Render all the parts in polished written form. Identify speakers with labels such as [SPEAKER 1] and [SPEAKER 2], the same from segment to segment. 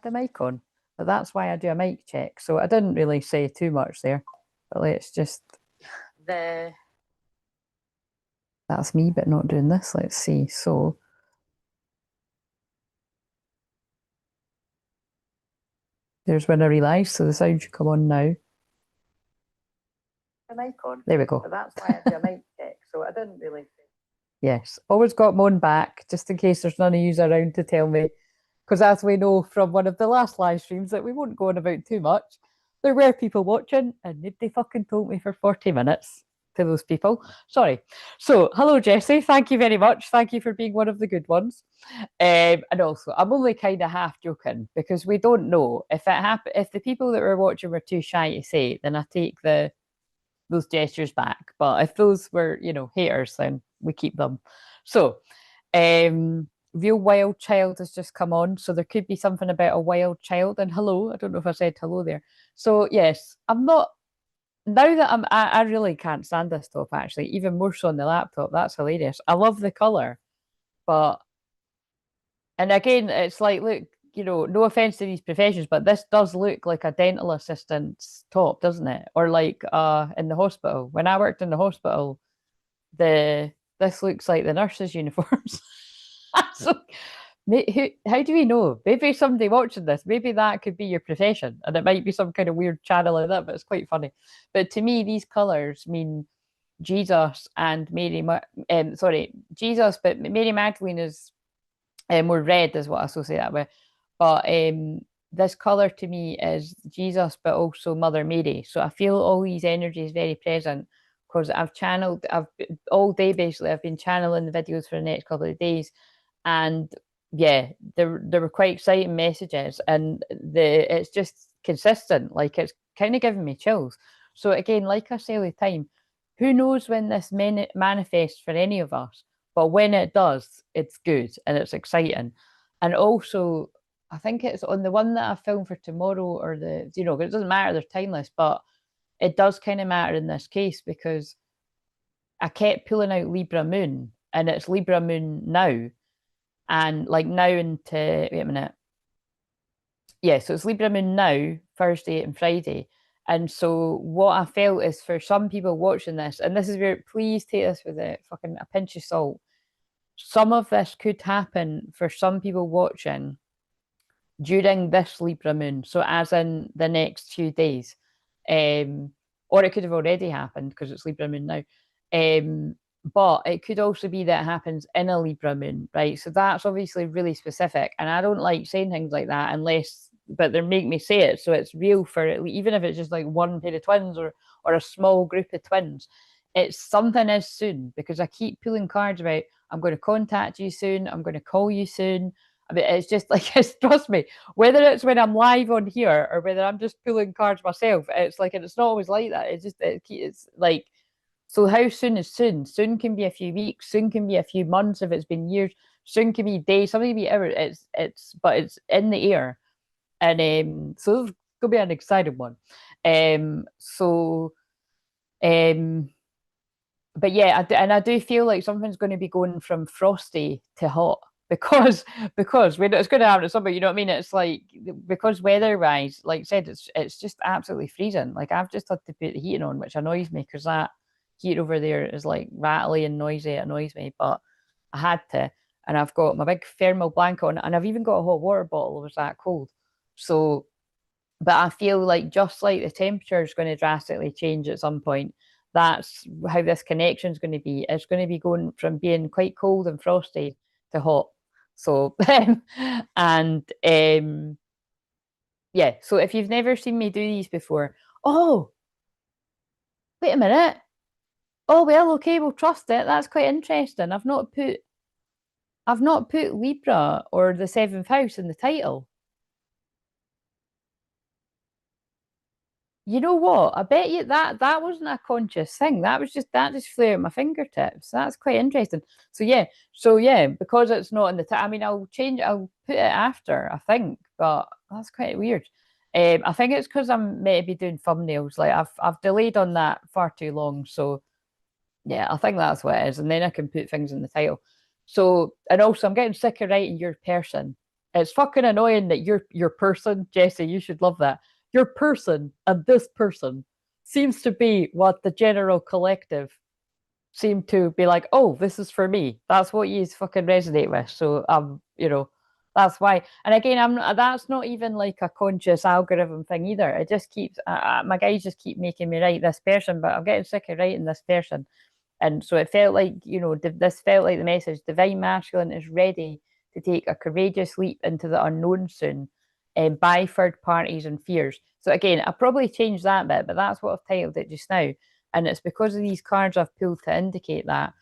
[SPEAKER 1] had the mic on, but that's why I do a mic check. So I didn't really say too much there, but let's just that's me, but not doing this. Let's see. So there's when I realised. So the sound should come on now. The mic on. There we go. But that's why I do a mic check. So I didn't really say. Yes, always got Mon back, just in case there's none of you around to tell me. Because as we know from one of the last live streams that we won't go on about too much, there were people watching and nobody fucking told me for 40 minutes to those people. Sorry. So, hello, Jessie. Thank you very much. Thank you for being one of the good ones. And also, I'm only kind of half joking because we don't know. If the people that were watching were too shy to say it, then I take those gestures back. But if those were, haters, then we keep them. So, Real Wild Child has just come on, so there could be something about a wild child. And hello, I don't know if I said hello there. So yes, I'm not. Now that I really can't stand this top. Actually, even more so on the laptop. That's hilarious. I love the color, and again, it's like, look, no offense to these professions, but this does look like a dental assistant's top, doesn't it? Or like in the hospital. When I worked in the hospital, this looks like the nurses' uniforms. So, how do we know? Maybe somebody watching this, maybe that could be your profession, and it might be some kind of weird channel like that, but it's quite funny. But to me, these colours mean Jesus and Mary. Jesus, but Mary Magdalene is more red, is what I associate that with. But this colour to me is Jesus, but also Mother Mary. So I feel all these energies very present because I've all day basically. I've been channeling the videos for the next couple of days. And yeah, there were quite exciting messages, and it's just consistent. Like, it's kind of giving me chills. So again, like I say all the time, who knows when this manifests for any of us? But when it does, it's good and it's exciting. And also, I think it's on the one that I filmed for tomorrow, or it doesn't matter, they're timeless, but it does kind of matter in this case because I kept pulling out Libra Moon, and it's Libra Moon now. And like now into, wait a minute. Yeah, so it's Libra Moon now, Thursday and Friday. And so what I felt is for some people watching this, and this is where, please take this with a pinch of salt. Some of this could happen for some people watching during this Libra Moon. So as in the next few days. Or it could have already happened because it's Libra Moon now. But it could also be that it happens in a Libra Moon, right? So that's obviously really specific. And I don't like saying things like that but they make me say it. So it's real for it, even if it's just like one pair of twins or a small group of twins. It's something is soon, because I keep pulling cards about, I'm going to contact you soon. I'm going to call you soon. I mean, it's just like, trust me, whether it's when I'm live on here or whether I'm just pulling cards myself, it's like, and it's not always like that. It's like, so how soon is soon? Soon can be a few weeks. Soon can be a few months if it's been years. Soon can be days. Something can be hours. But it's in the air, and so it's gonna be an exciting one. But yeah, I do feel like something's going to be going from frosty to hot because when it's going to happen to somebody, you know what I mean? It's like, because weather-wise, like I said, it's just absolutely freezing. Like, I've just had to put the heating on, which annoys me because that heat over there is like rattly and noisy. It annoys me, but I had to. And I've got my big thermal blanket on, and I've even got a hot water bottle. It was that cold. So, but I feel like just like the temperature is going to drastically change at some point, that's how this connection is going to be. It's going to be going from being quite cold and frosty to hot. So, and yeah. So if you've never seen me do these before, oh, wait a minute. Oh well, okay, we'll trust it. That's quite interesting. I've not put Libra or the seventh house in the title. You know what? I bet you that wasn't a conscious thing. That just flew out my fingertips. That's quite interesting. So yeah, because it's not in the title. I mean, I'll put it after, I think, but that's quite weird. I think it's because I'm meant to be doing thumbnails. Like, I've delayed on that far too long. So yeah, I think that's what it is. And then I can put things in the title. So, and also I'm getting sick of writing your person. It's fucking annoying that your person, Jesse, you should love that. Your person and this person seems to be what the general collective seem to be like, oh, this is for me. That's what you fucking resonate with. So that's why. And again, that's not even like a conscious algorithm thing either. It just keeps my guys just keep making me write this person, but I'm getting sick of writing this person. And so it felt like, this felt like the message: divine masculine is ready to take a courageous leap into the unknown soon, by third parties and fears. So again, I probably changed that bit, but that's what I've titled it just now. And it's because of these cards I've pulled to indicate that.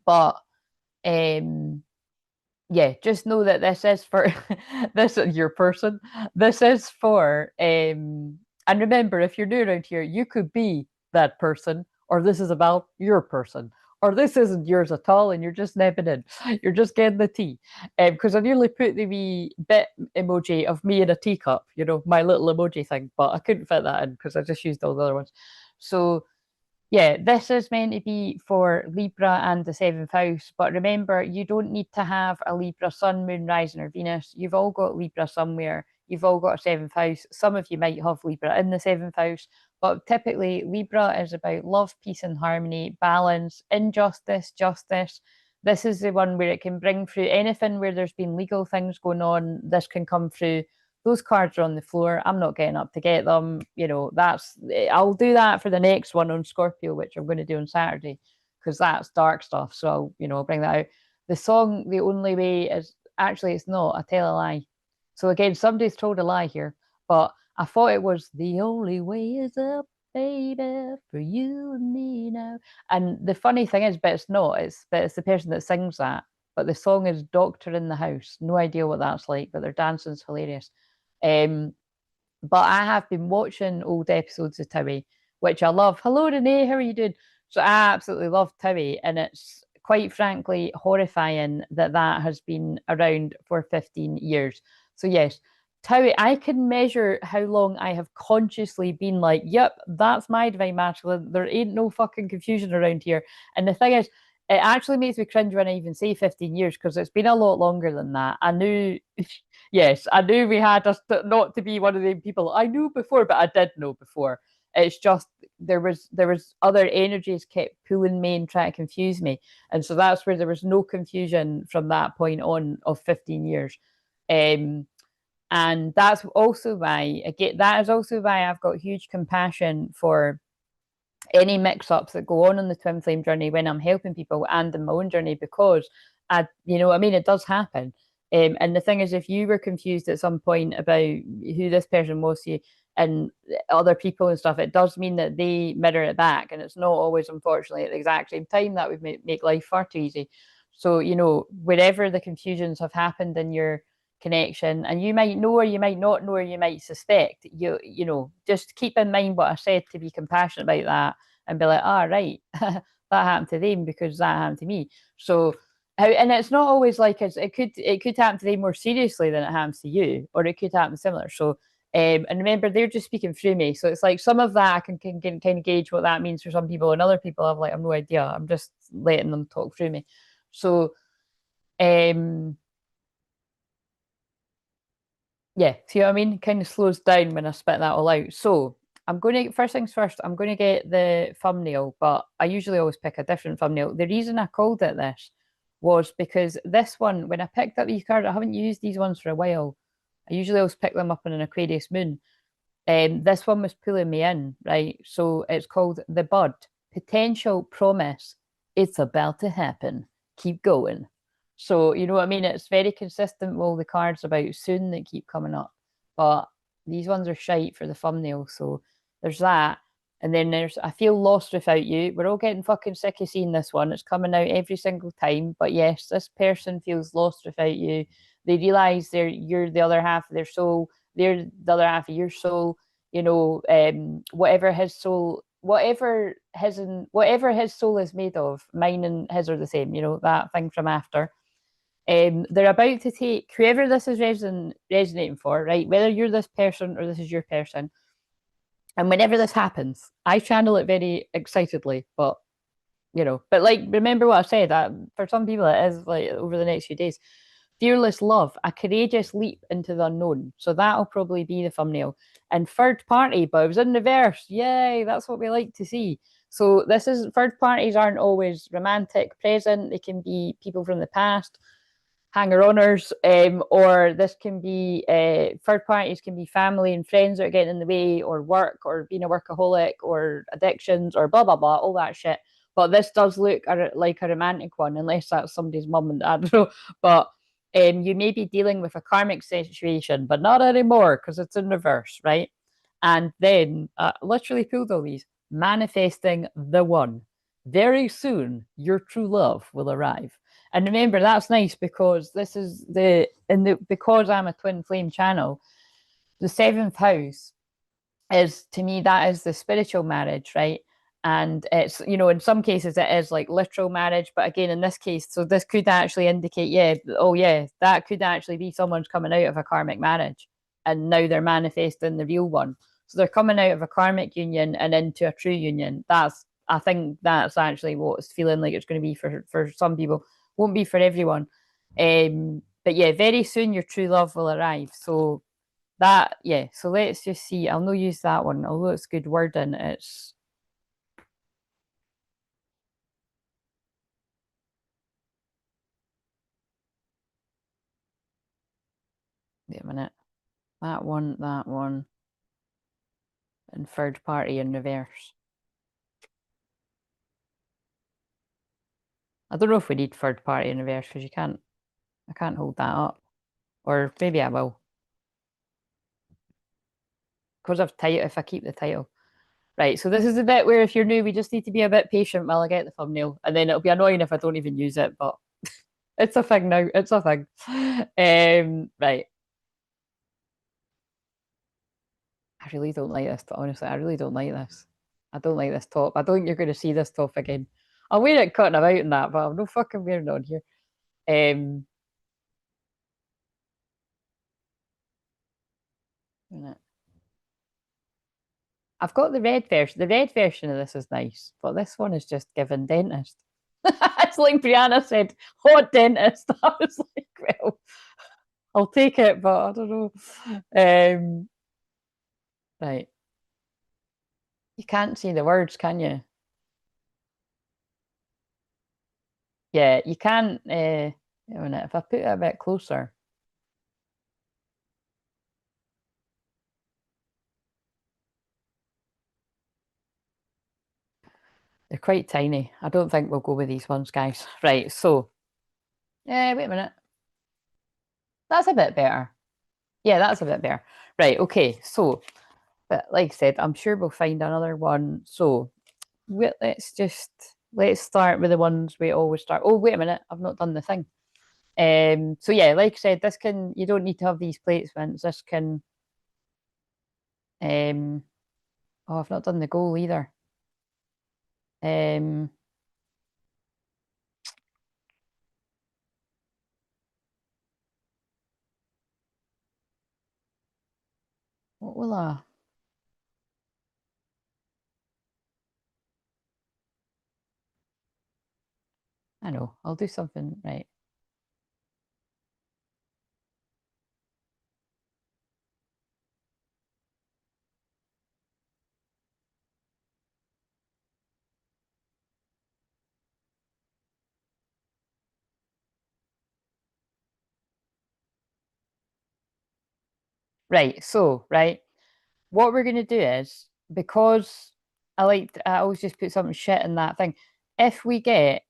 [SPEAKER 1] But yeah, just know that this is for this is your person. This is for and remember, if you're new around here, you could be that person, or this is about your person, or this isn't yours at all, and you're just nipping in. You're just getting the tea. Because I nearly put the wee bit emoji of me in a teacup, my little emoji thing, but I couldn't fit that in because I just used all the other ones. So yeah, this is meant to be for Libra and the seventh house. But remember, you don't need to have a Libra sun, moon, rising, or Venus. You've all got Libra somewhere. You've all got a seventh house. Some of you might have Libra in the seventh house. But typically, Libra is about love, peace, and harmony, balance, injustice, justice. This is the one where it can bring through anything where there's been legal things going on. This can come through. Those cards are on the floor. I'm not getting up to get them. I'll do that for the next one on Scorpio, which I'm going to do on Saturday, because that's dark stuff. So I'll bring that out. The song, The Only Way, is actually, it's not. I tell a lie. So again, somebody's told a lie here, but I thought it was The Only Way Is Up, baby, for you and me now. And the funny thing is, but it's not. It's the person that sings that. But the song is Doctor in the House. No idea what that's like, but their dancing's hilarious. But I have been watching old episodes of Towie, which I love. Hello, Renee, how are you doing? So I absolutely love Towie, and it's quite frankly horrifying that has been around for 15 years. So yes, Towie, I can measure how long I have consciously been like, yep, that's my divine masculine. There ain't no fucking confusion around here. And the thing is, it actually makes me cringe when I even say 15 years, because it's been a lot longer than that. I knew yes, I knew we had us not to be one of the people I knew before, but I did know before. It's just there was other energies kept pulling me and trying to confuse me, and so that's where there was no confusion from that point on of 15 years. And that's also why, again, that is also why I've got huge compassion for any mix-ups that go on the twin flame journey when I'm helping people and in my own journey, because it does happen. And the thing is, if you were confused at some point about who this person was to you and other people and stuff, it does mean that they mirror it back, and it's not always, unfortunately, at the exact same time. That would make life far too easy. So wherever the confusions have happened in your connection, and you might know or you might not know or you might suspect, just keep in mind what I said to be compassionate about that and be like, right, that happened to them because that happened to me. So and it's not always like it could happen to them more seriously than it happens to you, or it could happen similar. So and remember, they're just speaking through me, so it's like some of that I can kind of gauge what that means for some people, and other people I've no idea. I'm just letting them talk through me. So yeah, see what I mean? Kind of slows down when I spit that all out. So I'm going to, first things first, I'm going to get the thumbnail, but I usually always pick a different thumbnail. The reason I called it this was because this one, when I picked up these cards, I haven't used these ones for a while. I usually always pick them up on an Aquarius moon. This one was pulling me in, right? So it's called The Bud. Potential promise. It's about to happen. Keep going. So, you know what I mean? It's very consistent with all the cards about soon that keep coming up. But these ones are shite for the thumbnail. So there's that. And then there's I Feel Lost Without You. We're all getting fucking sick of seeing this one. It's coming out every single time. But yes, this person feels lost without you. They realize you're the other half of their soul. They're the other half of your soul. Whatever his soul is made of, mine and his are the same, that thing from After. They're about to take whoever this is resonating for, right? Whether you're this person or this is your person. And whenever this happens, I channel it very excitedly, but remember what I said, that for some people it is like over the next few days. fearless love, a courageous leap into the unknown. So that'll probably be the thumbnail. And third party, but it was in reverse. Yay, that's what we like to see. So this is third parties aren't always romantic, present. They can be people from the past, hanger-oners, or this can be third parties can be family and friends that are getting in the way, or work, or being a workaholic, or addictions, or blah blah blah, all that shit. But this does look like a romantic one, unless that's somebody's mum and dad. I don't know. But you may be dealing with a karmic situation, but not anymore because it's in reverse, right? And then literally pulled all these, manifesting the one. Very soon, your true love will arrive. And remember, that's nice because this is because I'm a twin flame channel, the seventh house is, to me, that is the spiritual marriage, right? And it's, in some cases it is like literal marriage, but again, in this case, so this could actually indicate, yeah, oh yeah, that could actually be someone's coming out of a karmic marriage and now they're manifesting the real one. So they're coming out of a karmic union and into a true union. I think that's actually what it's feeling like it's going to be for some people. Won't be for everyone. But yeah, very soon your true love will arrive. So that, yeah, so let's just see. I'll not use that one, although it's good wording. It's wait a minute. That one, and third party in reverse. I don't know if we need third party in reverse because I can't hold that up. Or maybe I will. Because if I keep the title. Right, so this is the bit where if you're new, we just need to be a bit patient while I get the thumbnail. And then it'll be annoying if I don't even use it, but it's a thing now. It's a thing. Right. I really don't like this, honestly. I really don't like this. I don't like this top. I don't think you're going to see this top again. I'll wear it cutting about in that, but I'm no fucking wearing it on here. Um, I've got the red version. The red version of this is nice, but this one is just given dentist. It's like Brianna said, hot dentist. I was like, well, I'll take it, but I don't know. Right. You can't see the words, can you? Yeah, you can't. Wait a minute, if I put it a bit closer. They're quite tiny. I don't think we'll go with these ones, guys. Right, so, wait a minute. That's a bit better. Yeah, that's a bit better. Right, okay, so, but like I said, I'm sure we'll find another one. So, let's start with the ones we always start. Oh, wait a minute, I've not done the thing. So yeah, like I said, you don't need to have these placements. This can, oh, I've not done the goal either. What will I know, I'll do something right. Right, so, right, what we're going to do is, because I always just put something shit in that thing. If we get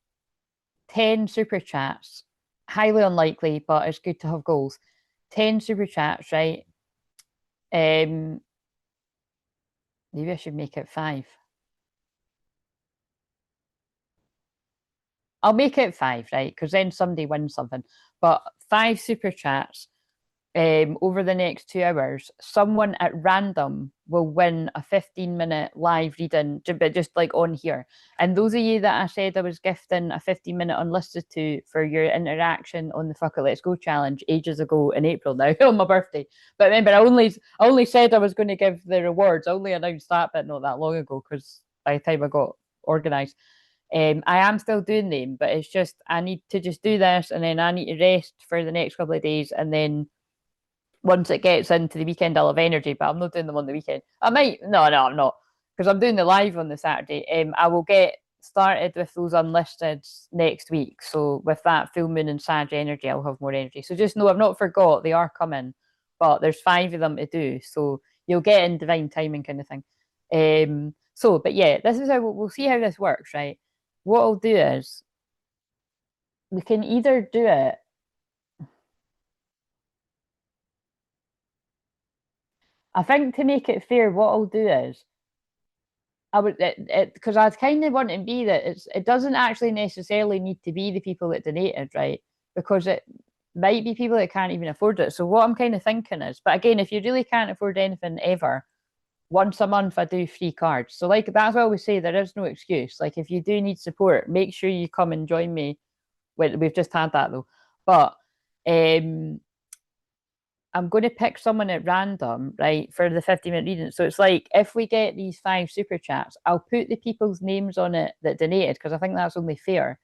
[SPEAKER 1] 10 super chats, highly unlikely, but it's good to have goals. 10 super chats, right? Maybe I should make it 5. I'll make it 5, right? Because then somebody wins something. But 5 super chats over the next 2 hours, someone at random will win a 15-minute live reading, but just like on here. And those of you that I said I was gifting a 15-minute unlisted to for your interaction on the Fuck It Let's Go challenge ages ago in April now, on my birthday. But remember, I only said I was going to give the rewards. I only announced that bit not that long ago because by the time I got organised. I am still doing them, but it's just I need to just do this, and then I need to rest for the next couple of days, and then once it gets into the weekend, I'll have energy. But I'm not doing them on the weekend. I might. No, I'm not, because I'm doing the live on the Saturday. I will get started with those unlisted next week. So with that full moon and Sag energy, I'll have more energy. So just know I've not forgot, they are coming, but there's 5 of them to do. So you'll get in divine timing kind of thing. But yeah, this is how we'll see how this works, right? What I'll do is we can either do it. I think to make it fair, what I'll do is I would because I kind of want to be that it doesn't actually necessarily need to be the people that donated, right? Because it might be people that can't even afford it. So what I'm kind of thinking is, but again, if you really can't afford anything ever, once a month I do free cards. So like that's what I always say, there is no excuse. Like if you do need support, make sure you come and join me. We've just had that though, but I'm going to pick someone at random, right, for the 50-minute reading. So it's like if we get these 5 super chats, I'll put the people's names on it that donated because I think that's only fair.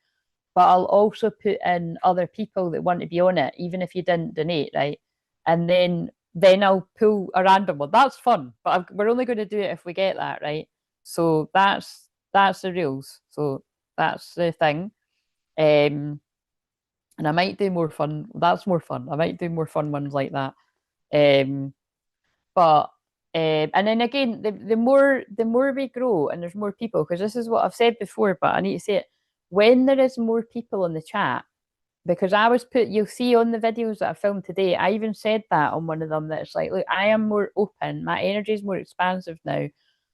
[SPEAKER 1] But I'll also put in other people that want to be on it, even if you didn't donate, right? And then I'll pull a random one. That's fun, but we're only going to do it if we get that, right? So that's the rules. So that's the thing. And I might do more fun. That's more fun. I might do more fun ones like that. Um, but and then again, the more we grow and there's more people, because this is what I've said before, but I need to say it. When there is more people in the chat, because you'll see on the videos that I filmed today, I even said that on one of them that it's like, look, I am more open. My energy is more expansive now.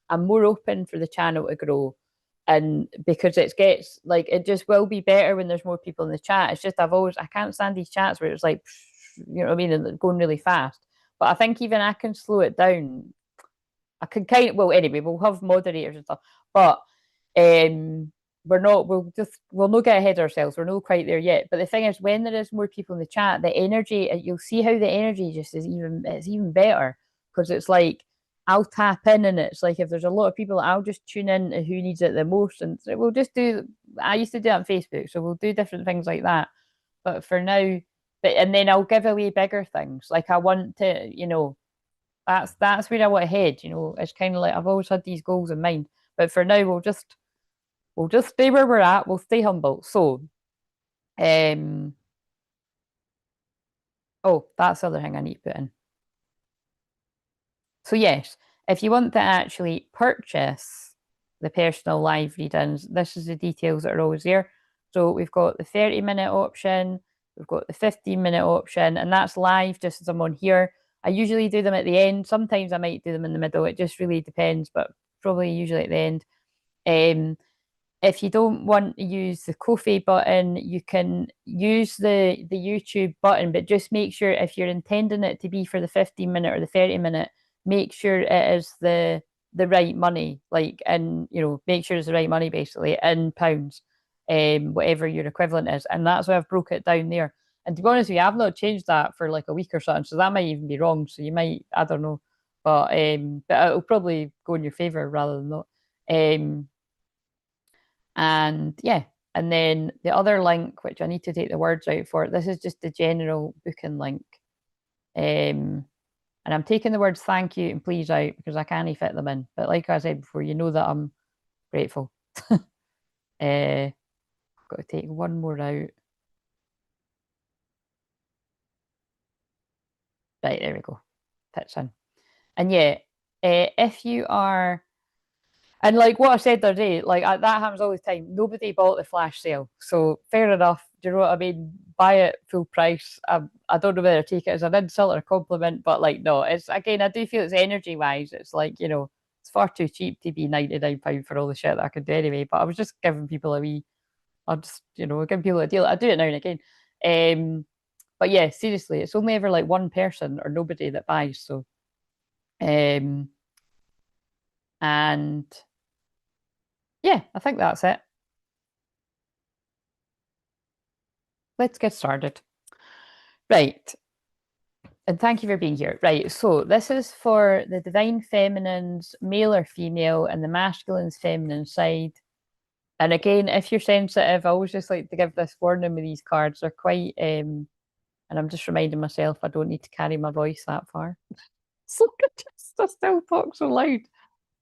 [SPEAKER 1] I'm more open for the channel to grow. And because it gets like it just will be better when there's more people in the chat. It's just I can't stand these chats where it's like, you know what I mean, and going really fast. But I think even I can slow it down. I can well anyway, we'll have moderators and stuff. But we're not we'll not get ahead of ourselves. We're not quite there yet. But the thing is, when there is more people in the chat, the energy, you'll see how the energy just it's even better. Because it's like I'll tap in, and it's like if there's a lot of people, I'll just tune in to who needs it the most. And we'll just do I used to do it on Facebook, so we'll do different things like that. But for now, and then I'll give away bigger things. Like I want to, that's where I want to head. It's kind of like I've always had these goals in mind. But for now, we'll just stay where we're at. We'll stay humble. So, oh, that's the other thing I need to put in. So yes, if you want to actually purchase the personal live readings, this is the details that are always there. So we've got the 30-minute option, we've got the 15-minute option, and that's live just as I'm on here. I usually do them at the end. Sometimes I might do them in the middle. It just really depends, but probably usually at the end. If you don't want to use the Ko-fi button, you can use the YouTube button, but just make sure if you're intending it to be for the 15-minute or the 30-minute, make sure it is the right money, and make sure it's the right money basically in pounds, whatever your equivalent is. And that's why I've broke it down there. And to be honest with you, I've not changed that for like a week or something, so that might even be wrong. So you might, I don't know, but it'll probably go in your favor rather than not. And yeah, and then the other link, which I need to take the words out for, this is just the general booking link. And I'm taking the words thank you and please out because I can't fit them in. But like I said before, you know that I'm grateful. I've got to take one more out. Right, there we go. Fits in. And yeah, if you are, and like what I said the other day, that happens all the time. Nobody bought the flash sale, so fair enough. Do you know what I mean? Buy it full price. I don't know whether to take it as an insult or a compliment, but no, it's again, I do feel it's energy wise. It's it's far too cheap to be £99 for all the shit that I could do anyway. But I was just giving people a wee, I'll just give people a deal. I do it now and again. But yeah, seriously, it's only ever like one person or nobody that buys. So, and yeah, I think that's it. Let's get started. Right. And thank you for being here. Right. So this is for the divine feminines, male or female, and the masculine's feminine side. And again, if you're sensitive, I always just like to give this warning with these cards. They're quite, and I'm just reminding myself I don't need to carry my voice that far. So I still talk so loud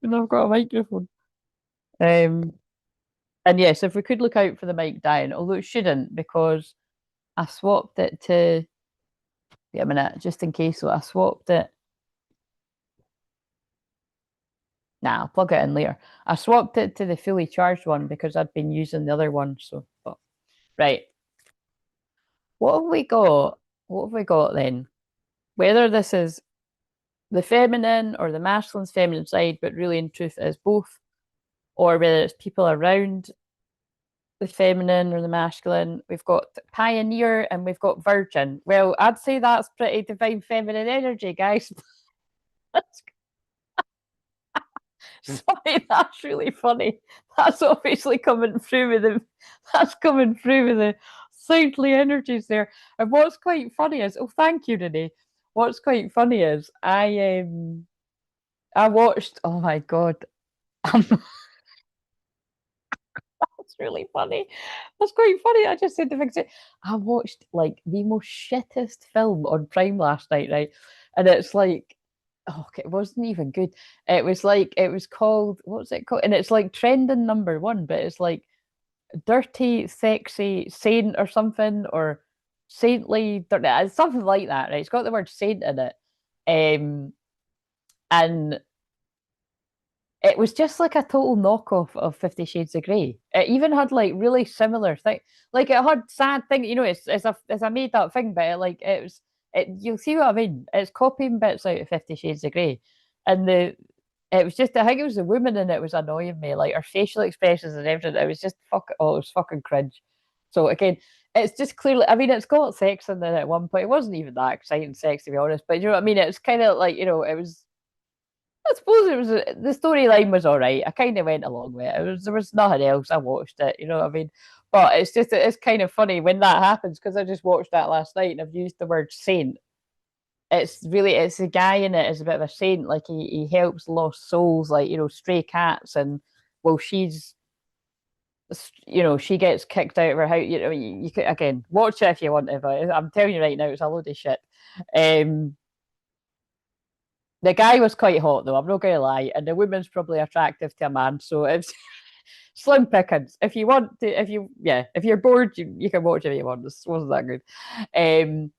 [SPEAKER 1] when I've got a microphone. Um, and yes, if we could look out for the mic dying, although it shouldn't, because I swapped it to, wait a minute, just in case. So I swapped it. Nah, I'll plug it in later. I swapped it to the fully charged one because I'd been using the other one. So, but, right. What have we got? What have we got then? Whether this is the feminine or the masculine's feminine side, but really in truth it is both, or whether it's people around the feminine or the masculine. We've got pioneer and we've got virgin. Well, I'd say that's pretty divine feminine energy, guys. Sorry, that's really funny. That's obviously coming through with the that's coming through with the saintly energies there. And what's quite funny is, oh, thank you, Renee. What's quite funny is I watched. Oh my god, that's really funny. That's quite funny. I just said the thing. I watched like the most shittest film on Prime last night, right? And it's like, oh, it wasn't even good. It was like it was called, what's it called? And it's like trending number one, but it's like dirty, sexy saint or something, or saintly, something like that, right? It's got the word saint in it. And it was just like a total knockoff of 50 Shades of Grey. It even had like really similar thing, like it had sad thing. You know, it's a made up thing, but it was it. You'll see what I mean. It's copying bits out of 50 Shades of Grey, and it was just, I think it was the woman in it was annoying me, like her facial expressions and everything. It was just it was fucking cringe. So again, it's just clearly, I mean, it's got sex in it at one point. It wasn't even that exciting sex, to be honest, but you know what I mean? It's kind of like, it was, I suppose it was, the storyline was all right. I kind of went along with it. There was nothing else. I watched it, you know what I mean? But it's kind of funny when that happens, because I just watched that last night and I've used the word saint. It's a guy in it is a bit of a saint. Like he helps lost souls, like, stray cats. And well, she gets kicked out of her house. You could, again, watch it if you want to, but I'm telling you right now, it's a load of shit. The guy was quite hot though, I'm not gonna lie, and the woman's probably attractive to a man, so it's slim pickings. If you want to, if you're bored, you can watch it if you want. This wasn't that good.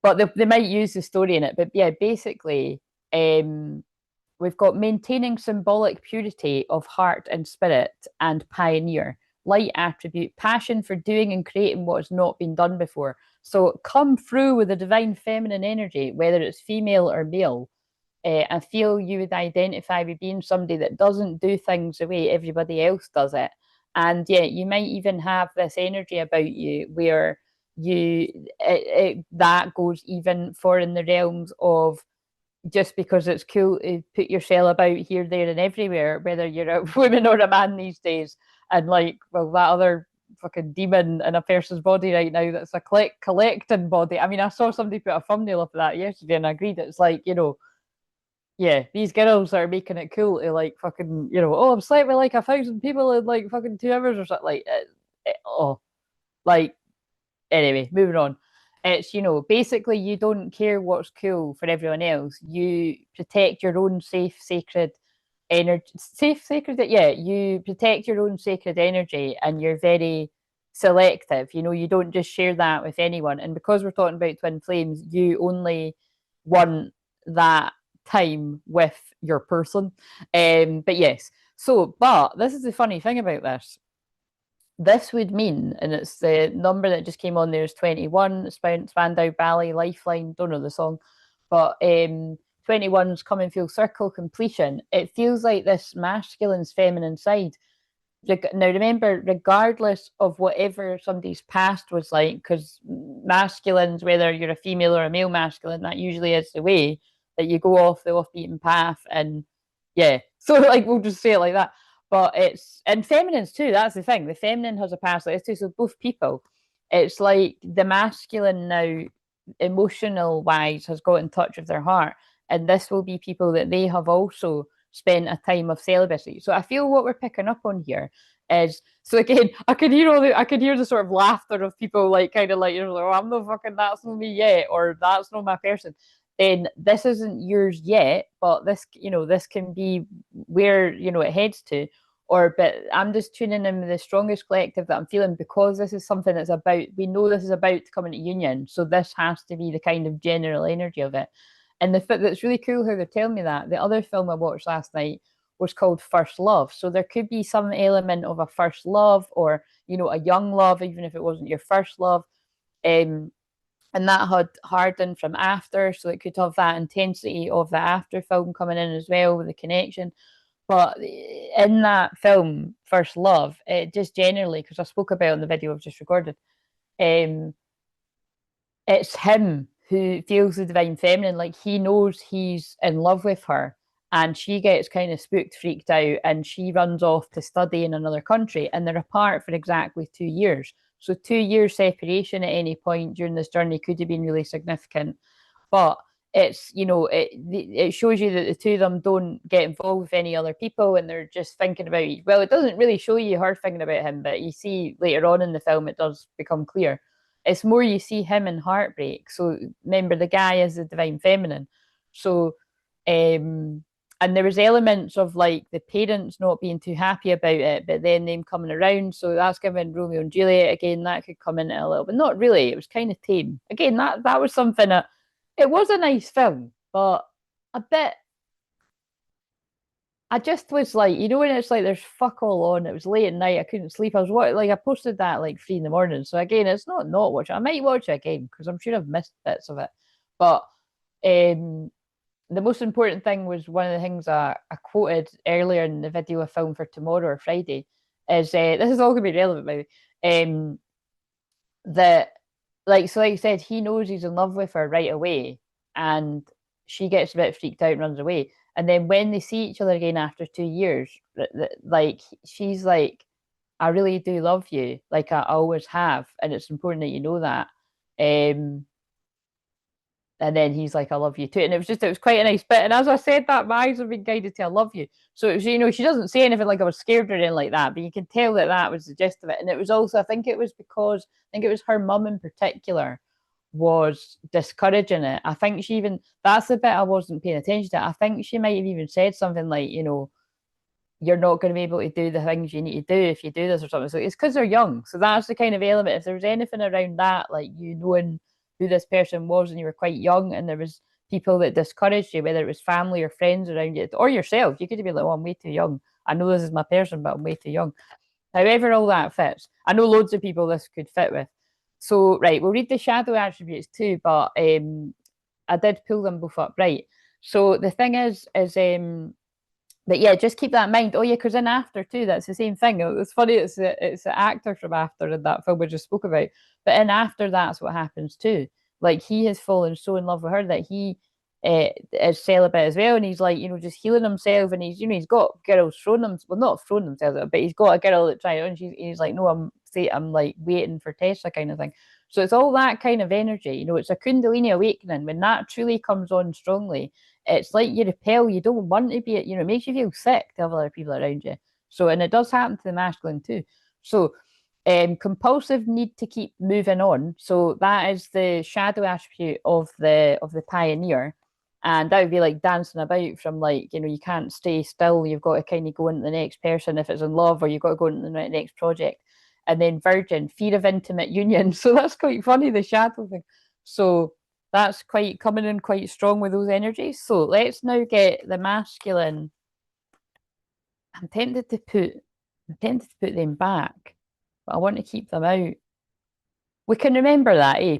[SPEAKER 1] But they might use the story in it. But yeah, basically, we've got maintaining symbolic purity of heart and spirit, and pioneer, light attribute, passion for doing and creating what has not been done before. So come through with the divine feminine energy, whether it's female or male. I feel you would identify with being somebody that doesn't do things the way everybody else does it. And yeah, you might even have this energy about you where that goes even for in the realms of, just because it's cool to put yourself about here, there, and everywhere, whether you're a woman or a man these days. And like, well, that other fucking demon in a person's body right now that's a collecting body. I mean, I saw somebody put a thumbnail up of that yesterday and I agreed. It's like, yeah, these girls are making it cool to like fucking, oh, I'm slept with like 1,000 people in like fucking 2 hours or something. Like, like, anyway, moving on. It's, basically you don't care what's cool for everyone else. You protect your own safe, sacred energy. Safe, sacred, yeah, you protect your own sacred energy and you're very selective. You don't just share that with anyone. And because we're talking about twin flames, you only want that time with your person. But yes. But this is the funny thing about this. This would mean, and it's the number that just came on there is 21, Spandau Ballet, Lifeline, don't know the song, but 21's coming full circle completion. It feels like this masculine's feminine side. Now, remember, regardless of whatever somebody's past was like, because masculines, whether you're a female or a male masculine, that usually is the way that you go off the off-beaten path. And yeah, so like, we'll just say it like that. But and feminines too, that's the thing. The feminine has a past like this too, so both people. It's like the masculine now, emotional wise, has got in touch with their heart. And this will be people that they have also spent a time of celibacy. So I feel what we're picking up on here is so again, I could hear the sort of laughter of people like kind of like, oh, I'm no fucking, that's not me yet, or that's not my person. Then this isn't yours yet, but this, this can be where, it heads to. Or, but I'm just tuning in with the strongest collective that I'm feeling, because this is something that's about, we know this is about to come into union. So this has to be the kind of general energy of it. And that's really cool how they're telling me that. The other film I watched last night was called First Love. So there could be some element of a first love, or, a young love, even if it wasn't your first love. And that had hardened from after. So it could have that intensity of the after film coming in as well with the connection. But in that film, First Love, it just generally, because I spoke about it in the video I've just recorded, it's him who feels the divine feminine. Like, he knows he's in love with her, and she gets kind of spooked, freaked out, and she runs off to study in another country, and they're apart for exactly 2 years. So 2 years separation at any point during this journey could have been really significant. But it's, it shows you that the two of them don't get involved with any other people, and they're just thinking about, well, it doesn't really show you her thinking about him, but you see later on in the film it does become clear. It's more you see him in heartbreak. So remember, the guy is the divine feminine. So and there was elements of like the parents not being too happy about it, but then them coming around. So that's given Romeo and Juliet again, that could come in a little, but not really. It was kind of tame. Again, that was something that, it was a nice film, but a bit, I just was like, when it's like there's fuck all on, it was late at night, I couldn't sleep. I posted that like 3 in the morning. So again, it's not watching. I might watch it again because I'm sure I've missed bits of it. But the most important thing was one of the things I quoted earlier in the video I filmed for tomorrow or Friday is, this is all going to be relevant, by the way, that, like I said, he knows he's in love with her right away, and she gets a bit freaked out and runs away. And then when they see each other again after 2 years, like, she's like, I really do love you, like I always have, and it's important that you know that. And then he's like, I love you too. And it was quite a nice bit. And as I said that, my eyes have been guided to I love you. So it was, she doesn't say anything like I was scared or anything like that, but you can tell that was the gist of it. And it was also, I think it was her mum in particular was discouraging it. I think she even, that's the bit I wasn't paying attention to. I think she might have even said something like, you're not going to be able to do the things you need to do if you do this or something. So it's because they're young. So that's the kind of element. If there was anything around that, like you knowing who this person was and you were quite young, and there was people that discouraged you, whether it was family or friends around you or yourself, you could be like, oh, I'm way too young. I know this is my person, but I'm way too young. However, all that fits. I know loads of people this could fit with. So, right, we'll read the shadow attributes too, but I did pull them both up. Right. So the thing is but yeah, just keep that in mind. Oh yeah, because in After too, that's the same thing. It's funny, it's the actor from After in that film we just spoke about. But in After, that's what happens too. Like, he has fallen so in love with her that he is celibate as well, and he's like, just healing himself, and he's got girls throwing them, well, not throwing themselves out, but he's got a girl that tried it, and he's like, no, I'm like waiting for Tessa kind of thing. So it's all that kind of energy. It's a Kundalini awakening. When that truly comes on strongly, it's like you repel, you don't want to be, it makes you feel sick to have other people around you. So, and it does happen to the masculine too. So, compulsive need to keep moving on. So that is the shadow attribute of the pioneer. And that would be like dancing about from, like, you can't stay still. You've got to kind of go into the next person if it's in love, or you've got to go into the next project. And then virgin, fear of intimate union. So that's quite funny, the shadow thing. So that's quite coming in quite strong with those energies. So let's now get the masculine. I'm tempted to put them back, but I want to keep them out. We can remember that, eh?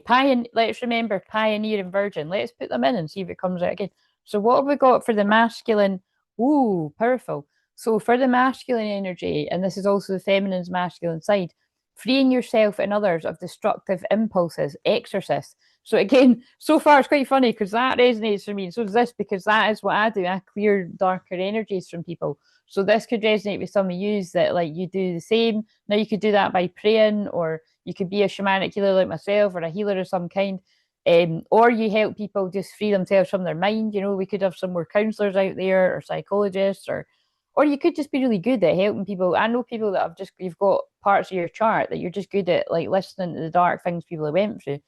[SPEAKER 1] Let's remember pioneer and virgin. Let's put them in and see if it comes out again. So what have we got for the masculine? Ooh, powerful. So for the masculine energy, and this is also the feminine's masculine side, freeing yourself and others of destructive impulses, exorcist. So again, so far it's quite funny because that resonates for me. And so does this, because that is what I do. I clear darker energies from people. So this could resonate with some of you, that like you do the same. Now you could do that by praying, or you could be a shamanic healer like myself, or a healer of some kind. Or you help people just free themselves from their mind. We could have some more counselors out there, or psychologists, or or you could just be really good at helping people. I know people that have just, you've got parts of your chart that you're just good at, like listening to the dark things people have went through.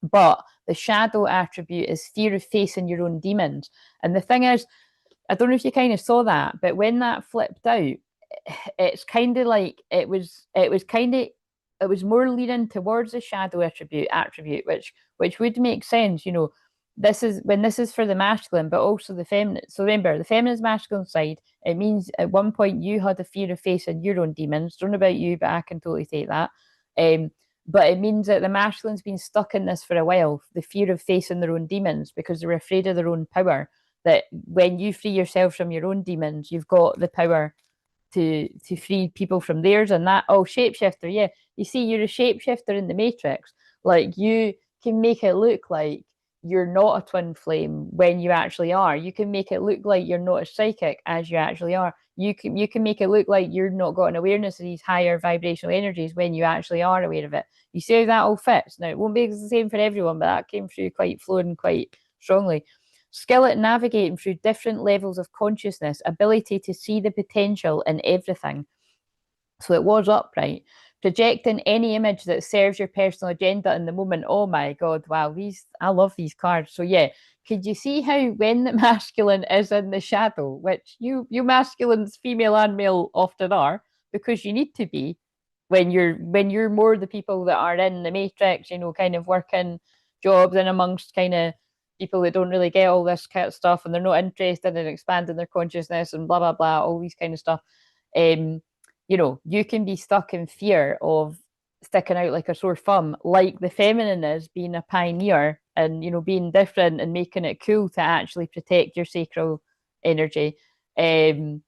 [SPEAKER 1] But the shadow attribute is fear of facing your own demons. And the thing is, I don't know if you kind of saw that, but when that flipped out, it's kind of like it was more leaning towards the shadow attribute, which would make sense. This is for the masculine, but also the feminine. So remember, the feminine's masculine side, it means at one point you had a fear of facing your own demons. Don't know about you, but I can totally take that. But it means that the masculine's been stuck in this for a while, the fear of facing their own demons, because they're afraid of their own power. That when you free yourself from your own demons, you've got the power to free people from theirs. And that, oh, shapeshifter, yeah. You see, you're a shapeshifter in the Matrix. Like, you can make it look like you're not a twin flame when you actually are. You can make it look like you're not as psychic as you actually are. You can make it look like you're not got an awareness of these higher vibrational energies when you actually are aware of it. You see how that all fits? Now, it won't be the same for everyone, but that came through quite flowing quite strongly. Skill at navigating through different levels of consciousness, ability to see the potential in everything. So it was upright. Projecting any image that serves your personal agenda in the moment. Oh my God, wow, I love these cards. So yeah, could you see how when the masculine is in the shadow, which you masculines, female and male, often are, because you need to be when you're more the people that are in the matrix, kind of working jobs and amongst kind of people that don't really get all this kind of stuff and they're not interested in expanding their consciousness and blah blah blah, all these kind of stuff. You can be stuck in fear of sticking out like a sore thumb, like the feminine is, being a pioneer and being different and making it cool to actually protect your sacral energy. But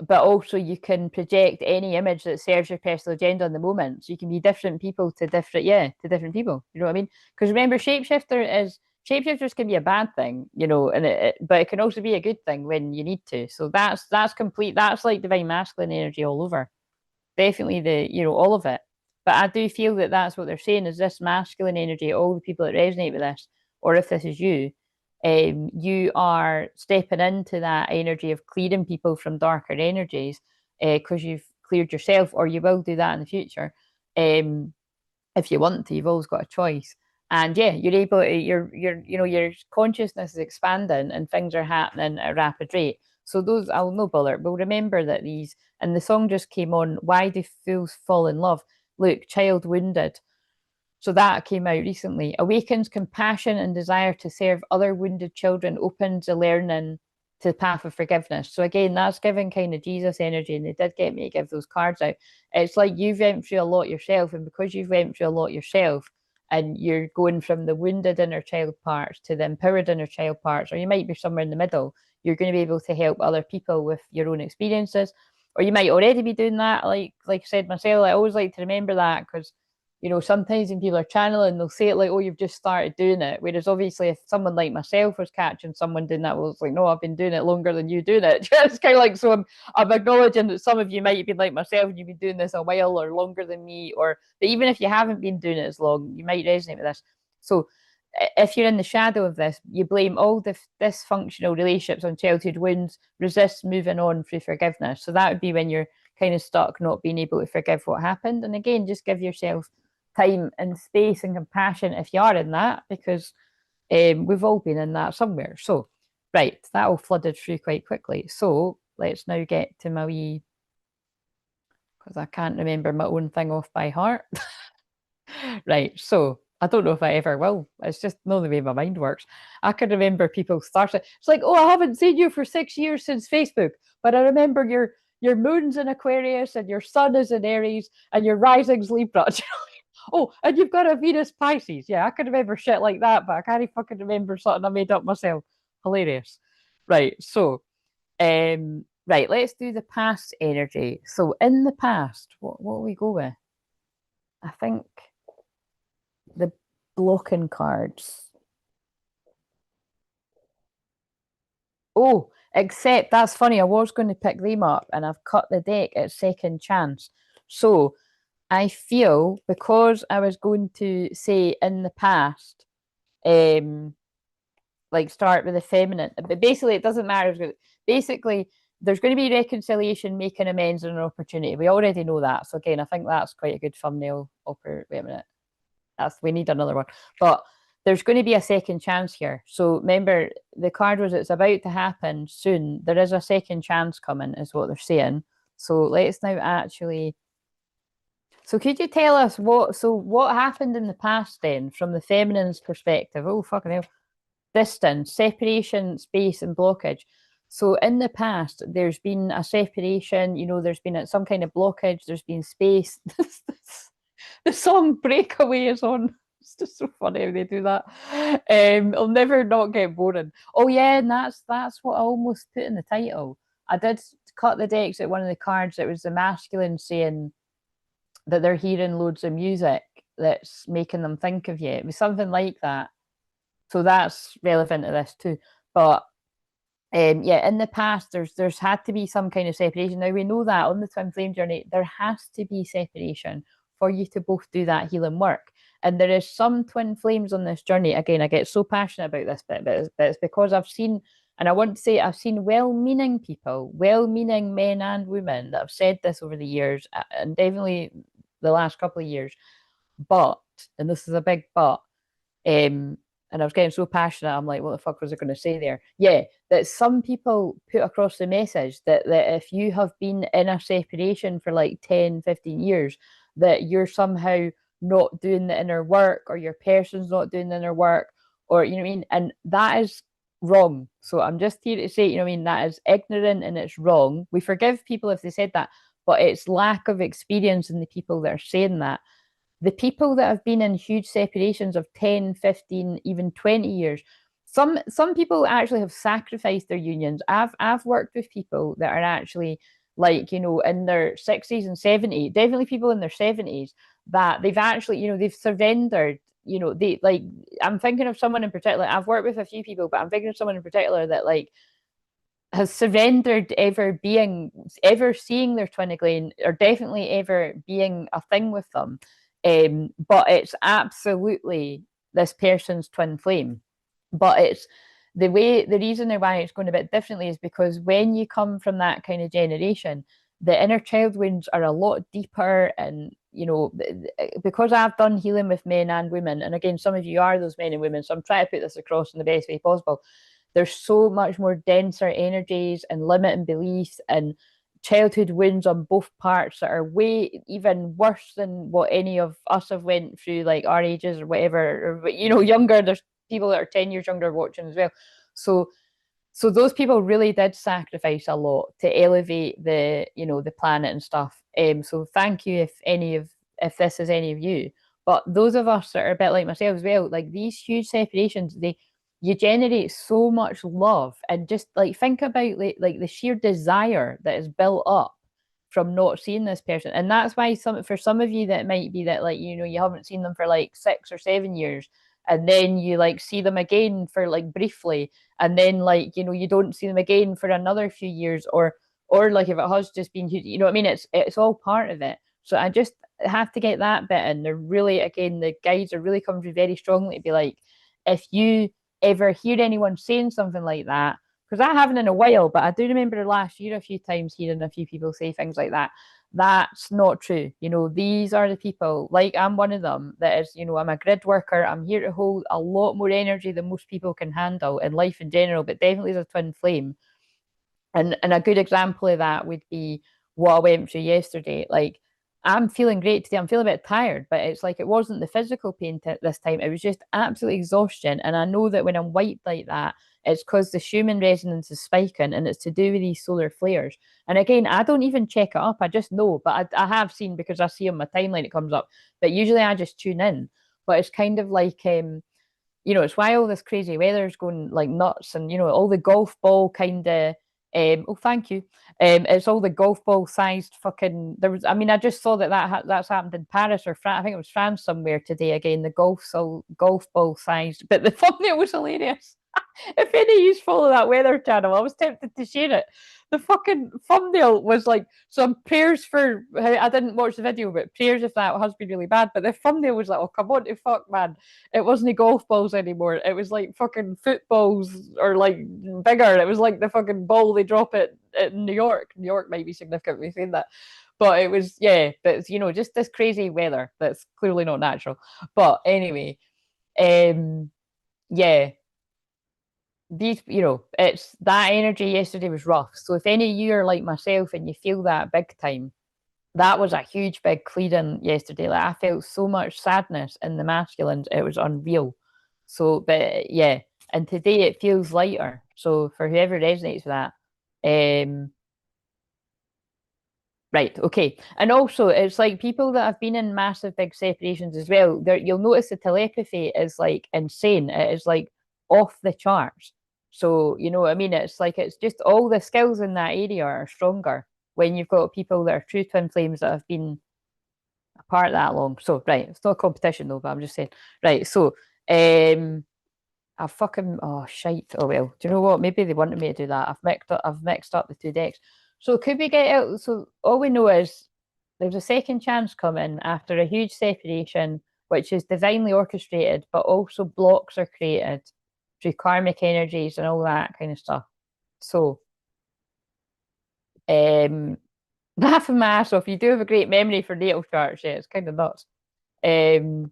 [SPEAKER 1] also you can project any image that serves your personal agenda in the moment. So you can be different people to different people. You know what I mean? Because remember, shapeshifters can be a bad thing, but it can also be a good thing when you need to. So that's complete. That's like divine masculine energy all over. Definitely all of it. But I do feel that that's what they're saying is this masculine energy, all the people that resonate with this, or if this is you, you are stepping into that energy of clearing people from darker energies because you've cleared yourself, or you will do that in the future. If you want to, you've always got a choice. And yeah, you're able to, your consciousness is expanding and things are happening at a rapid rate. So those, I'll no bother, but remember that these, and the song just came on, Why Do Fools Fall in Love? Look, child wounded. So that came out recently. Awakens compassion and desire to serve other wounded children, opens the learning to the path of forgiveness. So again, that's giving kind of Jesus energy, and they did get me to give those cards out. It's like you've went through a lot yourself, and because you've went through a lot yourself, and you're going from the wounded inner child parts to the empowered inner child parts, or you might be somewhere in the middle, you're going to be able to help other people with your own experiences. Or you might already be doing that, like I said myself. I always like to remember that, because sometimes when people are channeling, they'll say it like, oh, you've just started doing it. Whereas obviously if someone like myself was catching someone doing that, well, it's like, no, I've been doing it longer than you doing it. It's kind of like, so I'm acknowledging that some of you might have been like myself and you've been doing this a while or longer than me, but even if you haven't been doing it as long, you might resonate with this. So if you're in the shadow of this, you blame all the dysfunctional relationships on childhood wounds, resist moving on through forgiveness. So that would be when you're kind of stuck, not being able to forgive what happened. And again, just give yourself time and space and compassion if you are in that, because we've all been in that somewhere. So, right, that all flooded through quite quickly. So let's now get to my wee, because I can't remember my own thing off by heart. Right, so I don't know if I ever will. It's just not the way my mind works. I can remember people starting. It's like, oh, I haven't seen you for 6 years since Facebook, but I remember your moon's in Aquarius and your sun is in Aries and your rising's Libra. Oh, and you've got a Venus Pisces. Yeah, I can remember shit like that, but I can't fucking remember something I made up myself. Hilarious. Right, so, right, let's do the past energy. So in the past, what will we go with? I think the blocking cards. Oh, except that's funny. I was going to pick them up and I've cut the deck at second chance. So I feel because I was going to say in the past, like start with the feminine. But basically, it doesn't matter. Basically, there's going to be reconciliation, making amends, and an opportunity. We already know that. So again, I think that's quite a good thumbnail. Wait a minute. We need another one. But there's going to be a second chance here. So remember, the card was it's about to happen soon. There is a second chance coming, is what they're saying. So let's now actually. So could you tell us what happened in the past then, from the feminine's perspective? Oh, fucking hell. Distance, separation, space, and blockage. So in the past, there's been a separation, there's been some kind of blockage, there's been space. The song Breakaway is on. It's just so funny how they do that. It'll never not get boring. Oh yeah, and that's what I almost put in the title. I did cut the decks at one of the cards. It was the masculine saying that they're hearing loads of music that's making them think of you. It was something like that. So that's relevant to this too. But yeah, in the past, there's had to be some kind of separation. Now we know that on the twin flame journey, there has to be separation for you to both do that healing work. And there is some twin flames on this journey. Again, I get so passionate about this bit, but it's because I've seen, and I want to say I've seen well-meaning people, well-meaning men and women that have said this over the years, and definitely the last couple of years. But, and this is a big but, and I was getting so passionate, I'm like, what the fuck was I going to say there? Yeah, that some people put across the message that if you have been in a separation for like 10, 15 years, that you're somehow not doing the inner work, or your person's not doing the inner work, or, you know what I mean? And that is wrong. So I'm just here to say, you know what I mean? That is ignorant and it's wrong. We forgive people if they said that, but it's lack of experience in the people that are saying that. The people that have been in huge separations of 10, 15, even 20 years, some people actually have sacrificed their unions. I've worked with people that are actually like, in their 60s and 70s, definitely people in their 70s, that they've actually, they've surrendered. They like, I'm thinking of someone in particular. I've worked with a few people, but I'm thinking of someone in particular that like has surrendered ever seeing their twin again, or definitely ever being a thing with them. But it's absolutely this person's twin flame. But it's the reason why it's going a bit differently is because when you come from that kind of generation, the inner child wounds are a lot deeper. And because I've done healing with men and women, and again, some of you are those men and women, so I'm trying to put this across in the best way possible. There's so much more denser energies and limiting beliefs and childhood wounds on both parts that are way even worse than what any of us have went through, like our ages or whatever, or younger. There's people that are 10 years younger watching as well. So those people really did sacrifice a lot to elevate the planet and stuff. So thank you if this is any of you. But those of us that are a bit like myself as well, like these huge separations, you generate so much love, and just like think about like the sheer desire that is built up from not seeing this person. And that's why for some of you that might be that like you haven't seen them for like 6 or 7 years, and then you like see them again for like briefly, and then like you don't see them again for another few years, or like if it has just been what I mean, it's all part of it. So I just have to get that bit in. They're really, again, the guides are really coming through very strongly to be like, if you ever hear anyone saying something like that, because I haven't in a while, but I do remember last year a few times hearing a few people say things like that. That's not true. These are the people, like I'm one of them, that is, I'm a grid worker. I'm here to hold a lot more energy than most people can handle in life in general, but definitely as a twin flame. And a good example of that would be what I went through yesterday. Like, I'm feeling great today. I'm feeling a bit tired, but it's like it wasn't the physical pain this time. It was just absolute exhaustion. And I know that when I'm wiped like that, it's because the Schumann resonance is spiking, and it's to do with these solar flares. And again, I don't even check it up. I just know, but I have seen, because I see on my timeline it comes up. But usually I just tune in. But it's kind of like, it's why all this crazy weather's going like nuts, and all the golf ball kind of. Oh, thank you. It's all the golf ball sized fucking. I just saw that's happened in Paris or France. I think it was France somewhere today. Again, the golf ball sized, but the thumbnail was hilarious. If any of you follow that weather channel, I was tempted to share it. The fucking thumbnail was like some prayers for. I didn't watch the video, but prayers if that has been really bad. But the thumbnail was like, oh, come on to fuck, man. It wasn't golf balls anymore. It was like fucking footballs or like bigger. It was like the fucking ball they drop it in New York. New York might be significantly saying that. But it was, yeah, but just this crazy weather that's clearly not natural. But anyway, um, yeah, these, it's that energy yesterday was rough. So if any of you are like myself and you feel that big time, that was a huge big clearing yesterday. Like I felt so much sadness in the masculines, it was unreal. So, but yeah, and today it feels lighter. So for whoever resonates with that, right, okay. And also, it's like people that have been in massive big separations as well, there you'll notice the telepathy is like insane. It is like off the charts. So, you know what I mean? It's like it's just all the skills in that area are stronger when you've got people that are true twin flames that have been apart that long. So, right, it's not a competition though, but I'm just saying. Right, so I fucking oh shite. Oh well. Do you know what? Maybe they wanted me to do that. I've mixed up the two decks. So could we get out? So all we know is there's a second chance coming after a huge separation, which is divinely orchestrated, but also blocks are created through karmic energies and all that kind of stuff. So laughing my ass off. You do have a great memory for natal charts, yeah, it's kind of nuts. Um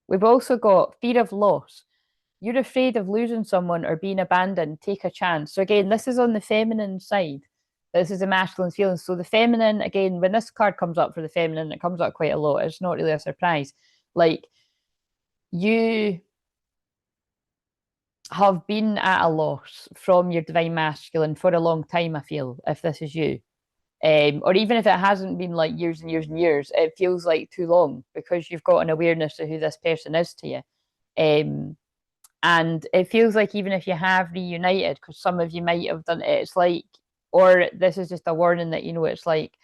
[SPEAKER 1] we've also got fear of loss. You're afraid of losing someone or being abandoned, take a chance. So again, this is on the feminine side. This is a masculine feeling. So the feminine, again, when this card comes up for the feminine, it comes up quite a lot. It's not really a surprise. Like you have been at a loss from your divine masculine for a long time, I feel, if this is you. Or even if it hasn't been like years and years and years, it feels like too long because you've got an awareness of who this person is to you. Um, and it feels like even if you have reunited, because some of you might have done it, it's like, or this is just a warning that, it's like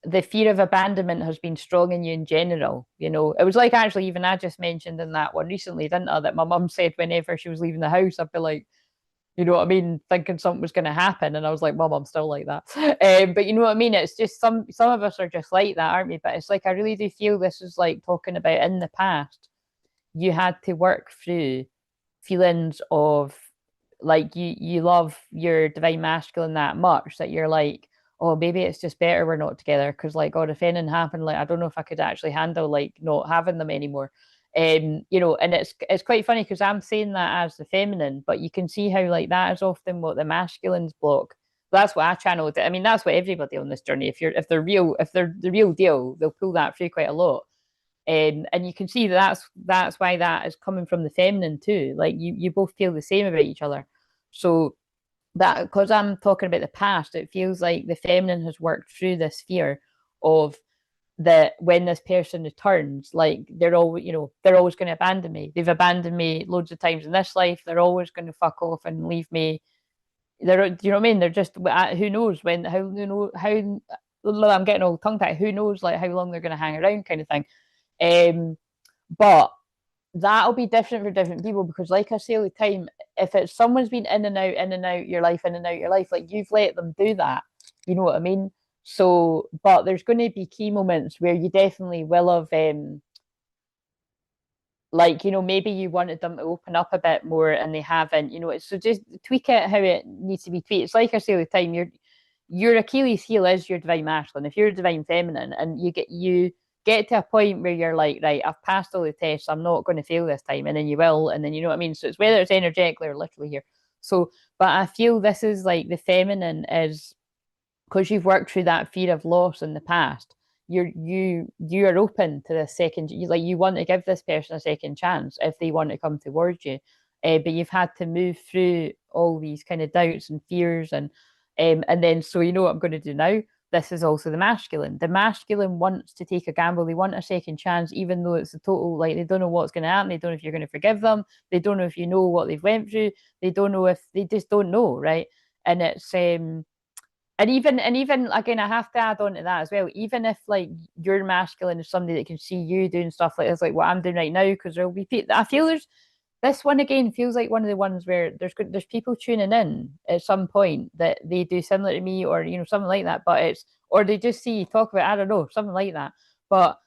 [SPEAKER 1] the fear of abandonment has been strong in you in general. It was like actually, even I just mentioned in that one recently, didn't I, that my mum said whenever she was leaving the house, I'd be like, you know what I mean, thinking something was going to happen, and I was like, "Mum, I'm still like that." But you know what I mean. It's just some of us are just like that, aren't we? But it's like I really do feel this is like talking about in the past you had to work through feelings of like you love your divine masculine that much that you're like, oh, maybe it's just better we're not together because like, God, if anything happened, like I don't know if I could actually handle like not having them anymore. And it's quite funny because I'm saying that as the feminine, but you can see how like that is often what the masculines block. That's what I channeled. I mean, that's what everybody on this journey. If they're the real deal, they'll pull that through quite a lot. And you can see that's why that is coming from the feminine too. Like you both feel the same about each other. So that because I'm talking about the past, it feels like the feminine has worked through this fear of that when this person returns, like they're always going to abandon me. They've abandoned me loads of times in this life. They're always going to fuck off and leave me. Do you know what I mean? They're just who knows when how I'm getting all tongue tied. Who knows like how long they're going to hang around, kind of thing. But that'll be different for different people because, like I say all the time, if it's someone's been in and out your life, in and out your life, like you've let them do that. You know what I mean? So, but there's going to be key moments where you definitely will have, like, maybe you wanted them to open up a bit more and they haven't, so just tweak it how it needs to be tweaked. It's like I say all the time, your Achilles heel is your divine masculine. If you're a divine feminine and you get to a point where you're like, right, I've passed all the tests, I'm not going to fail this time, and then you will, and then you know what I mean. So it's whether it's energetically or literally here. So, but I feel this is like the feminine is because you've worked through that fear of loss in the past. You are open to the second. You want to give this person a second chance if they want to come towards you, but you've had to move through all these kind of doubts and fears and then so you know what I'm going to do now. This is also the masculine. The masculine wants to take a gamble. They want a second chance, even though it's a total like they don't know what's going to happen. They don't know if you're going to forgive them. They don't know if you know what they've went through. They don't know if they just don't know, right? And it's and even again, I have to add on to that as well. Even if like your masculine is somebody that can see you doing stuff like this, like what I'm doing right now, because there'll be people. I feel there's this one again feels like one of the ones where there's people tuning in at some point that they do similar to me, or something like that. But it's or they just see you talk about, I don't know, something like that. But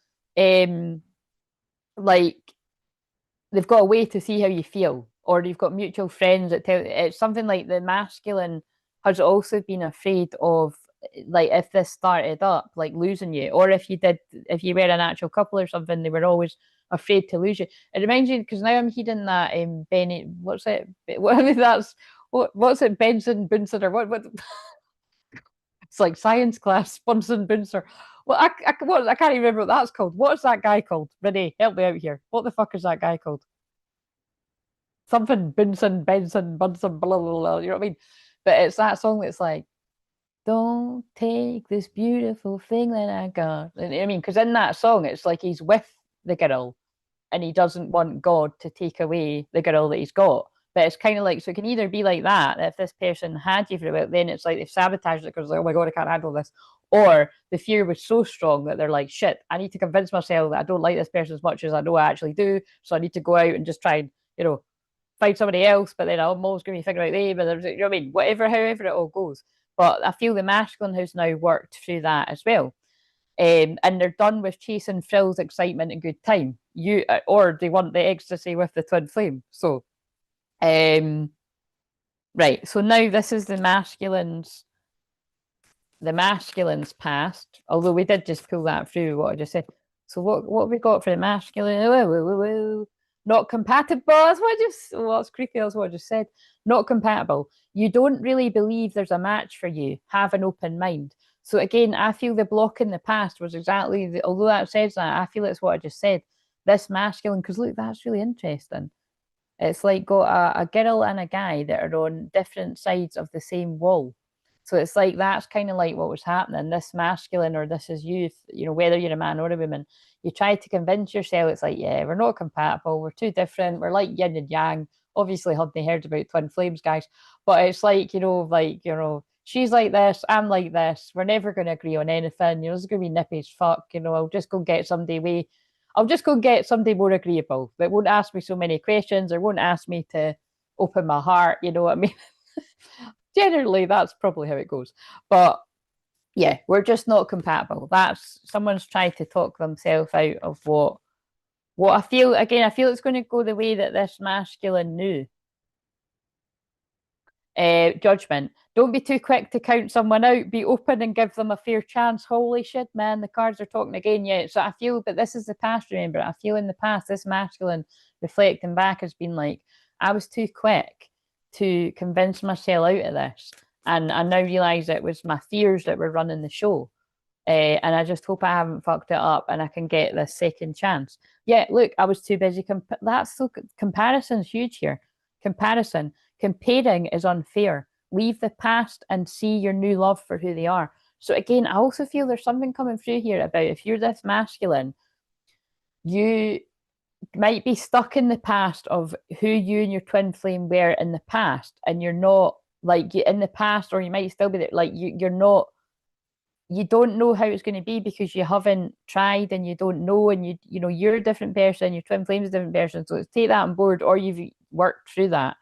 [SPEAKER 1] like they've got a way to see how you feel, or you've got mutual friends that tell. It's something like the masculine has also been afraid of, like if this started up like losing you, or if you were an actual couple or something, they were always afraid to lose you. It reminds me because now I'm hearing that Benny, what's it, what that's what's it, Benson Bunsen, or what it's like science class, Bunsen Bunsen. Well, I can't even remember what that's called. What's that guy called? Renee, help me out here. What the fuck is that guy called? Something Benson, Bunsen, blah, blah, blah. You know what I mean? But it's that song that's like, don't take this beautiful thing that I got. And I mean, because in that song, it's like he's with the girl and he doesn't want God to take away the girl that he's got. But it's kind of like, so it can either be like that if this person had you for a while, then it's like they've sabotaged it because like, oh my God, I can't handle this. Or the fear was so strong that they're like, shit, I need to convince myself that I don't like this person as much as I know I actually do. So I need to go out and just try and, find somebody else, but then I'm always going to be figuring out they, but there's, what I mean? Whatever, however it all goes. But I feel the masculine has now worked through that as well. And they're done with chasing thrills, excitement, and good time. Or they want the ecstasy with the twin flame. So, right. So now this is the masculine's past. Although we did just pull that through what I just said. So what have we got for the masculine? Not compatible. That's what I just. Well, it's creepy. That's what I just said. Not compatible. You don't really believe there's a match for you. Have an open mind. So again, I feel the block in the past was exactly although that says that, I feel it's what I just said. This masculine, because look, that's really interesting. It's like got a girl and a guy that are on different sides of the same wall. So it's like that's kind of like what was happening. This masculine, or this is youth, whether you're a man or a woman, you try to convince yourself it's like, yeah, we're not compatible, we're too different, we're like yin and yang. Obviously, hadn't heard about twin flames, guys, but it's like, she's like this, I'm like this, we're never going to agree on anything. It's going to be nippy as fuck. I'll just go get somebody more agreeable that won't ask me so many questions or won't ask me to open my heart. You know what I mean? Generally, that's probably how it goes. But yeah, we're just not compatible. That's someone's trying to talk themselves out of what I feel. Again, I feel it's going to go the way that this masculine knew. Judgment. Don't be too quick to count someone out. Be open and give them a fair chance. Holy shit, man, the cards are talking again. Yeah, so I feel, but this is the past, remember. I feel in the past, this masculine reflecting back has been like, I was too quick to convince myself out of this. And I now realize it was my fears that were running the show. And I just hope I haven't fucked it up and I can get this second chance. Yeah, look, I was too busy. That's so comparison's huge here. Comparison. Comparing is unfair. Leave the past and see your new love for who they are. So again, I also feel there's something coming through here about if you're this masculine, you might be stuck in the past of who you and your twin flame were in the past, and you're not like in the past, or you might still be there, like you're not, you don't know how it's going to be because you haven't tried and you don't know, and you're a different person, your twin flame is a different person. So take that on board, or you've worked through that.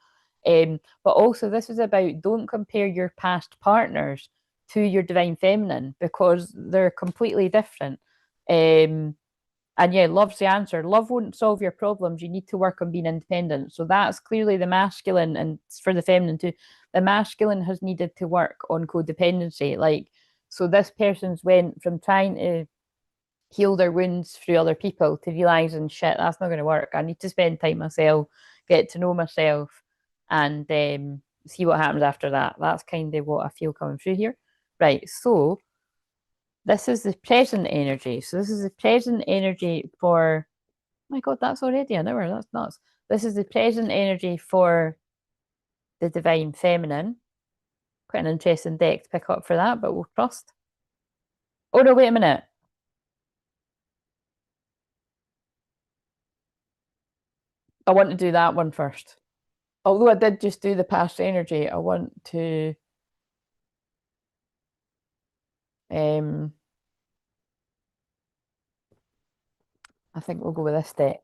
[SPEAKER 1] But also, this is about don't compare your past partners to your divine feminine because they're completely different. And yeah, love's the answer. Love won't solve your problems. You need to work on being independent. So that's clearly the masculine, and for the feminine too. The masculine has needed to work on codependency. So this person's went from trying to heal their wounds through other people to realizing, shit, that's not going to work. I need to spend time myself, get to know myself, and see what happens after that. That's kind of what I feel coming through here. Right. So this is the present energy. So this is the present energy for, oh my God, that's already an hour. That's nuts. This is the present energy for the divine feminine. Quite an interesting deck to pick up for that, but we'll trust. Oh no, wait a minute. I want to do that one first. Although I did just do the past energy, I want to I think we'll go with this deck.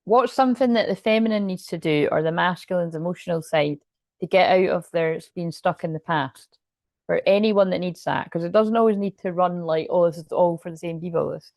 [SPEAKER 1] What's something that the feminine needs to do, or the masculine's emotional side, to get out of their being stuck in the past? For anyone that needs that, because it doesn't always need to run like, oh, this is all for the same people. This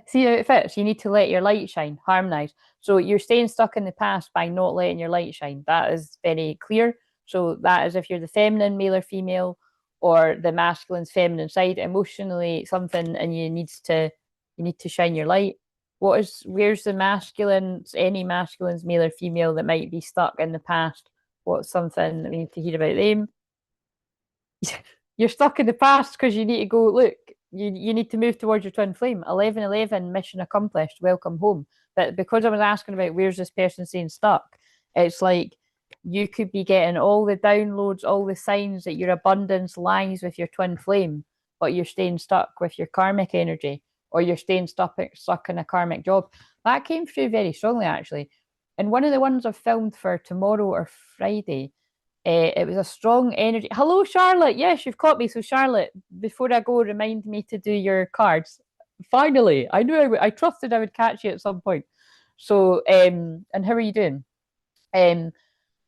[SPEAKER 1] see how it fits. You need to let your light shine, harmonize. So you're staying stuck in the past by not letting your light shine. That is very clear. So that is if you're the feminine, male or female, or the masculine's feminine side, emotionally something, and you need to shine your light. Where's the masculines, any masculines, male or female, that might be stuck in the past? What's something that we need to hear about them? You're stuck in the past because you need to go, look, you need to move towards your twin flame. 1111, mission accomplished, welcome home. But because I was asking about where's this person saying stuck, it's like you could be getting all the downloads, all the signs that your abundance lies with your twin flame, but you're staying stuck with your karmic energy, or you're staying stuck in a karmic job. That came through very strongly, actually. And one of the ones I've filmed for tomorrow or Friday, it was a strong energy. Hello, Charlotte. Yes, you've caught me. So, Charlotte, before I go, remind me to do your cards. Finally, I knew I trusted I would catch you at some point. So, and how are you doing? Um,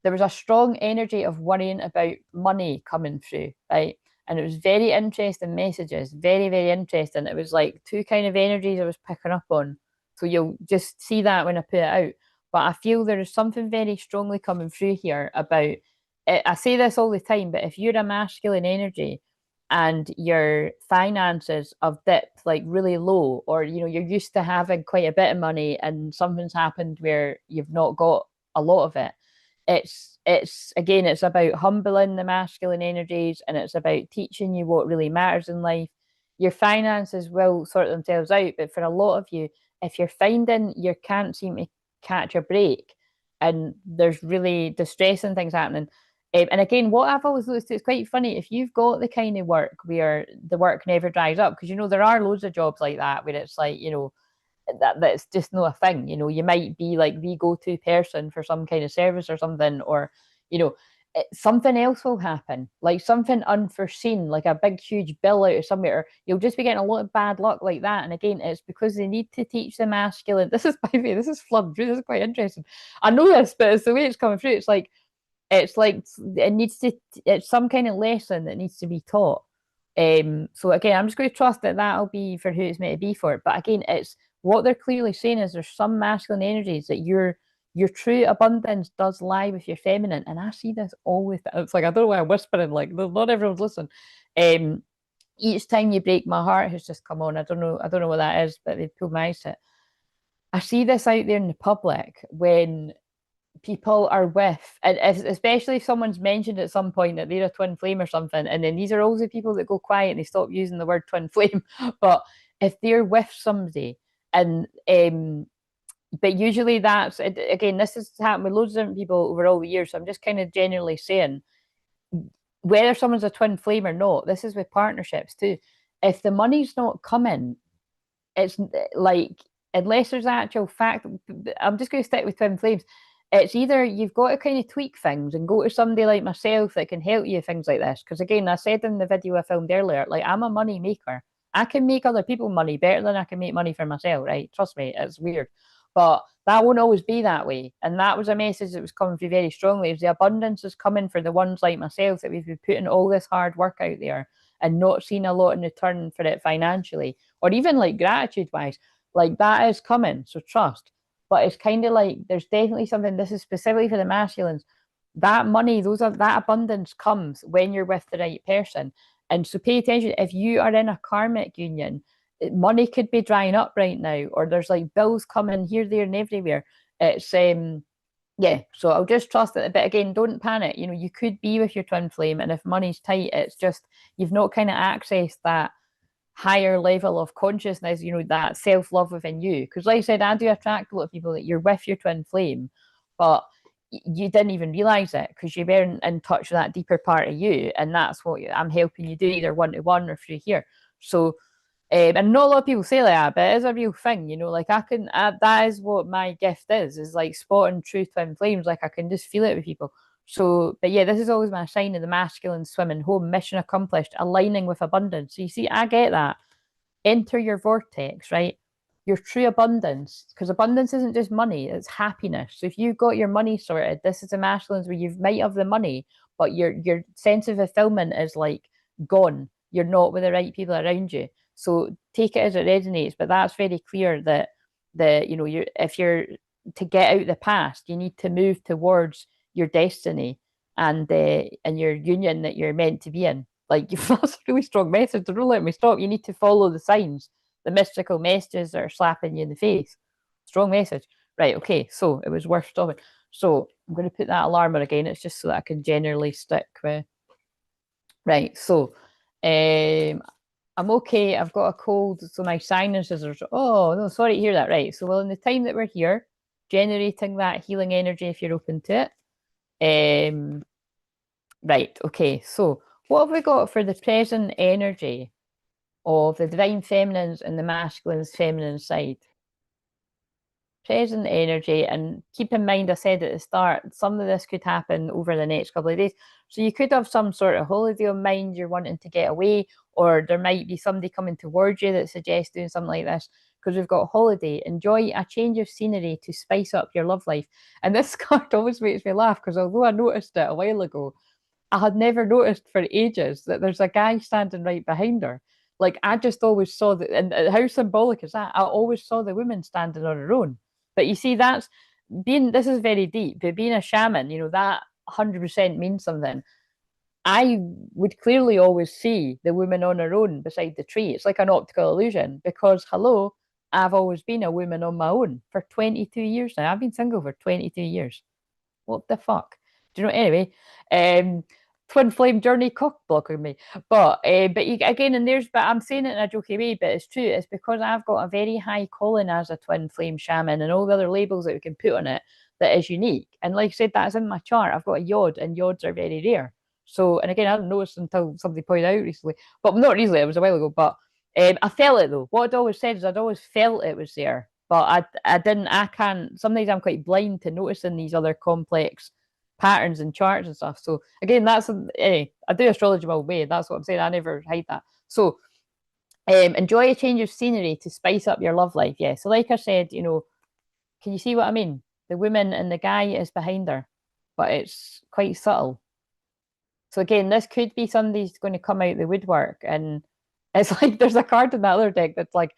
[SPEAKER 1] there was a strong energy of worrying about money coming through, right? And it was very interesting messages, very, very interesting. It was like two kind of energies I was picking up on. So you'll just see that when I put it out. But I feel there is something very strongly coming through here about it. I say this all the time, but if you're a masculine energy and your finances have dipped like really low, or you're used to having quite a bit of money and something's happened where you've not got a lot of it, it's again, it's about humbling the masculine energies, and it's about teaching you what really matters in life. Your finances will sort themselves out, but for a lot of you, if you're finding you can't seem to catch a break and there's really distressing things happening, and again, what I've always noticed, it's quite funny if you've got the kind of work where the work never dries up, because there are loads of jobs like that where it's like, that's just not a thing. You might be like the go-to person for some kind of service or something, or you know something else will happen, like something unforeseen, like a big huge bill out of somewhere, or you'll just be getting a lot of bad luck like that. And again, it's because they need to teach the masculine. This is, by the way, this is flooded through. This is quite interesting. I know this, but it's the way it's coming through. It's like it needs to, it's some kind of lesson that needs to be taught. So again, I'm just going to trust that that'll be for who it's meant to be for. But again, it's what they're clearly saying is there's some masculine energies that your true abundance does lie with your feminine. And I see this always. It's like, I don't know why I'm whispering, like not everyone's listening. Each time you break my heart has just come on. I don't know what that is, but they pulled my eyes to it. I see this out there in the public when people are with, and especially if someone's mentioned at some point that they're a twin flame or something, and then these are always the people that go quiet and they stop using the word twin flame. But if they're with somebody, and but usually that's, again, this has happened with loads of different people over all the years, so I'm just kind of generally saying, whether someone's a twin flame or not, this is with partnerships too. If the money's not coming, it's like, unless there's actual fact, I'm just going to stick with twin flames. It's either you've got to kind of tweak things and go to somebody like myself that can help you, things like this. Because again, I said in the video I filmed earlier, like, I'm a money maker. I can make other people money better than I can make money for myself, right? Trust me, it's weird. But that won't always be that way. And that was a message that was coming through very strongly. Is the abundance is coming for the ones like myself that we've been putting all this hard work out there and not seeing a lot in return for it financially, or even like gratitude wise. Like, that is coming. So trust. But it's kind of like there's definitely something, this is specifically for the masculines. That money, that abundance comes when you're with the right person. And so pay attention. If you are in a karmic union, money could be drying up right now, or there's like bills coming here, there, and everywhere. It's yeah, so I'll just trust it. But again, don't panic. You could be with your twin flame, and if money's tight, it's just you've not kind of accessed that higher level of consciousness, that self-love within you. Because like I said, I do attract a lot of people that you're with your twin flame, but you didn't even realize it because you weren't in touch with that deeper part of you. And that's what I'm helping you do, either one-to-one or through here. So and not a lot of people say that, but it is a real thing, like that is what my gift is like spotting true twin flames. Like, I can just feel it with people. So, but yeah, this is always my sign of the masculine swimming home, mission accomplished, aligning with abundance. So you see, I get that. Enter your vortex, right? Your true abundance, because abundance isn't just money, it's happiness. So if you've got your money sorted, this is a masculines where you might have the money, but your sense of fulfillment is like gone. You're not with the right people around you. So take it as it resonates. But that's very clear that you if you're to get out the past, you need to move towards your destiny and your union that you're meant to be in. Like that's a really strong message. Don't let me stop. You need to follow the signs, the mystical messages that are slapping you in the face. Strong message. Right, okay, so it was worth stopping. So I'm going to put that alarmer again. It's just so that I can generally stick with. Right, so I'm okay. I've got a cold, so my sinuses are. Oh, no, sorry to hear that. Right, so well, in the time that we're here, generating that healing energy if you're open to it. Right, okay, so what have we got for the present energy of the divine feminines and the masculine's feminine side? Present energy, and keep in mind, I said at the start, some of this could happen over the next couple of days. So you could have some sort of holiday on mind, you're wanting to get away, or there might be somebody coming towards you that suggests doing something like this. Because we've got holiday, enjoy a change of scenery to spice up your love life. And this card always makes me laugh because although I noticed it a while ago, I had never noticed for ages that there's a guy standing right behind her. Like I just always saw that, and how symbolic is that? I always saw the woman standing on her own. But you see, that's being. This is very deep. But being a shaman, that 100% means something. I would clearly always see the woman on her own beside the tree. It's like an optical illusion because, hello, I've always been a woman on my own for 22 years now. I've been single for 22 years. What the fuck? Do you know? Anyway, Twinflame journey cock blocking me. But again, and but I'm saying it in a jokey way, but it's true. It's because I've got a very high calling as a twin flame shaman and all the other labels that we can put on it that is unique. And like I said, that's in my chart. I've got a yod, and yods are very rare. So, and again, I didn't notice until somebody pointed out recently, but not recently, it was a while ago. But I felt it though. What I'd always said is I'd always felt it was there, but I didn't. I can't. Sometimes I'm quite blind to noticing these other complex patterns and charts and stuff. So again, I do astrology my own way. That's what I'm saying. I never hide that. So enjoy a change of scenery to spice up your love life. Yeah. So like I said, can you see what I mean? The woman and the guy is behind her, but it's quite subtle. So again, this could be somebody's going to come out the woodwork, and it's like there's a card in that other deck that's like,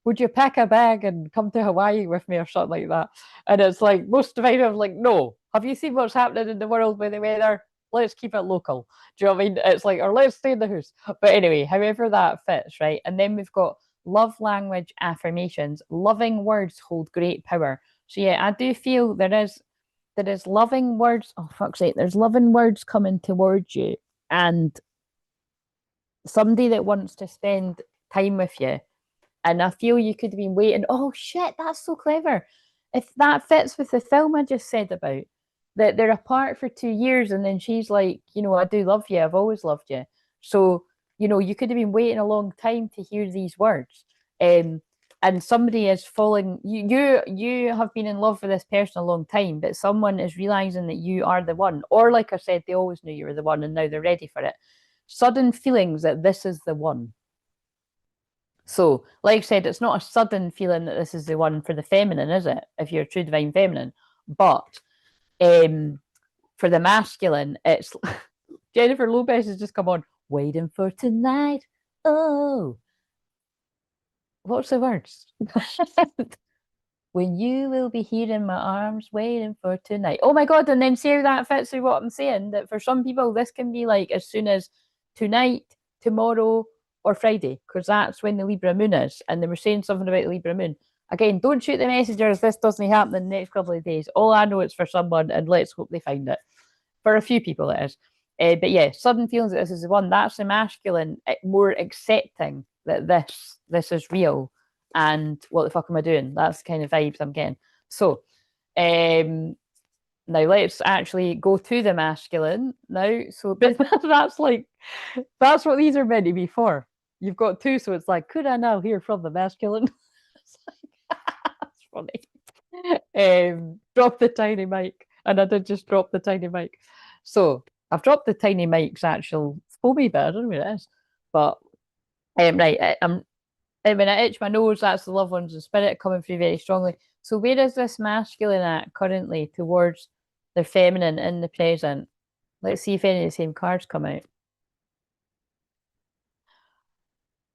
[SPEAKER 1] would you pack a bag and come to Hawaii with me or something like that? And it's like most of I'm like, no. Have you seen what's happening in the world with the weather? Let's keep it local. Do you know what I mean? It's like, or let's stay in the house. But anyway, however that fits, right? And then we've got love language affirmations. Loving words hold great power. So yeah, I do feel there is loving words. Oh fuck's sake, there's loving words coming towards you, and somebody that wants to spend time with you. And I feel you could have been waiting. Oh shit, that's so clever. If that fits with the film I just said about that they're apart for 2 years and then she's like, I do love you. I've always loved you. So, you could have been waiting a long time to hear these words. And somebody is falling, you have been in love with this person a long time, but someone is realizing that you are the one. Or like I said, they always knew you were the one and now they're ready for it. Sudden feelings that this is the one. So, like I said, it's not a sudden feeling that this is the one for the feminine, is it? If you're a true divine feminine. But for the masculine, it's Jennifer Lopez has just come on, waiting for tonight. Oh, what's the words? When you will be here in my arms, waiting for tonight. Oh my God. And then see how that fits with what I'm saying, that for some people, this can be like as soon as tonight, tomorrow, or Friday, because that's when the Libra moon is. And they were saying something about the Libra moon. Again, don't shoot the messengers. This doesn't happen in the next couple of days. All I know it's for someone, and let's hope they find it. For a few people, it is. But yeah, sudden feelings that this is the one. That's the masculine, more accepting that this is real. And what the fuck am I doing? That's the kind of vibes I'm getting. So, now let's actually go to the masculine now. So, but that's what these are meant to be for. You've got two, so it's like, could I now hear from the masculine? That's funny. Drop the tiny mic, and I did just drop the tiny mic. So I've dropped the tiny mic's actual foamy bit. I don't know where it is. But right, when I itch my nose, that's the loved ones and spirit coming through very strongly. So where is this masculine at currently towards the feminine in the present? Let's see if any of the same cards come out.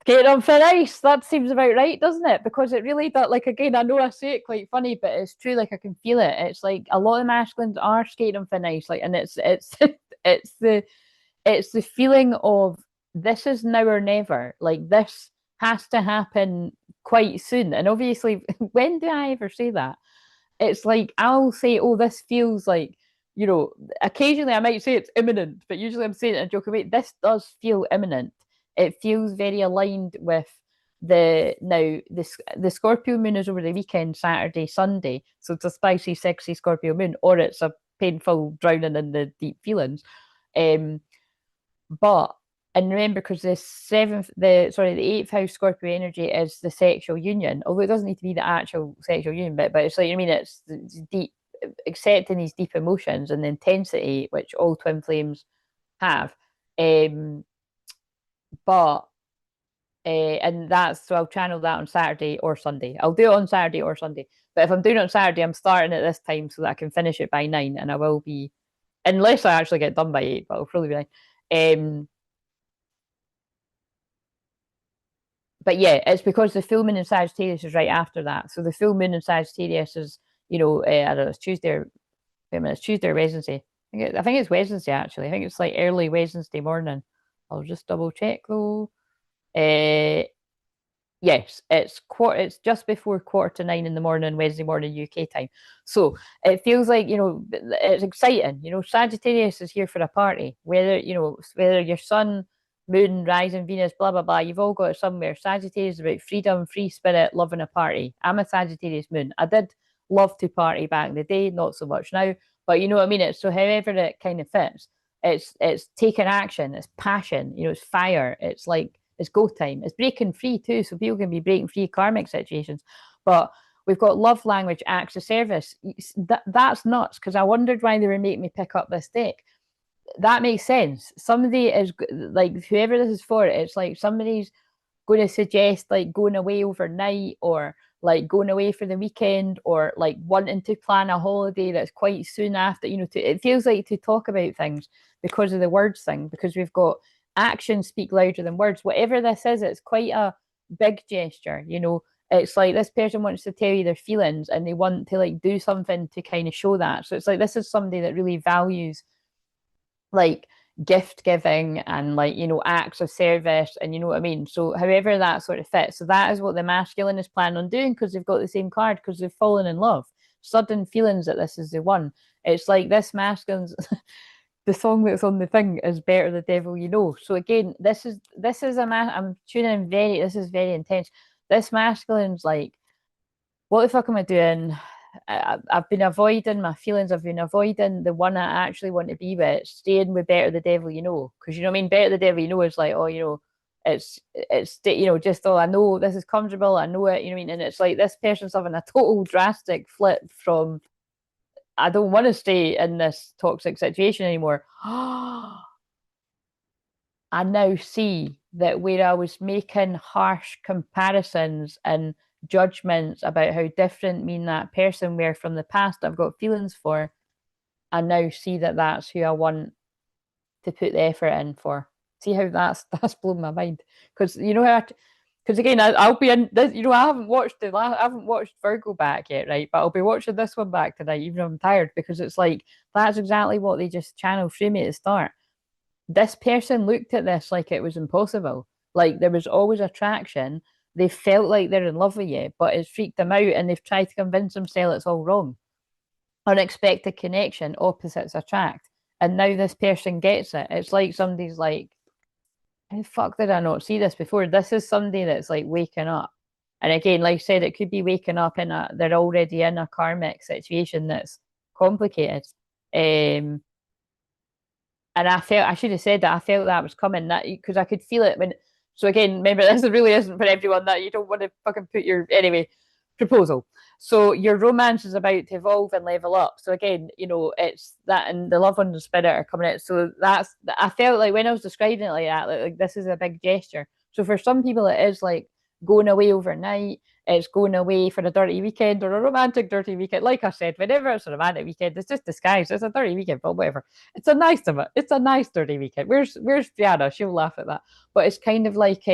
[SPEAKER 1] Getting on thin ice. That seems about right, doesn't it? Because it really does. Like again, I know I say it quite funny, but it's true. Like I can feel it. It's like a lot of masculines are skating on thin ice. Like, and it's it's the feeling of this is now or never. Like this has to happen quite soon. And obviously, when do I ever say that? It's like I'll say, "Oh, this feels like." Occasionally I might say it's imminent, but usually I'm saying it in a joking way. This does feel imminent. It feels very aligned with the Scorpio moon is over the weekend, Saturday, Sunday. So it's a spicy, sexy Scorpio moon, or it's a painful drowning in the deep feelings. But and remember, because the eighth house Scorpio energy is the sexual union, although it doesn't need to be the actual sexual union bit, but it's like, I mean, it's deep, accepting these deep emotions and the intensity which all twin flames have. But and that's so I'll channel that on Saturday or Sunday. I'll do it on Saturday or Sunday. But if I'm doing it on Saturday, I'm starting at this time so that I can finish it by 9, and I will be, unless I actually get done by 8, but I'll probably be 9. But yeah, it's because the full moon in Sagittarius is right after that. So the full moon in Sagittarius is, I don't know, it's Tuesday or wait a minute, it's Tuesday or Wednesday. I think it's Wednesday actually. I think it's like early Wednesday morning. I'll just double check though. Yes, it's just before 8:45 in the morning, Wednesday morning UK time. So it feels like, it's exciting. Sagittarius is here for a party. Whether your sun, moon, rising, Venus, blah blah blah, you've all got it somewhere. Sagittarius is about freedom, free spirit, loving a party. I'm a Sagittarius moon. I did love to party back in the day, not so much now. But you know what I mean? It's so however it kind of fits. It's taking action, it's passion, it's fire, it's like it's go time. It's breaking free too, so people can be breaking free karmic situations. But we've got love language, acts of service. That's nuts because I wondered why they were making me pick up this deck. That makes sense. Somebody is like, whoever this is for, it's like somebody's going to suggest like going away overnight or like going away for the weekend or like wanting to plan a holiday that's quite soon after, it feels like to talk about things because of the words thing, because we've got actions speak louder than words. Whatever this is, it's quite a big gesture. It's like this person wants to tell you their feelings and they want to like do something to kind of show that. So it's like this is somebody that really values like gift giving and like acts of service, and you know what I mean. So however that sort of fits, so that is what the masculine is planning on doing because they've got the same card, because they've fallen in love, sudden feelings that this is the one. It's like this masculine's the song that's on the thing is Better the Devil You Know. So again, this is I'm tuning in this is very intense. This masculine's like, what the fuck am I doing? I've been avoiding my feelings. I've been avoiding the one I actually want to be with, staying with Better the Devil You Know. Because you know what I mean? Better the Devil You Know is like, oh, it's just, oh, I know this is comfortable, I know it, you know what I mean? And it's like this person's having a total drastic flip from, I don't want to stay in this toxic situation anymore. I now see that where I was making harsh comparisons and judgments about how different me and that person were from the past I've got feelings for, I now see that that's who I want to put the effort in for. See how that's blown my mind, because because again, I'll be in this. I haven't watched Virgo back yet, right? But I'll be watching this one back tonight, even though I'm tired, because it's like that's exactly what they just channeled through me at the start. This person looked at this like it was impossible. Like there was always attraction. They felt like they're in love with you, but it's freaked them out, and they've tried to convince themselves it's all wrong. Unexpected connection, opposites attract, and now this person gets it. It's like somebody's like, how the fuck did I not see this before? This is somebody that's like waking up. And again, like I said, it could be waking up they're already in a karmic situation that's complicated. And I should have said that I felt that was coming, that because I could feel it so again, remember, this really isn't for everyone, that you don't want to fucking put your, anyway, proposal. So your romance is about to evolve and level up. So again, you know, it's that, and the love and the spirit are coming out. So that's, I felt like when I was describing it like that, like this is a big gesture. So for some people, it is like going away overnight. It's going away for a dirty weekend or a romantic dirty weekend. Like I said, whenever it's a romantic weekend, it's just disguised. It's a dirty weekend, but whatever. It's a nice dirty weekend. Where's Brianna? She'll laugh at that. But it's kind of like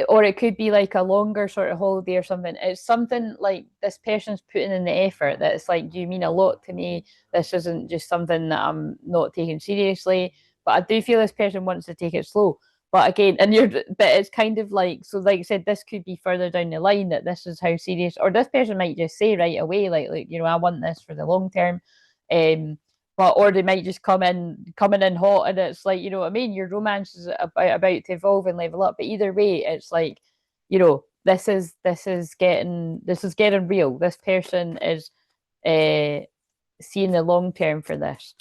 [SPEAKER 1] or it could be like a longer sort of holiday or something. It's something like this person's putting in the effort that it's like, you mean a lot to me. This isn't just something that I'm not taking seriously, but I do feel this person wants to take it slow. But again, but it's kind of like, so like I said, this could be further down the line that this is how serious, or this person might just say right away, like, you know, I want this for the long term. But or they might just coming in hot, and it's like, you know what I mean, your romance is about to evolve and level up. But either way, it's like, you know, this is getting real. This person is seeing the long term for this.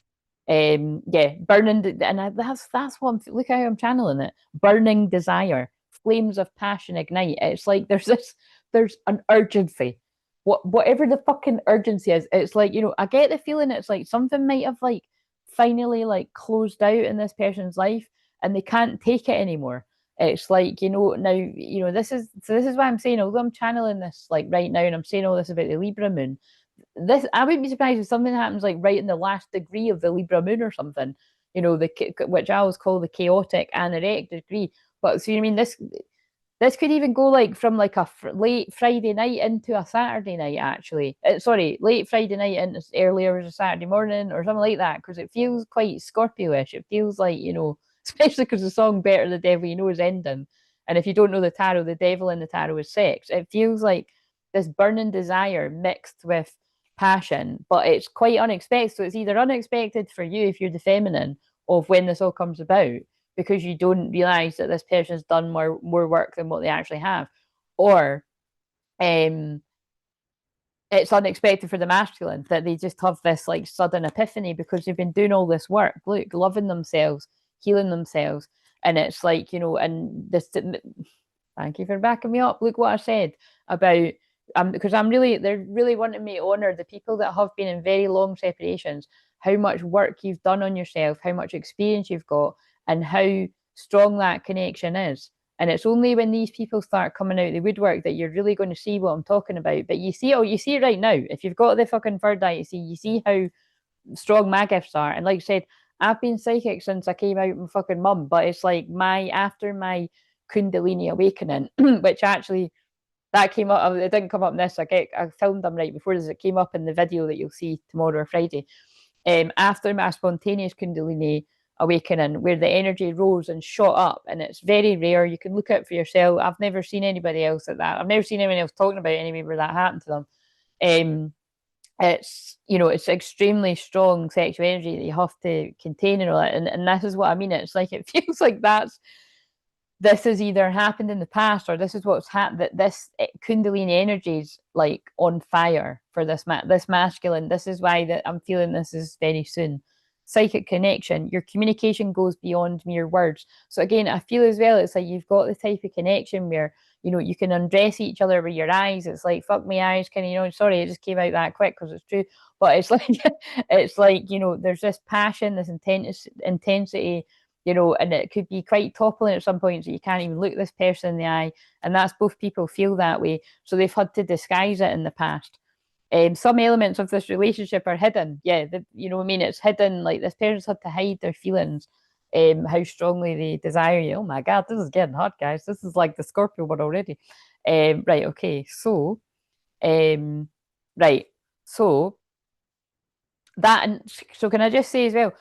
[SPEAKER 1] Yeah, burning, and that's what I'm, look how I'm channeling it. Burning desire, flames of passion ignite. It's like there's an urgency. Whatever the fucking urgency is, it's like, you know, I get the feeling it's like something might have like finally like closed out in this person's life and they can't take it anymore. It's like, you know, now, you know, this is why I'm saying, although I'm channeling this like right now and I'm saying all this about the Libra moon, this, I wouldn't be surprised if something happens like right in the last degree of the Libra moon or something, you know, which I always call the chaotic anorect degree. But so you mean this could even go like from like a late Friday night into a Saturday night, actually. Sorry, late Friday night into early hours of Saturday morning or something like that, because it feels quite Scorpio-ish. It feels like, you know, especially because the song Better the Devil You Know is ending. And if you don't know the tarot, the devil in the tarot is sex. It feels like this burning desire mixed with passion, but it's quite unexpected. So it's either unexpected for you if you're the feminine of when this all comes about, because you don't realize that this person's done more work than what they actually have, or it's unexpected for the masculine that they just have this like sudden epiphany because they've been doing all this work, look, loving themselves, healing themselves, and it's like, you know, and this, thank you for backing me up, look what I said about because they're really wanting me to honor the people that have been in very long separations, how much work you've done on yourself, how much experience you've got, and how strong that connection is. And it's only when these people start coming out of the woodwork that you're really going to see what I'm talking about. But you see it right now. If you've got the fucking third eye, you see how strong my gifts are. And like I said, I've been psychic since I came out with my fucking mum. But it's like after my Kundalini awakening, which actually that came up. It didn't come up in this. I filmed them right before this. It came up in the video that you'll see tomorrow or Friday. After my spontaneous Kundalini awakening, where the energy rose and shot up, and it's very rare. You can look at it for yourself. I've never seen anybody else at that. I've never seen anyone else talking about anyway where that happened to them. It's, you know, it's extremely strong sexual energy that you have to contain and all that. And this is what I mean. It's like it feels like this has either happened in the past, or this is what's happened, that this Kundalini energy is like on fire for this masculine. This is why that I'm feeling this is very soon. Psychic connection, your communication goes beyond mere words. So again, I feel as well, it's like you've got the type of connection where, you know, you can undress each other with your eyes. It's like, fuck me eyes, kind of, you know, sorry, it just came out that quick because it's true. But it's like, it's like, you know, there's this passion, this intensity, you know, and it could be quite toppling at some points that you can't even look this person in the eye. And that's both people feel that way. So they've had to disguise it in the past. Some elements of this relationship are hidden. Yeah, you know what I mean? It's hidden. Like this person's had to hide their feelings, how strongly they desire you. Oh my God, this is getting hot, guys. This is like the Scorpio one already. Right, okay. So, right. So that, and so can I just say as well,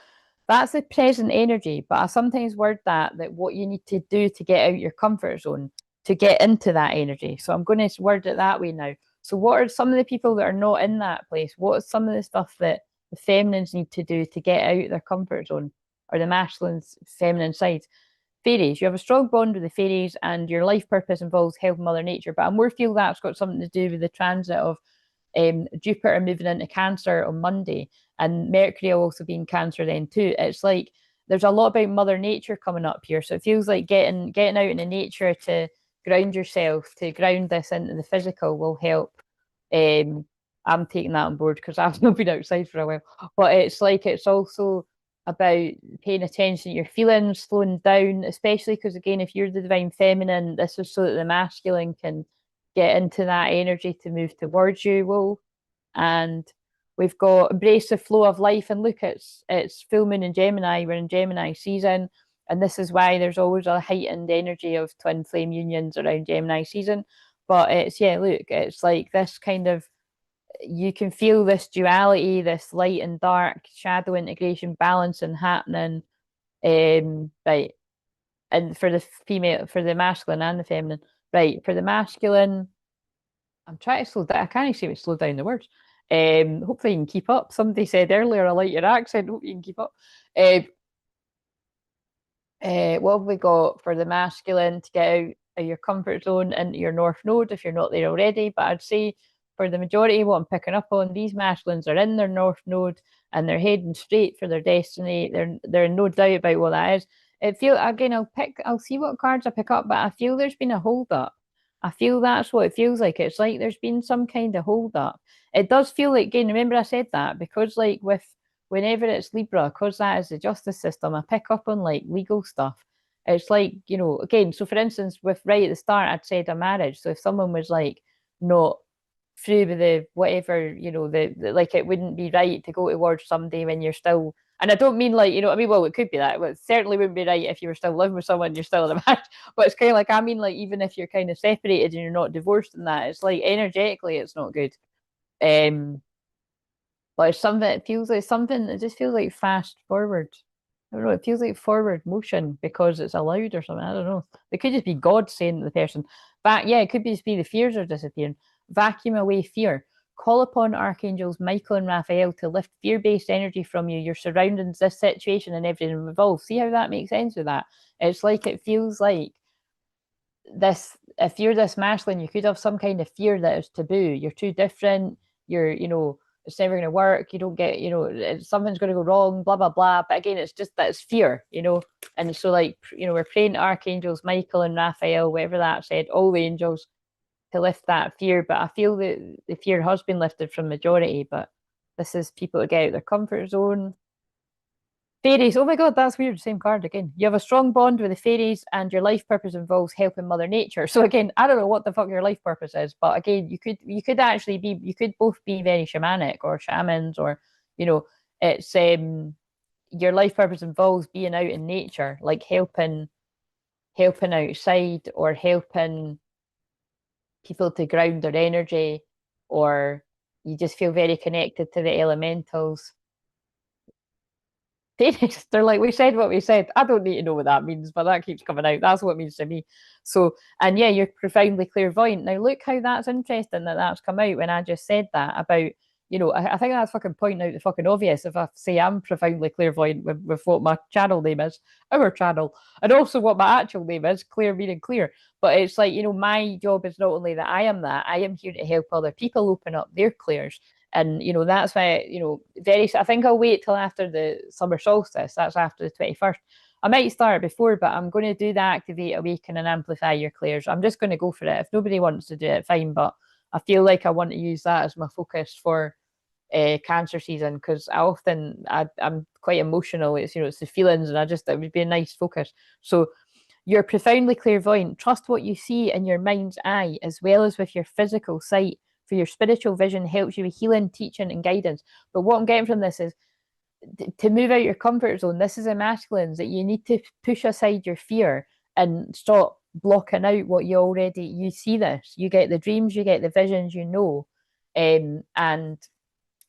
[SPEAKER 1] that's the present energy, but I sometimes word that what you need to do to get out your comfort zone to get into that energy. So I'm going to word it that way now. So what are some of the people that are not in that place? What is some of the stuff that the feminines need to do to get out their comfort zone, or the masculine, feminine sides? Fairies, you have a strong bond with the fairies, and your life purpose involves helping Mother Nature. But I more feel that's got something to do with the transit of Jupiter moving into Cancer on Monday, and Mercury will also be in Cancer then too. It's like there's a lot about Mother Nature coming up here, so it feels like getting out in the nature to ground yourself, to ground this into the physical will help. I'm taking that on board because I've not been outside for a while. But it's like it's also about paying attention to your feelings, slowing down, especially because again, if you're the divine feminine, this is so that the masculine can get into that energy to move towards you. Well, and we've got embrace the flow of life. And look, it's full moon in Gemini. We're in Gemini season, and this is why there's always a heightened energy of twin flame unions around Gemini season. But it's look, it's like this kind of, you can feel this duality, this light and dark, shadow integration, balancing happening. Right. And for the female, for the masculine and the feminine. Right. For the masculine, I'm trying to slow down. I can't see it slow down the words. Hopefully you can keep up. Somebody said earlier, I like your accent. Hope you can keep up. What have we got for the masculine? To get out of your comfort zone into your north node if you're not there already. But I'd say for the majority, what I'm picking up on, these masculines are in their north node and they're heading straight for their destiny. They're no doubt about what that is. It feel again, I'll see what cards I pick up, but I feel there's been a hold up. I feel that's what it feels like. It's like there's been some kind of hold up. It does feel like, again, remember I said that, because like with whenever it's Libra, because that is the justice system, I pick up on like legal stuff. It's like, again, so for instance, with right at the start, I'd said a marriage. So if someone was like not through with the whatever, the like, it wouldn't be right to go towards somebody when you're still, and I don't mean like, I mean, well, it could be that, but it certainly wouldn't be right if you were still living with someone, you're still in a marriage. But it's kind of like, I mean, like, even if you're kind of separated and you're not divorced and that, it's like energetically, it's not good. But it's something, it feels like something, it just feels like fast forward. I don't know, it feels like forward motion because it's allowed or something. I don't know. It could just be God saying to the person. But yeah, it could just be the fears are disappearing. Vacuum away fear. Call upon archangels Michael and Raphael to lift fear-based energy from you, your surroundings, this situation, and everything involved. See how that makes sense with that? It's like, it feels like this, if you're this masculine, you could have some kind of fear that is taboo. You're too different. You're, it's never going to work. You don't get, something's going to go wrong, blah, blah, blah. But again, it's just that it's fear, And so, like, we're praying to archangels Michael and Raphael, whatever that said, all the angels, to lift that fear. But I feel that the fear has been lifted from majority, but this is people to get out of their comfort zone. Fairies. Oh my God, that's weird. Same card again. You have a strong bond with the fairies, and your life purpose involves helping Mother Nature. So again, I don't know what the fuck your life purpose is, but again, you could actually be, you could both be very shamanic or shamans, or it's your life purpose involves being out in nature, like helping outside, or helping people to ground their energy, or you just feel very connected to the elementals. They're like, we said what we said. I don't need to know what that means, but that keeps coming out. That's what it means to me. So, and yeah, you're profoundly clairvoyant. Now, look how that's interesting that that's come out when I just said that about, I think that's fucking pointing out the fucking obvious if I say I'm profoundly clairvoyant with what my channel name is, our channel, and also what my actual name is, Claire meaning clear. But it's like, my job is not only that, I am here to help other people open up their clairs. And that's why I think I'll wait till after the summer solstice. That's after the 21st. I might start before, but I'm going to do the activate, awaken, and amplify your clairs. I'm just going to go for it. If nobody wants to do it, fine. But I feel like I want to use that as my focus for Cancer season, because I'm quite emotional. It's it's the feelings, and it would be a nice focus. So you're profoundly clairvoyant. Trust what you see in your mind's eye, as well as with your physical sight. For your spiritual vision helps you with healing, teaching, and guidance. But what I'm getting from this is to move out your comfort zone. This is a masculine, that you need to push aside your fear and stop blocking out what you see this. You get the dreams, you get the visions, and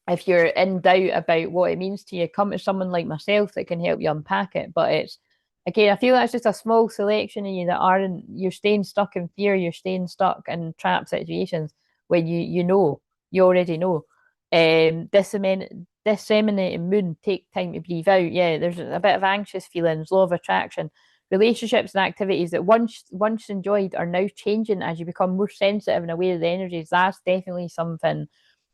[SPEAKER 1] if you're in doubt about what it means to you, come to someone like myself that can help you unpack it. But it's, again, I feel that's just a small selection of you that you're staying stuck in fear, you're staying stuck in trap situations when you already know. Disseminating moon, take time to breathe out. Yeah, there's a bit of anxious feelings, law of attraction. Relationships and activities that once enjoyed are now changing as you become more sensitive and aware of the energies. That's definitely something.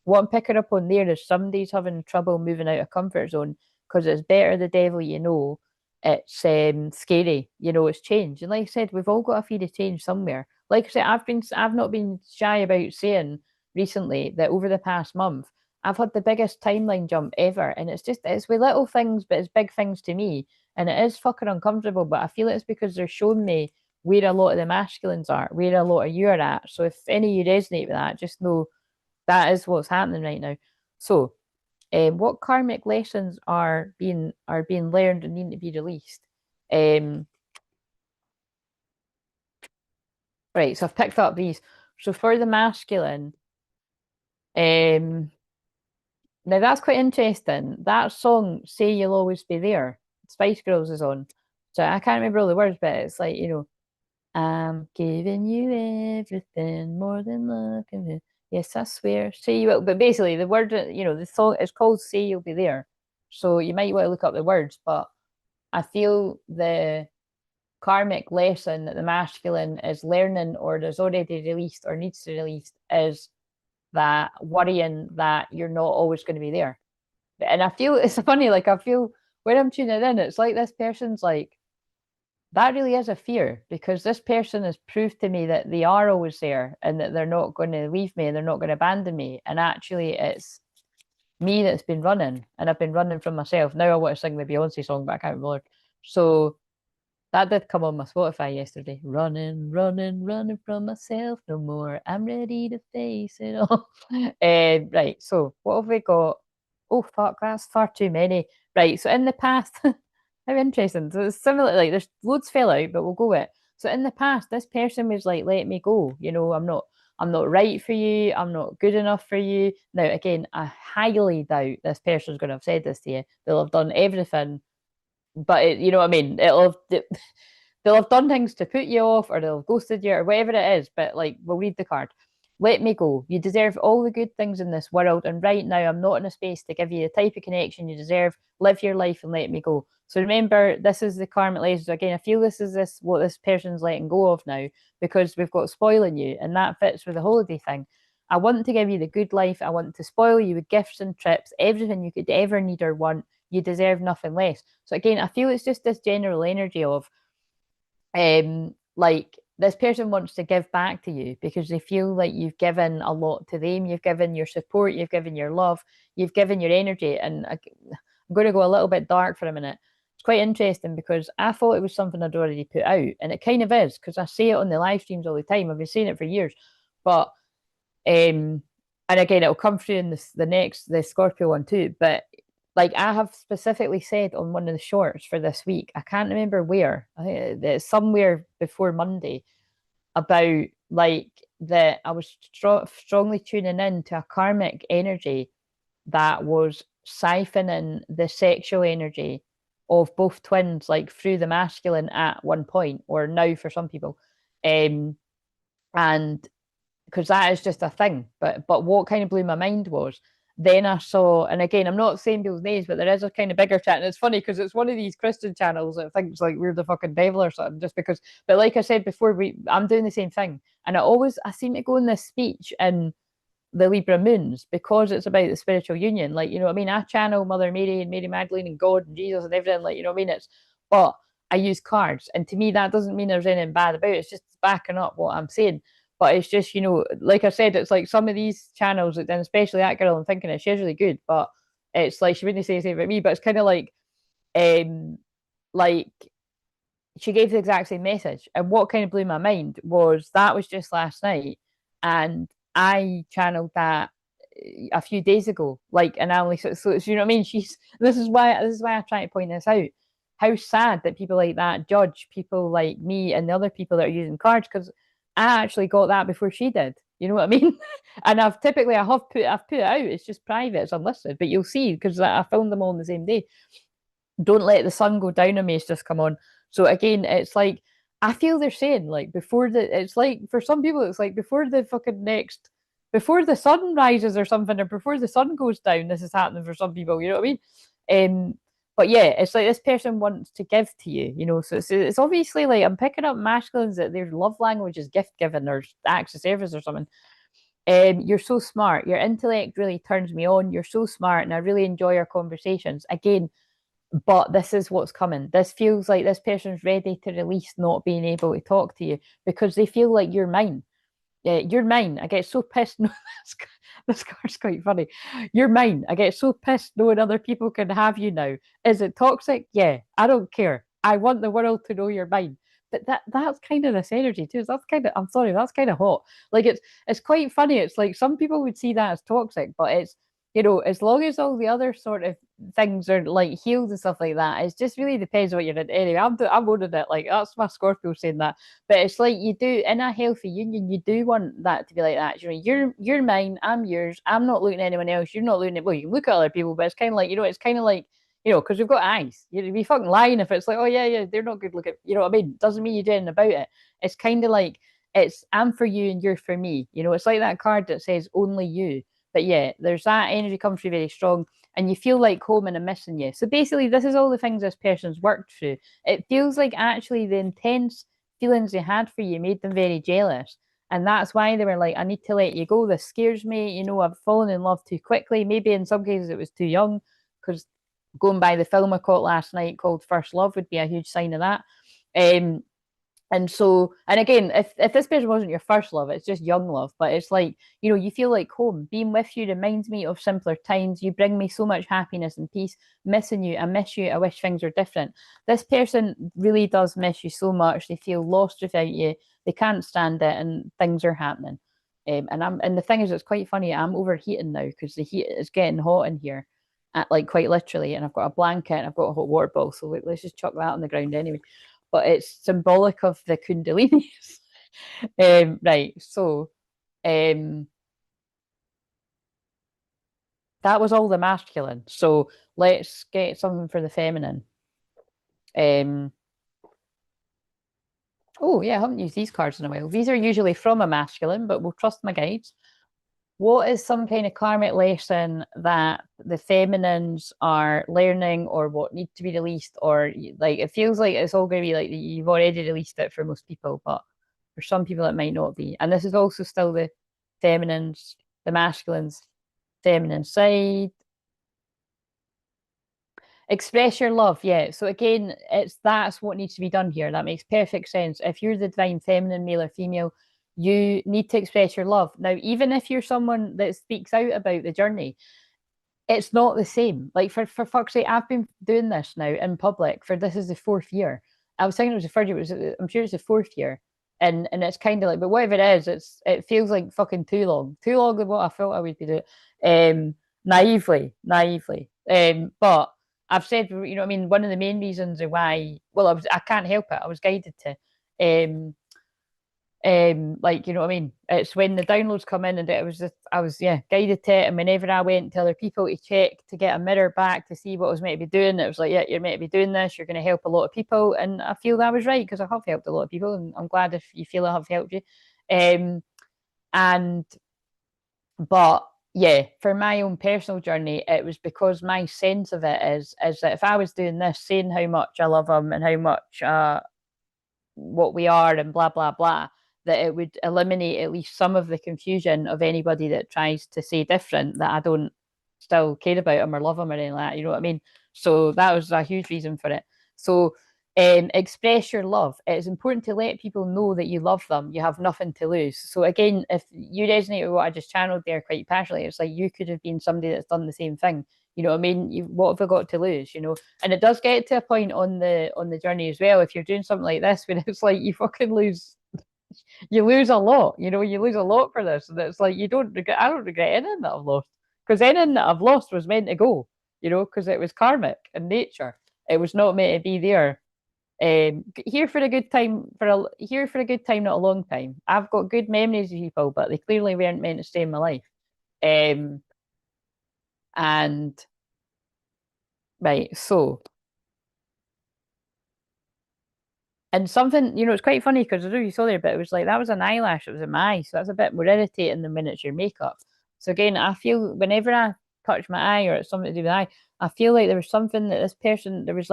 [SPEAKER 1] What I'm picking up on there is somebody's having trouble moving out of comfort zone, because it's better the devil it's scary, it's change. And like I said, we've all got a fear of change somewhere. like I said, I've not been shy about saying recently that over the past month, I've had the biggest timeline jump ever. And it's with little things, but it's big things to me. And it is fucking uncomfortable, but I feel it's because they're showing me where a lot of the masculines are, where a lot of you are at. So if any of you resonate with that, just know that is what's happening right now. So, what karmic lessons are being learned and need to be released? Right, so I've picked up these. So for the masculine, now that's quite interesting. That song, "Say You'll Always Be There," Spice Girls is on. So I can't remember all the words, but it's like, I'm giving you everything more than love can do. Yes, I swear. Say you will. But basically, the word, the song is called "Say You'll Be There." So you might want to look up the words, but I feel the karmic lesson that the masculine is learning or is already released or needs to release is that worrying that you're not always going to be there. And I feel it's funny, like I feel when I'm tuning in, it's like this person's like, that really is a fear because this person has proved to me that they are always there and that they're not going to leave me and they're not going to abandon me. And actually, it's me that's been running and I've been running from myself. Now I want to sing the Beyonce song, but I can't remember. So that did come on my Spotify yesterday. Running, running, running from myself no more. I'm ready to face it all. Right, so what have we got? Oh, fuck, that's far too many. Right, so in the past, how interesting. So it's similar, like there's loads fell out, but we'll go with it. So in the past, this person was like, let me go. I'm not right for you. I'm not good enough for you. Now, again, I highly doubt this person's going to have said this to you. They'll have done everything but you know what I mean? They'll have done things to put you off, or they'll have ghosted you, or whatever it is. But like, we'll read the card. Let me go. You deserve all the good things in this world, and right now I'm not in a space to give you the type of connection you deserve. Live your life and let me go. So remember, this is the karmic lessons. Again, I feel this is what this person's letting go of now because we've got spoiling you, and that fits with the holiday thing. I want to give you the good life. I want to spoil you with gifts and trips, everything you could ever need or want. You deserve nothing less. So again, I feel it's just this general energy of like this person wants to give back to you because they feel like you've given a lot to them. You've given your support, you've given your love, you've given your energy. And I'm going to go a little bit dark for a minute. It's quite interesting because I thought it was something I'd already put out, and it kind of is because I say it on the live streams all the time. I've been saying it for years, but and again, it'll come through in the Scorpio one too. But like I have specifically said on one of the shorts for this week, I can't remember where. I think it's somewhere before Monday about like that I was strongly tuning in to a karmic energy that was siphoning the sexual energy of both twins, like through the masculine at one point, or now for some people. And because that is just a thing. But what kind of blew my mind was then I saw, and again, I'm not saying people's names, but there is a kind of bigger chat, and it's funny because it's one of these Christian channels that thinks like we're the fucking devil or something, just because. But like I said before, I'm doing the same thing, and I seem to go in this speech in the Libra moons because it's about the spiritual union. Like, you know what I mean? I channel Mother Mary and Mary Magdalene and God and Jesus and everything. Like, you know what I mean? But I use cards, and to me, that doesn't mean there's anything bad about it. It's just backing up what I'm saying. But it's just, like I said, it's like some of these channels, and especially that girl, I'm thinking she's really good, but it's like she wouldn't say anything about me, but it's kind of like she gave the exact same message. And what kind of blew my mind was that was just last night, and I channeled that a few days ago. Like, and I only so you know what I mean. This is why I'm trying to point this out. How sad that people like that judge people like me and the other people that are using cards, because I actually got that before she did. You know what I mean? And I've put it out. It's just private, it's unlisted, but you'll see because I filmed them all on the same day. Don't let the sun go down on me. It's just come on. So again, it's like I feel they're saying like it's like for some people it's like before the sun rises or something, or before the sun goes down. This is happening for some people. You know what I mean? But yeah, it's like this person wants to give to you. So it's obviously like I'm picking up masculines that their love language is gift giving or acts of service or something. You're so smart. Your intellect really turns me on. You're so smart, and I really enjoy our conversations. Again, but this is what's coming. This feels like this person's ready to release not being able to talk to you because they feel like you're mine. You're mine. I get so pissed. No, this card's quite funny. You're mine. I get so pissed knowing other people can have you now. Is it toxic? Yeah, I don't care. I want the world to know you're mine. But that's kind of this energy too. That's kind of, I'm sorry, that's kind of hot. Like it's quite funny. It's like some people would see that as toxic, but it's, as long as all the other sort of things are like healed and stuff like that, it just really depends what you're in. Anyway, I'm owning it. Like that's my Scorpio saying that. But it's like you do in a healthy union, you do want that to be like that. You're mine, I'm yours. I'm not looking at anyone else. You're not looking at, well, you can look at other people, but it's kind of like, it's kind of like, because we've got eyes. You'd be fucking lying if it's like, oh yeah, they're not good looking. You know what I mean? Doesn't mean you do anything about it. It's kind of like it's I'm for you and you're for me. It's like that card that says only you. But yeah, there's that energy comes through very strong, and you feel like home and I'm missing you. So basically, this is all the things this person's worked through. It feels like actually the intense feelings they had for you made them very jealous. And that's why they were like, I need to let you go. This scares me. I've fallen in love too quickly. Maybe in some cases it was too young, because going by the film I caught last night called First Love would be a huge sign of that. And so, and again, if this person wasn't your first love, it's just young love, but it's like, you feel like home. Being with you reminds me of simpler times. You bring me so much happiness and peace. Missing you, I miss you. I wish things were different. This person really does miss you so much. They feel lost without you. They can't stand it, and things are happening. And the thing is, it's quite funny. I'm overheating now because the heat is getting hot in here, like quite literally. And I've got a blanket and I've got a hot water bottle. So let's just chuck that on the ground anyway. But it's symbolic of the Kundalinis. Right, so um, that was all the masculine. So let's get something for the feminine. Um, oh, yeah, I haven't used these cards in a while. These are usually from a masculine, but we'll trust my guides. What is some kind of karmic lesson that the feminines are learning, or what needs to be released? Or like it feels like it's all going to be like you've already released it for most people, but for some people it might not be. And this is also still the feminines, the masculines, feminine side. Express your love, yeah. So again, that's what needs to be done here. That makes perfect sense. If you're the divine feminine, male or female, you need to express your love. Now, even if you're someone that speaks out about the journey, it's not the same. Like for fuck's sake, I've been doing this now in public for this is the 4th year. I was thinking it was the third year, I'm sure it's the 4th year. And it's kind of like, but whatever it is, it feels like fucking too long. Too long than what I felt I would be doing. Naively. But I've said, you know what I mean, one of the main reasons why, well, I can't help it. I was guided to. Like, you know what I mean? It's when the downloads come in, and it was just, I was, yeah, guided to it. And whenever I went to other people to check to get a mirror back to see what I was meant to be doing, it was like, yeah, you're meant to be doing this. You're going to help a lot of people. And I feel that was right, because I have helped a lot of people, and I'm glad if you feel I have helped you. And but yeah, for my own personal journey, it was because my sense of it is that if I was doing this, saying how much I love them and how much what we are and blah blah blah, that it would eliminate at least some of the confusion of anybody that tries to say different, that I don't still care about them or love them or anything like that. You know what I mean? So that was a huge reason for it. So express your love. It's important to let people know that you love them. You have nothing to lose. So again, if you resonate with what I just channeled there quite passionately, it's like you could have been somebody that's done the same thing. You know what I mean? What have I got to lose? And it does get to a point on the journey as well. If you're doing something like this, when it's like you fucking lose, you lose a lot. You lose a lot for this, and it's like you don't regret. I don't regret anything that I've lost, because anything that I've lost was meant to go. Because it was karmic in nature. It was not meant to be there. Here for a good time, here for a good time, not a long time. I've got good memories of people, but they clearly weren't meant to stay in my life. And right, so and something, it's quite funny, because I don't know if you saw there, but it was like that was an eyelash, it was in my eye, so that's a bit more irritating than when it's your makeup. So again, I feel whenever I touch my eye or it's something to do with my eye, I feel like there was something that this person, there was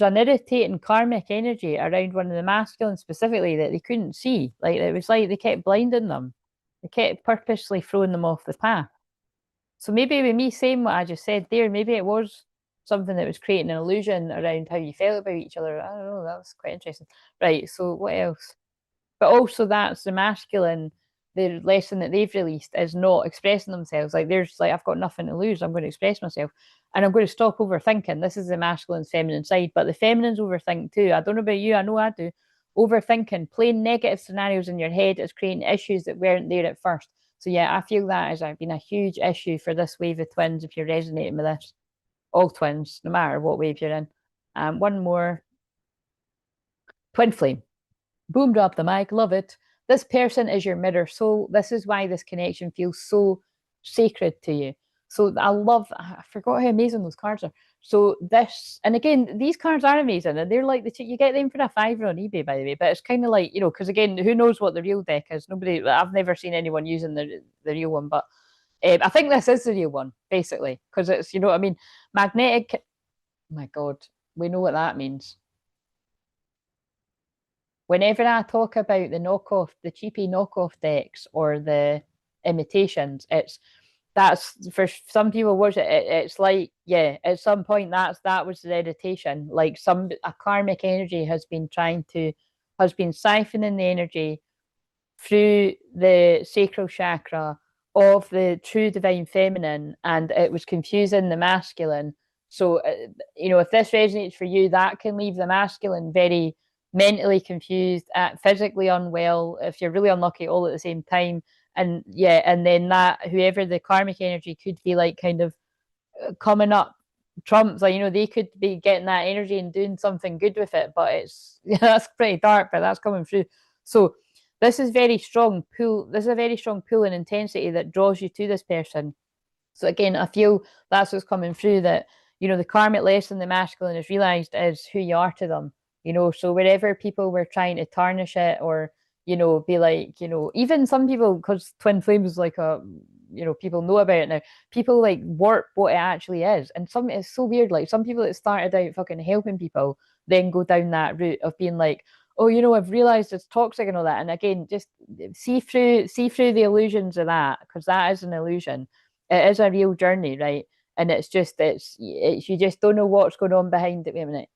[SPEAKER 1] an irritating karmic energy around one of the masculines specifically that they couldn't see. Like it was like they kept blinding them. They kept purposely throwing them off the path. So maybe with me saying what I just said there, maybe it was something that was creating an illusion around how you felt about each other. I don't know, that was quite interesting. Right, so what else? But also that's the masculine, the lesson that they've released is not expressing themselves. Like there's like, I've got nothing to lose. I'm going to express myself. And I'm going to stop overthinking. This is the masculine feminine side, but the feminines overthink too. I don't know about you, I know I do. Overthinking, playing negative scenarios in your head is creating issues that weren't there at first. So yeah, I feel that has been a huge issue for this wave of twins if you're resonating with this. All twins, no matter what wave you're in. One more. Twinflame. Boom, drop the mic, love it. This person is your mirror soul. This is why this connection feels so sacred to you. So I forgot how amazing those cards are. So this, and again, these cards are amazing, and they're like you get them for a £5 on eBay, by the way. But it's kind of like, because again, who knows what the real deck is? I've never seen anyone using the real one, but I think this is the real one, basically, because it's, what I mean, magnetic. Oh my God, we know what that means. Whenever I talk about the cheapy knockoff decks or the imitations, that's for some people watch it. It's like, yeah, at some point that was the irritation. Like a karmic energy has been siphoning the energy through the sacral chakra of the true divine feminine, and it was confusing the masculine. So, if this resonates for you, that can leave the masculine very mentally confused, physically unwell, if you're really unlucky, all at the same time. And yeah, and then that whoever the karmic energy could be like kind of coming up trumps, like, they could be getting that energy and doing something good with it, but that's pretty dark, but that's coming through. So this is very strong pull. This is a very strong pull and intensity that draws you to this person. So again, I feel that's what's coming through, that, the karmic lesson the masculine has realized is who you are to them. So wherever people were trying to tarnish it or, be like, even some people, because Twinflame is like people know about it now, people like warp what it actually is. And it's so weird. Like some people that started out fucking helping people then go down that route of being like, oh, I've realized it's toxic and all that. And again, just see through the illusions of that, because that is an illusion. It is a real journey, right? And it's you just don't know what's going on behind it. Wait a minute.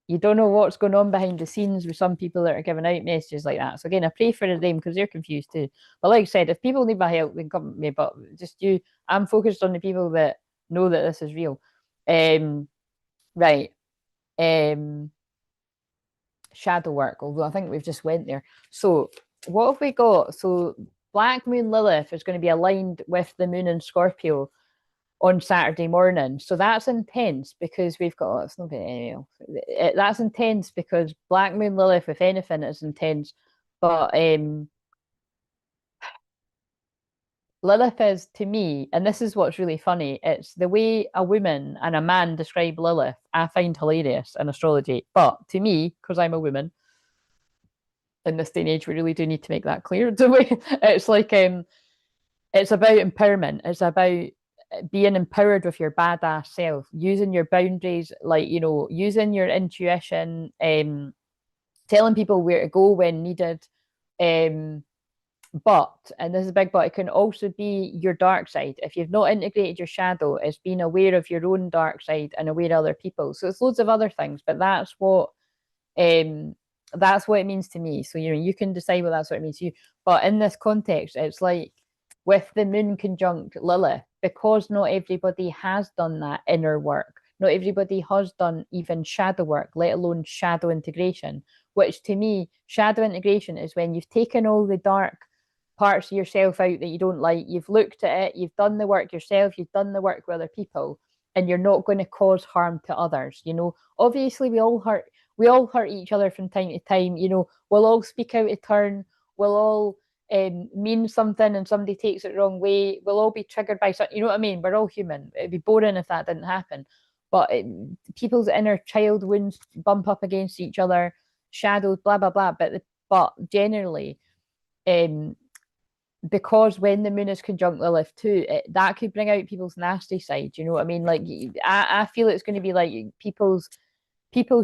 [SPEAKER 1] You don't know what's going on behind the scenes with some people that are giving out messages like that. So again, I pray for them because they're confused too. But like I said, if people need my help, then come to me. But I'm focused on the people that know that this is real. Right. Shadow work, although I think we've just went there. So what have we got? So Black Moon Lilith is going to be aligned with the moon in Scorpio on Saturday morning. So that's intense because we've got, it's not very, that's intense because Black Moon Lilith, if anything, is intense. But Lilith is, to me, and this is what's really funny, it's the way a woman and a man describe Lilith, I find hilarious in astrology. But to me, because I'm a woman, in this day and age, we really do need to make that clear, do we? It's like, it's about empowerment. It's about being empowered with your badass self, using your boundaries, like, using your intuition, telling people where to go when needed. But, and this is a big but, it can also be your dark side. If you've not integrated your shadow, it's being aware of your own dark side and aware of other people. So it's loads of other things, but that's what it means to me. So, you can decide what that's what it means to you. But in this context, it's like with the moon conjunct Lilith, because not everybody has done that inner work. Not everybody has done even shadow work, let alone shadow integration, which to me, shadow integration is when you've taken all the dark parts of yourself out that you don't like, you've looked at it, you've done the work yourself, you've done the work with other people, and you're not going to cause harm to others. Obviously we all hurt each other from time to time. We'll all speak out of turn, we'll all mean something and somebody takes it the wrong way, we'll all be triggered by something, you know what I mean? We're all human. It'd be boring if that didn't happen. But people's inner child wounds bump up against each other, shadows, blah blah blah. But generally, because when the moon is conjunct Lilith too, that could bring out people's nasty side. You know what I mean? Like I feel it's going to be like people's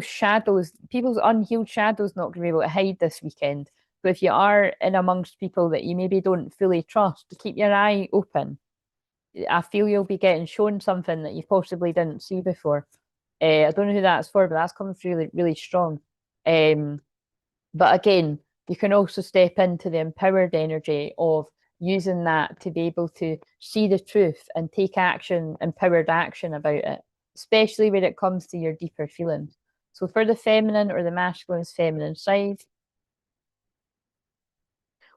[SPEAKER 1] shadows, people's unhealed shadows, not going to be able to hide this weekend. But if you are in amongst people that you maybe don't fully trust, keep your eye open. I feel you'll be getting shown something that you possibly didn't see before. I don't know who that's for, but that's coming through really, really strong. But again, you can also step into the empowered energy of using that to be able to see the truth and take action, empowered action about it, especially when it comes to your deeper feelings. So for the feminine or the masculine's feminine side,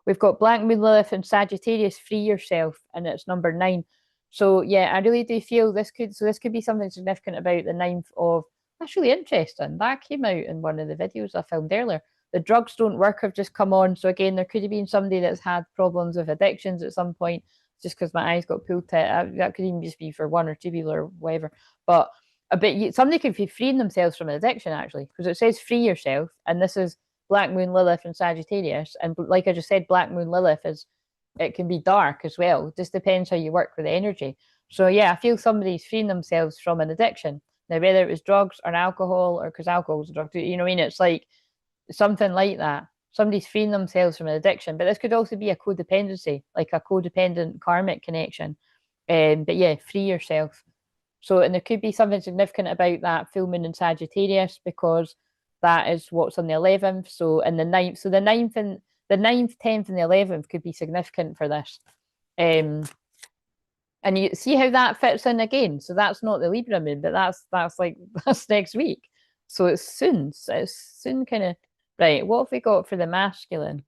[SPEAKER 1] we've got Black Moon Lilith and Sagittarius, free yourself, and it's number 9. So yeah, I really do feel this could be something significant about the 9th of. That's really interesting. That came out in one of the videos I filmed earlier. The drugs don't work have just come on. So again, there could have been somebody that's had problems with addictions at some point, just because my eyes got pulled to it. That could even just be for 1 or 2 people or whatever. But somebody could be freeing themselves from an addiction actually, because it says free yourself, and this is Black Moon Lilith and Sagittarius. And like I just said, Black Moon Lilith it can be dark as well. It just depends how you work with the energy. So yeah, I feel somebody's freeing themselves from an addiction. Now, whether it was drugs or alcohol, or because alcohol is a drug, you know what I mean? It's like something like that. Somebody's freeing themselves from an addiction, but this could also be a codependency, like a codependent karmic connection. But yeah, free yourself. So, and there could be something significant about that full moon in Sagittarius, because that is what's on the 11th. So, and the 9th, so the 9th, 10th, and the 11th could be significant for this. And you see how that fits in again. So that's not the Libra moon, but that's like that's next week. So it's soon. So it's soon kind of right. What have we got for the masculine?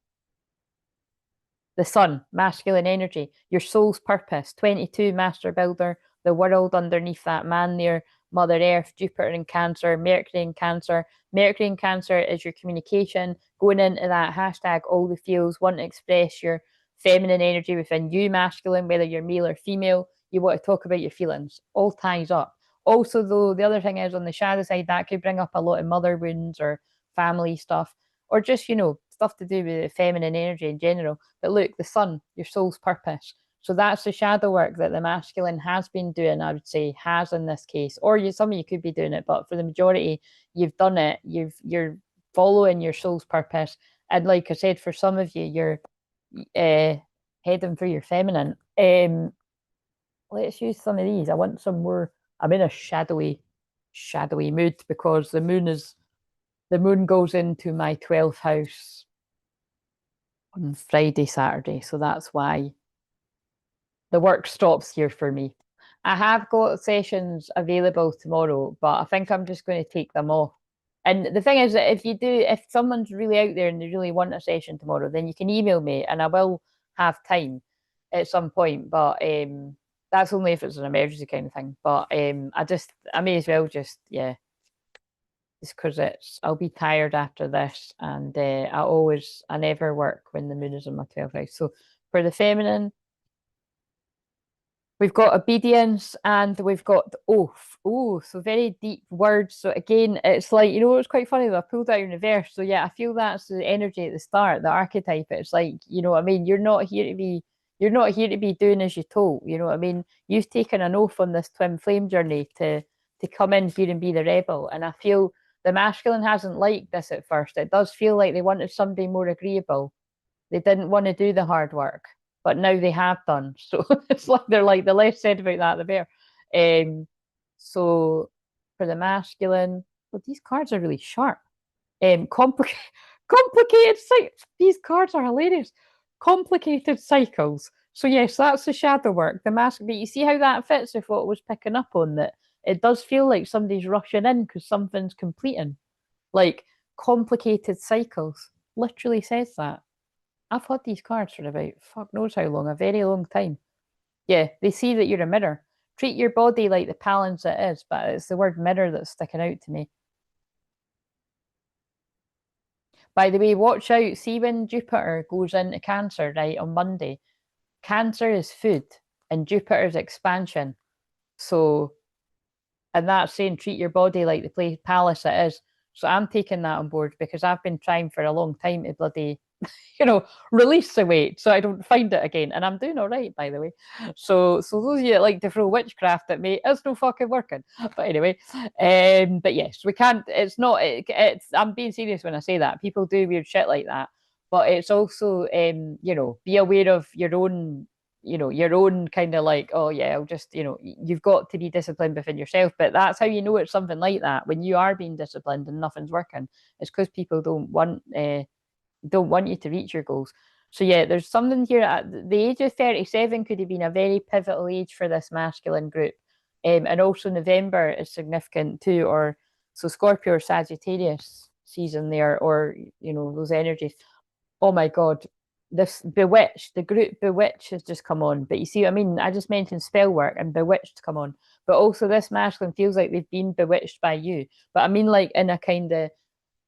[SPEAKER 1] The sun, masculine energy, your soul's purpose. 22, master builder, the world underneath that man there, Mother Earth, Jupiter in Cancer, Mercury in Cancer. Mercury in Cancer is your communication, going into that hashtag all the feels, want to express your feminine energy within you, masculine, whether you're male or female. You want to talk about your feelings. All ties up. Also, though, the other thing is on the shadow side, that could bring up a lot of mother wounds or family stuff, or just, stuff to do with feminine energy in general. But look, the sun, your soul's purpose. So that's the shadow work that the masculine has been doing, I would say, has in this case. Or some of you could be doing it, but for the majority, you've done it. You're following your soul's purpose. And like I said, for some of you, you're heading for your feminine. Let's use some of these. I want some more. I'm in a shadowy mood because the moon goes into my 12th house on Friday, Saturday. So that's why the work stops here for me. I have got sessions available tomorrow, but I think I'm just going to take them off. And the thing is that if someone's really out there and they really want a session tomorrow, then you can email me and I will have time at some point. But that's only if it's an emergency kind of thing. But I may as well just because I'll be tired after this, and I never work when the moon is in my 12th house. So for the feminine, we've got obedience and we've got oath. Oh, so very deep words. So again, it's like, it's quite funny though. I pulled out in reverse. So yeah, I feel that's the energy at the start, the archetype. It's like, you know what I mean? You're not here to be doing as you're told. You know what I mean? You've taken an oath on this twin flame journey to come in here and be the rebel. And I feel the masculine hasn't liked this at first. It does feel like they wanted somebody more agreeable. They didn't want to do the hard work, but now they have done. So it's like the less said about that, the better. So for the masculine, well, these cards are really sharp. Complicated. These cards are hilarious. Complicated cycles. So yes, that's the shadow work. The mask, but you see how that fits with what was picking up on, that it does feel like somebody's rushing in because something's completing. Like complicated cycles. Literally says that. I've had these cards for about fuck knows how long, a very long time. Yeah, they see that you're a mirror. Treat your body like the balance it is, but it's the word mirror that's sticking out to me. By the way, watch out. See when Jupiter goes into Cancer, right, on Monday. Cancer is food and Jupiter's expansion. So, and that's saying treat your body like the palace it is. So I'm taking that on board because I've been trying for a long time to bloody, release the weight so I don't find it again. And I'm doing all right, by the way. So those of you that like to throw witchcraft at me, it's no fucking working. But anyway, but yes, we can't. It's not. It's. I'm being serious when I say that. People do weird shit like that, but it's also, be aware of your own you know, your own kind of like, oh yeah, I'll just, you know, you've got to be disciplined within yourself. But that's how you know it's something like that when you are being disciplined and nothing's working. It's because people don't want you to reach your goals. So yeah, there's something here at the age of 37 could have been a very pivotal age for this masculine group. And also November is significant too, or so Scorpio or Sagittarius season there, or you know, those energies. Oh my God, this Bewitched, the group Bewitched has just come on. But you see what I mean? I just mentioned spell work and Bewitched come on. But also this masculine feels like they've been bewitched by you. But I mean like in a kind of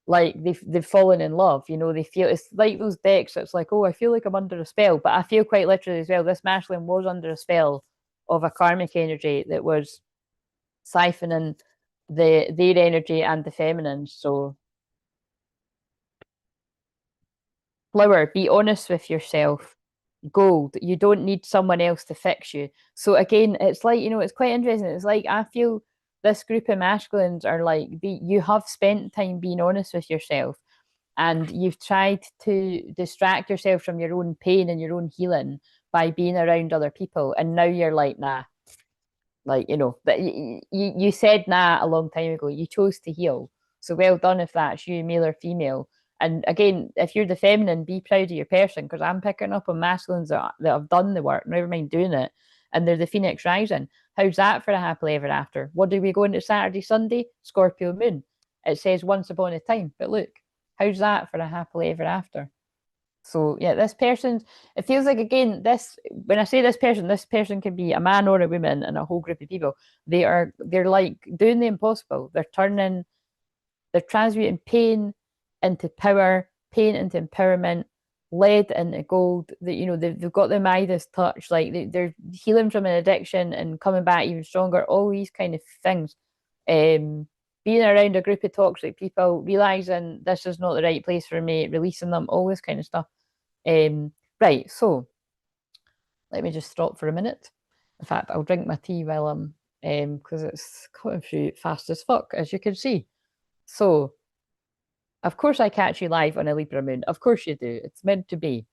[SPEAKER 1] like they've fallen in love, you know, they feel it's like those decks, it's like, oh, I feel like I'm under a spell. But I feel quite literally as well, this masculine was under a spell of a karmic energy that was siphoning their energy and the feminine. So Flower, be honest with yourself. Gold, you don't need someone else to fix you. So again, it's like, you know, it's quite interesting. It's like I feel this group of masculines are like you have spent time being honest with yourself, and you've tried to distract yourself from your own pain and your own healing by being around other people, and now you're like, nah, like, you know, that you said nah a long time ago. You chose to heal. So well done if that's you, male or female. And again, if you're the feminine, be proud of your person, because I'm picking up on masculines that have done the work, never mind doing it, and they're the Phoenix rising. How's that for a happily ever after? What do we go into Saturday, Sunday? Scorpio moon. It says once upon a time, but look, how's that for a happily ever after? So yeah, this person, it feels like again, this when I say this person can be a man or a woman and a whole group of people. They're like doing the impossible. They're transmuting pain into power, pain into empowerment, lead into gold. That you know, they've got the Midas touch, like they're healing from an addiction and coming back even stronger, all these kind of things. Being around a group of toxic people, realizing this is not the right place for me, releasing them, all this kind of stuff. Right, so let me just stop for a minute. In fact, I'll drink my tea while I'm because it's coming through fast as fuck, as you can see. So, of course, I catch you live on a Libra moon. Of course you do. It's meant to be.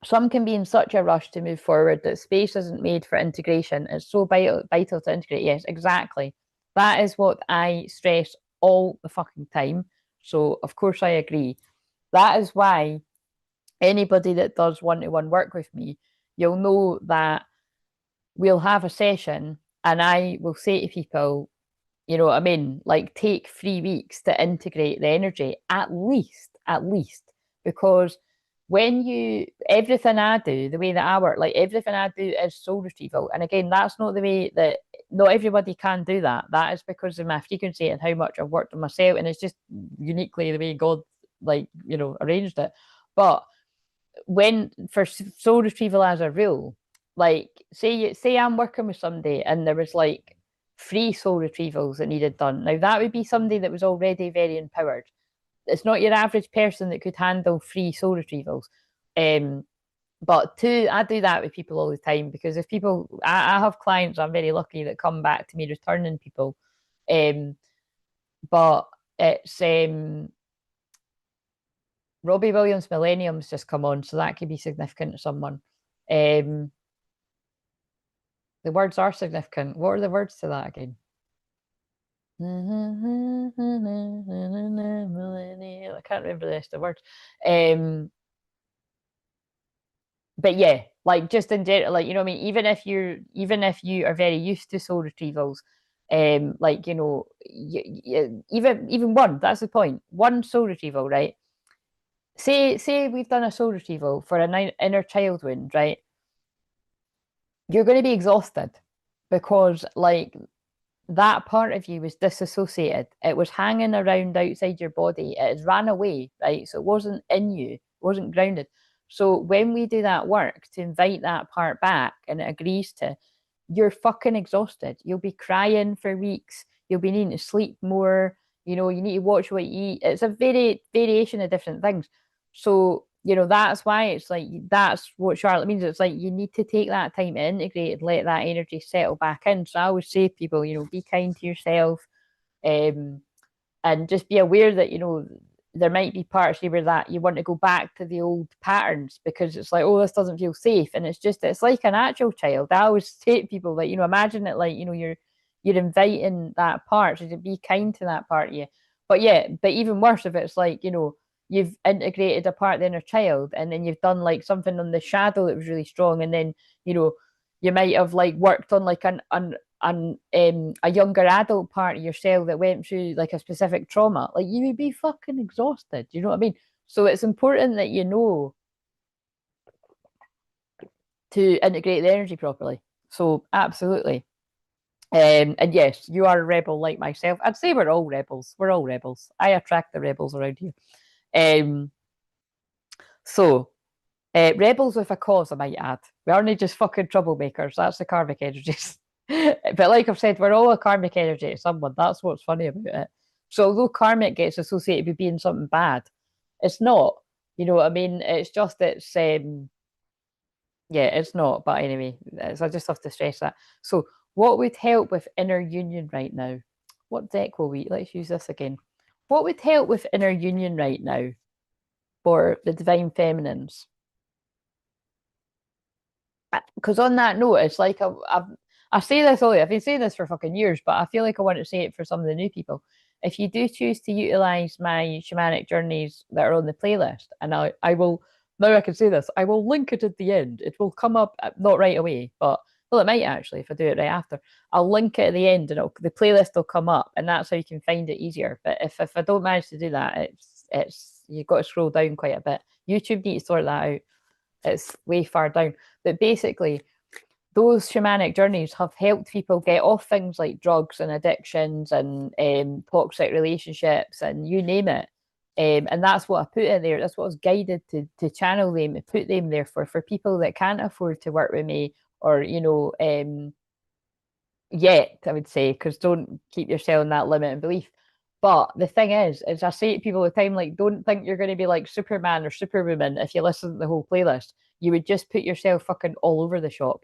[SPEAKER 1] Some can be in such a rush to move forward that space isn't made for integration. It's so vital to integrate. Yes, exactly. That is what I stress all the fucking time. So, of course, I agree. That is why anybody that does one-to-one work with me, you'll know that we'll have a session and I will say to people, you know what I mean? Like take 3 weeks to integrate the energy, at least, because when everything I do, the way that I work, like everything I do is soul retrieval. And again, that's not the way that, not everybody can do that. That is because of my frequency and how much I've worked on myself. And it's just uniquely the way God, like, you know, arranged it. But when for soul retrieval as a rule, like say I'm working with somebody and there was like 3 soul retrievals that needed done. Now that would be somebody that was already very empowered. It's not your average person that could handle 3 soul retrievals. But 2, I do that with people all the time because if people, I have clients, I'm very lucky that come back to me returning people. But it's Robbie Williams Millennium's just come on, so that could be significant to someone. The words are significant. What are the words to that again? I can't remember the rest of the words. But yeah, like just in general, like you know what I mean. Even if you are very used to soul retrievals, like you know, even one. That's the point. One soul retrieval, right? Say we've done a soul retrieval for an inner child wound, right? You're going to be exhausted because like that part of you was disassociated. It was hanging around outside your body. It has ran away, right? So it wasn't in you, it wasn't grounded. So when we do that work to invite that part back and it agrees to, you're fucking exhausted. You'll be crying for weeks. You'll be needing to sleep more. You know, you need to watch what you eat. It's a variation of different things. So, you know, that's why it's like, that's what Charlotte means. It's like, you need to take that time to integrate and let that energy settle back in. So I always say to people, you know, be kind to yourself, and just be aware that, you know, there might be parts where that you want to go back to the old patterns because it's like, oh, this doesn't feel safe. And it's like a natural child. I always say to people that, imagine it like, you're inviting that part to be kind to that part of you. But yeah, but even worse if it's like, you've integrated a part of the inner child and then you've done like something on the shadow that was really strong. And then, you might have like worked on like a younger adult part of yourself that went through like a specific trauma, like you would be fucking exhausted. You know what I mean? So it's important that you know to integrate the energy properly. So absolutely. And yes, you are a rebel like myself. I'd say we're all rebels. We're all rebels. I attract the rebels around here. Um, so rebels with a cause, I might add. We aren't just fucking troublemakers. That's the karmic energies. But like I've said, we're all a karmic energy to someone. That's what's funny about it. So although karmic gets associated with being something bad, it's not. You know what I mean? It's just yeah, it's not. But anyway, so I just have to stress that. So what would help with inner union right now? What deck will we? Let's use this again. What would help with inner union right now for the divine feminines? Because on that note, it's like I say this all. I've been saying this for fucking years, but I feel like I want to say it for some of the new people. If you do choose to utilize my shamanic journeys that are on the playlist, and I will now I can say this, I will link it at the end. It will come up not right away, but well, it might actually if I do it right after. I'll link it at the end, and the playlist will come up, and that's how you can find it easier. But if I don't manage to do that, it's you've got to scroll down quite a bit. YouTube needs to sort that out. It's way far down. But basically, those shamanic journeys have helped people get off things like drugs and addictions and toxic relationships and you name it. And that's what I put in there. That's what I was guided to channel them, to put them there for people that can't afford to work with me or, yet, I would say, because don't keep yourself in that limit and belief. But the thing is I say to people all the time, like, don't think you're going to be like Superman or Superwoman if you listen to the whole playlist. You would just put yourself fucking all over the shop.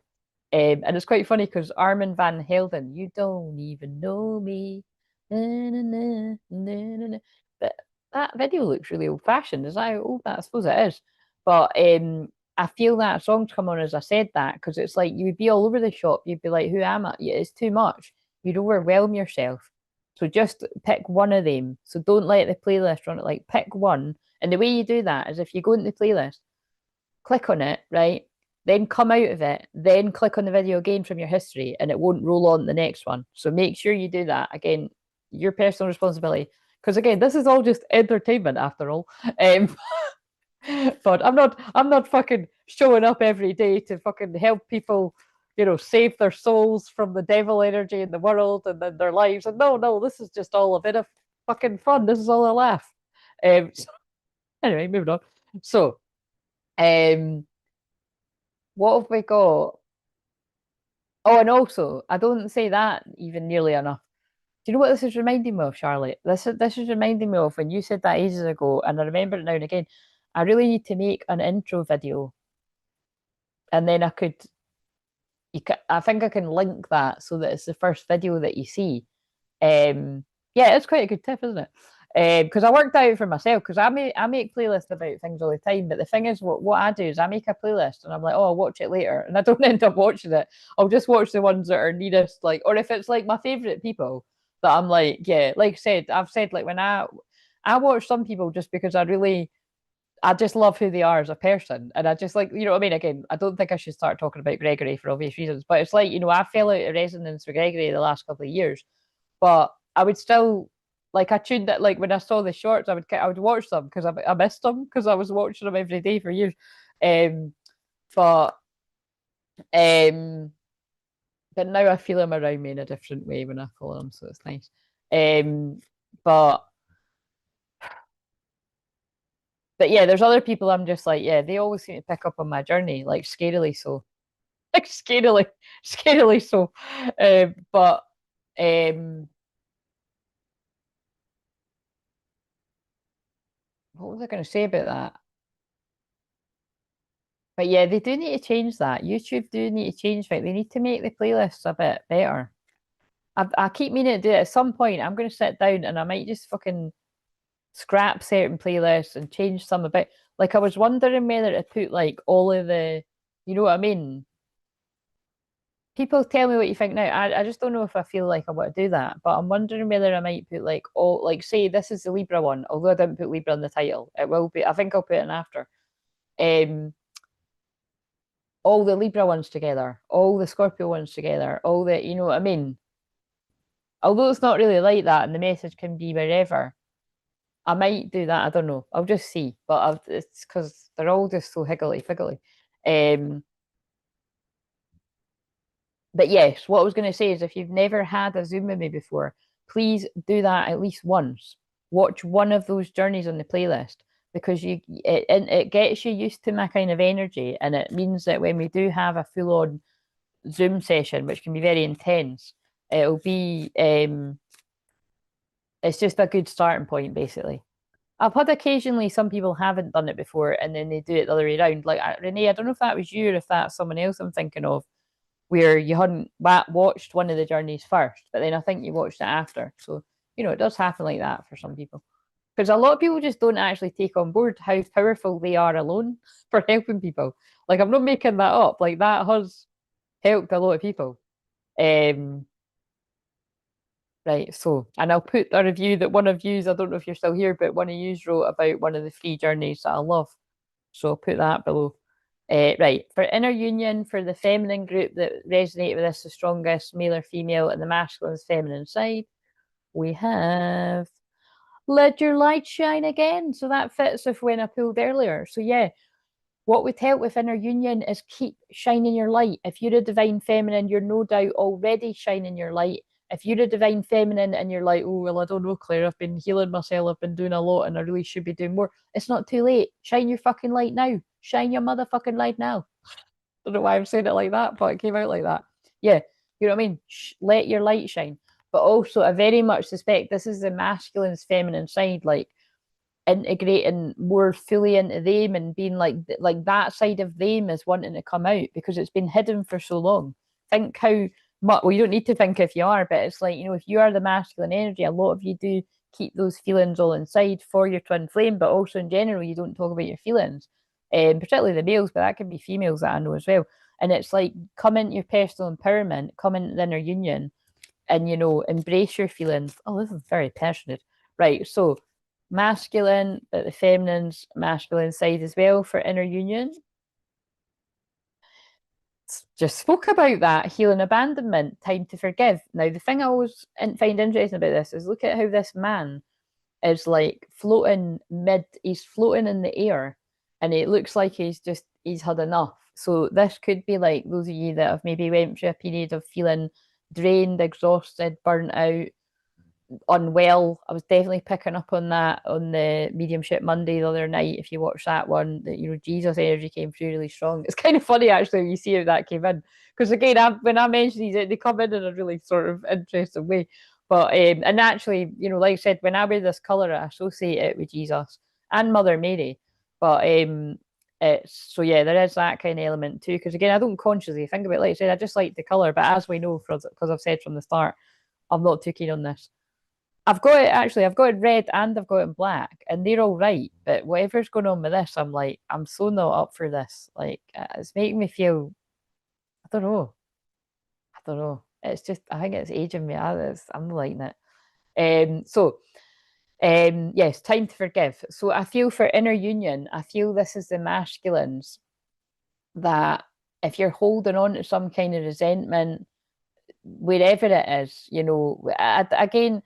[SPEAKER 1] And it's quite funny because Armin van Helden, you don't even know me. Na, na, na, na, na, na. But that video looks really old fashioned. Is that old? I suppose it is. But I feel that song's come on as I said that because it's like you would be all over the shop. You'd be like, who am I? Yeah, it's too much. You'd overwhelm yourself. So just pick one of them. So don't let the playlist run it. Like pick one. And the way you do that is if you go into the playlist, click on it, right? Then come out of it, then click on the video again from your history, and it won't roll on the next one. So make sure you do that. Again, your personal responsibility. Because again, this is all just entertainment after all. But I'm not fucking showing up every day to fucking help people, save their souls from the devil energy in the world and then their lives. And no, this is just all a bit of fucking fun. This is all a laugh. So, anyway, moving on. So, what have we got? Oh, and also, I don't say that even nearly enough. Do you know what this is reminding me of, Charlotte? This is reminding me of when you said that ages ago, and I remember it now and again. I really need to make an intro video, and then I think I can link that so that it's the first video that you see. Yeah, it's quite a good tip, isn't it? Because I worked out for myself because I make playlists about things all the time. But the thing is, what I do is I make a playlist and I'm like, oh, I'll watch it later, and I don't end up watching it. I'll just watch the ones that are neatest, like, or if it's like my favorite people that I'm like, yeah, like I said, I've said like when I watch some people just because I just love who they are as a person. And I just like, you know what I mean? Again, I don't think I should start talking about Gregory for obvious reasons, but it's like, I fell out of resonance with Gregory the last couple of years, but I would still like I tuned it like when I saw the shorts, I would watch them because I missed them because I was watching them every day for years. Um, but um, but now I feel him around me in a different way when I follow him, so it's nice. Um, but but yeah, there's other people I'm just like, yeah, they always seem to pick up on my journey, like scarily so. Like scarily so. But um what was I gonna say about that? But yeah, they do need to change that. YouTube do need to change it. They need to make the playlists a bit better. I keep meaning to do it at some point. I'm gonna sit down and I might just fucking scrap certain playlists and change some a bit. Like I was wondering whether to put like all of the, you know what I mean? People tell me what you think now. I just don't know if I feel like I want to do that, but I'm wondering whether I might put like all like say this is the Libra one, although I didn't put Libra in the title. It will be, I think I'll put it in after. Um all the Libra ones together, all the Scorpio ones together, all the you know what I mean? Although it's not really like that and the message can be wherever. I might do that. I don't know. I'll just see. But it's because they're all just so higgledy figgly. Um, but yes, what I was going to say is if you've never had a Zoom with me before, please do that at least once. Watch one of those journeys on the playlist because it gets you used to my kind of energy, and it means that when we do have a full on Zoom session, which can be very intense, it'll be it's just a good starting point basically. I've had occasionally some people haven't done it before and then they do it the other way around. Like Renee, I don't know if that was you or if that's someone else I'm thinking of, where you hadn't watched one of the journeys first, but then I think you watched it after. So, you know, it does happen like that for some people. Because a lot of people just don't actually take on board how powerful they are alone for helping people. Like I'm not making that up. Like that has helped a lot of people. Um, Right, so, and I'll put a review that one of yous, I don't know if you're still here, but one of yous wrote about one of the free journeys that I love. So I'll put that below. Right, for inner union, for the feminine group that resonate with us the strongest, male or female, and the masculine feminine side, we have let your light shine again. So that fits with when I pulled earlier. So yeah, what would help with inner union is keep shining your light. If you're a divine feminine, you're no doubt already shining your light. If you're a divine feminine and you're like, oh, well, I don't know, Claire, I've been healing myself, I've been doing a lot and I really should be doing more. It's not too late. Shine your fucking light now. Shine your motherfucking light now. I don't know why I'm saying it like that, but it came out like that. Yeah, you know what I mean? Let your light shine. But also, I very much suspect this is the masculine's feminine side. Like, integrating more fully into them and being like that side of them is wanting to come out because it's been hidden for so long. Think how much, well, you don't need to think if you are, but it's like, you know, if you are the masculine energy, a lot of you do keep those feelings all inside for your twin flame, but also in general, you don't talk about your feelings, particularly the males, but that can be females that I know as well. And it's like, come into your personal empowerment, come into the inner union, and, you know, embrace your feelings. Oh, this is very passionate. Right. So, masculine, but the feminine's masculine side as well for inner union. Just spoke about that healing abandonment, time to forgive. Now, the thing I always find interesting about this is look at how this man is like he's floating in the air and it looks like he's had enough. So this could be like those of you that have maybe went through a period of feeling drained, exhausted, burnt out, unwell. I was definitely picking up on that on the Mediumship Monday the other night. If you watch that one, that, you know, Jesus energy came through really strong. It's kind of funny actually when you see how that came in, because again, when I mention these, they come in a really sort of interesting way. But and actually, you know, like I said, when I wear this color, I associate it with Jesus and Mother Mary. But it's so yeah, there is that kind of element too. Because again, I don't consciously think about it. Like I said, I just like the color, but as we know, because I've said from the start, I'm not too keen on this. I've got it actually. I've got it red and I've got it in black, and they're all right. But whatever's going on with this, I'm like, I'm so not up for this. Like, it's making me feel. I don't know. I don't know. It's just. I think it's aging me. I'm not liking it. So, yes, time to forgive. So I feel for inner union. I feel this is the masculines that if you're holding on to some kind of resentment, wherever it is, you know, again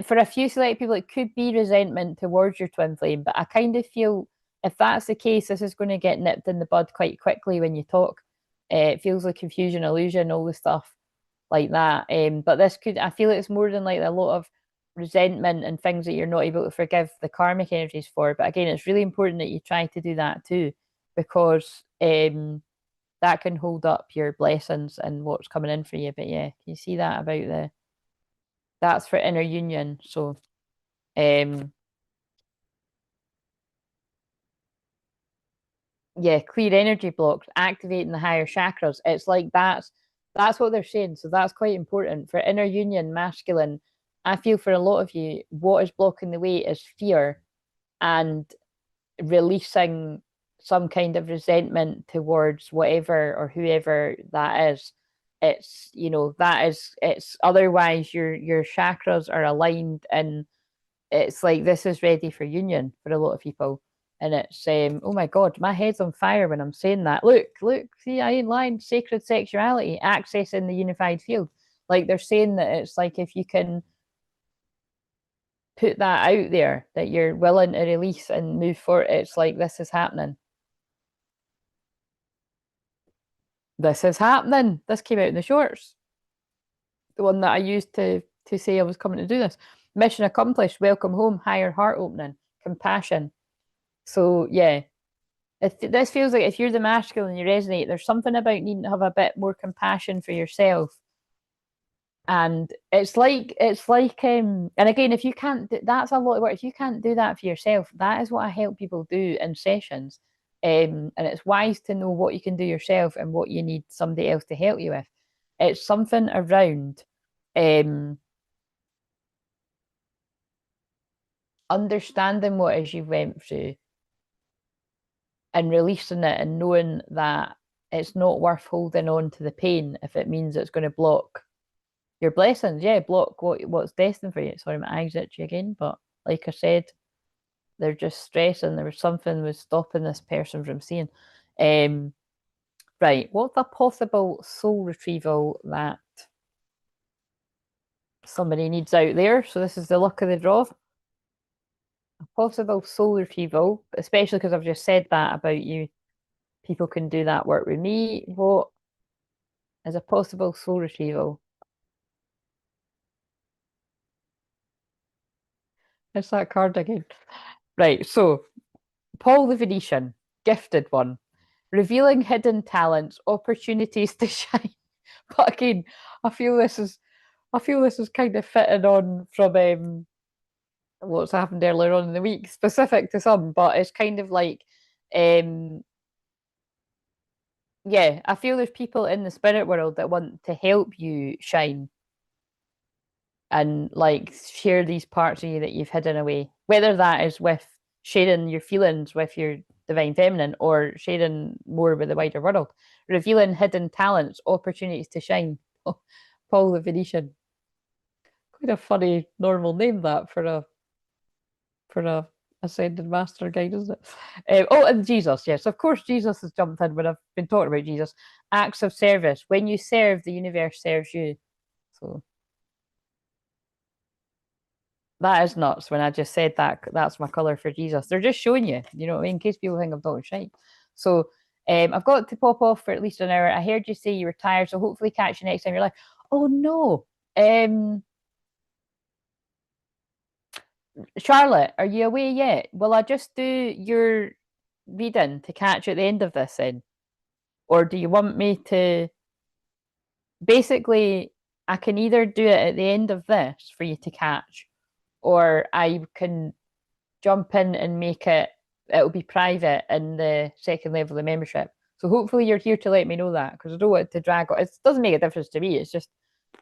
[SPEAKER 1] for a few select people, it could be resentment towards your twin flame. But I kind of feel if that's the case, this is going to get nipped in the bud quite quickly when you talk. It feels like confusion, illusion, all the stuff like that. But this could, I feel it's more than like a lot of resentment and things that you're not able to forgive the karmic energies for. But again, it's really important that you try to do that too, because that can hold up your blessings and what's coming in for you. But yeah, can you see that about that's for inner union. So yeah, clear energy blocks, activating the higher chakras. It's like that's what they're saying. So that's quite important for inner union, masculine. I feel for a lot of you, what is blocking the way is fear and releasing some kind of resentment towards whatever or whoever that is. It's, you know, that is, it's otherwise your chakras are aligned, and it's like this is ready for union for a lot of people. And it's oh my god, my head's on fire when I'm saying that. Look, see, I ain't lying. Sacred sexuality, accessing the unified field. Like they're saying that it's like if you can put that out there that you're willing to release and move forward, it's like this is happening. This is happening. This came out in the shorts. The one that I used to say I was coming to do this. Mission accomplished. Welcome home. Higher heart opening. Compassion. So yeah, this feels like if you're the masculine, you resonate. There's something about needing to have a bit more compassion for yourself. And and again, if you can't that's a lot of work. If you can't do that for yourself, that is what I help people do in sessions. And it's wise to know what you can do yourself and what you need somebody else to help you with. It's something around understanding what it is you've went through and releasing it and knowing that it's not worth holding on to the pain if it means it's going to block your blessings. Yeah, block what's destined for you. Sorry, my eyes itchy again, but like I said, they're just stressing. There was something was stopping this person from seeing. Right, what's a possible soul retrieval that somebody needs out there? So this is the luck of the draw. A possible soul retrieval, especially because I've just said that about you. People can do that work with me. What is a possible soul retrieval? It's that card again. Right, so Paul the Venetian, gifted one, revealing hidden talents, opportunities to shine. But again, I feel this is kind of fitting on from what's happened earlier on in the week, specific to some, but it's kind of like yeah, I feel there's people in the spirit world that want to help you shine and like share these parts of you that you've hidden away, whether that is with sharing your feelings with your divine feminine or sharing more with the wider world, revealing hidden talents, opportunities to shine. Oh, Paul the Venetian, quite a funny normal name that for a ascended master guide, isn't it? Oh, and Jesus, yes, of course, Jesus has jumped in when I've been talking about Jesus. Acts of service. When you serve, the universe serves you. So that is nuts. When I just said that, that's my color for Jesus. They're just showing you, you know what I mean, in case people think I'm talking shite. So I've got to pop off for at least an hour. I heard you say you were tired, so hopefully catch you next time you're like, oh no. Charlotte, are you away yet? Will I just do your reading to catch you at the end of this then? Or do you want me to basically I can either do it at the end of this for you to catch, or I can jump in and make it'll be private in the second level of membership. So hopefully you're here to let me know that because I don't want it to drag on. It doesn't make a difference to me. It's just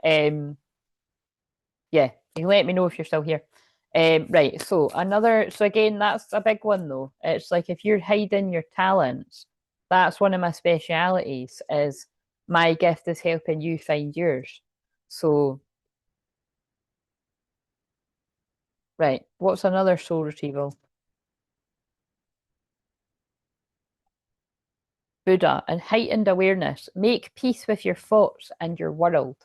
[SPEAKER 1] yeah, you can let me know if you're still here. Right, so again, that's a big one though. It's like if you're hiding your talents, that's one of my specialities is my gift is helping you find yours. So, right, what's another soul retrieval? Buddha and heightened awareness. Make peace with your thoughts and your world.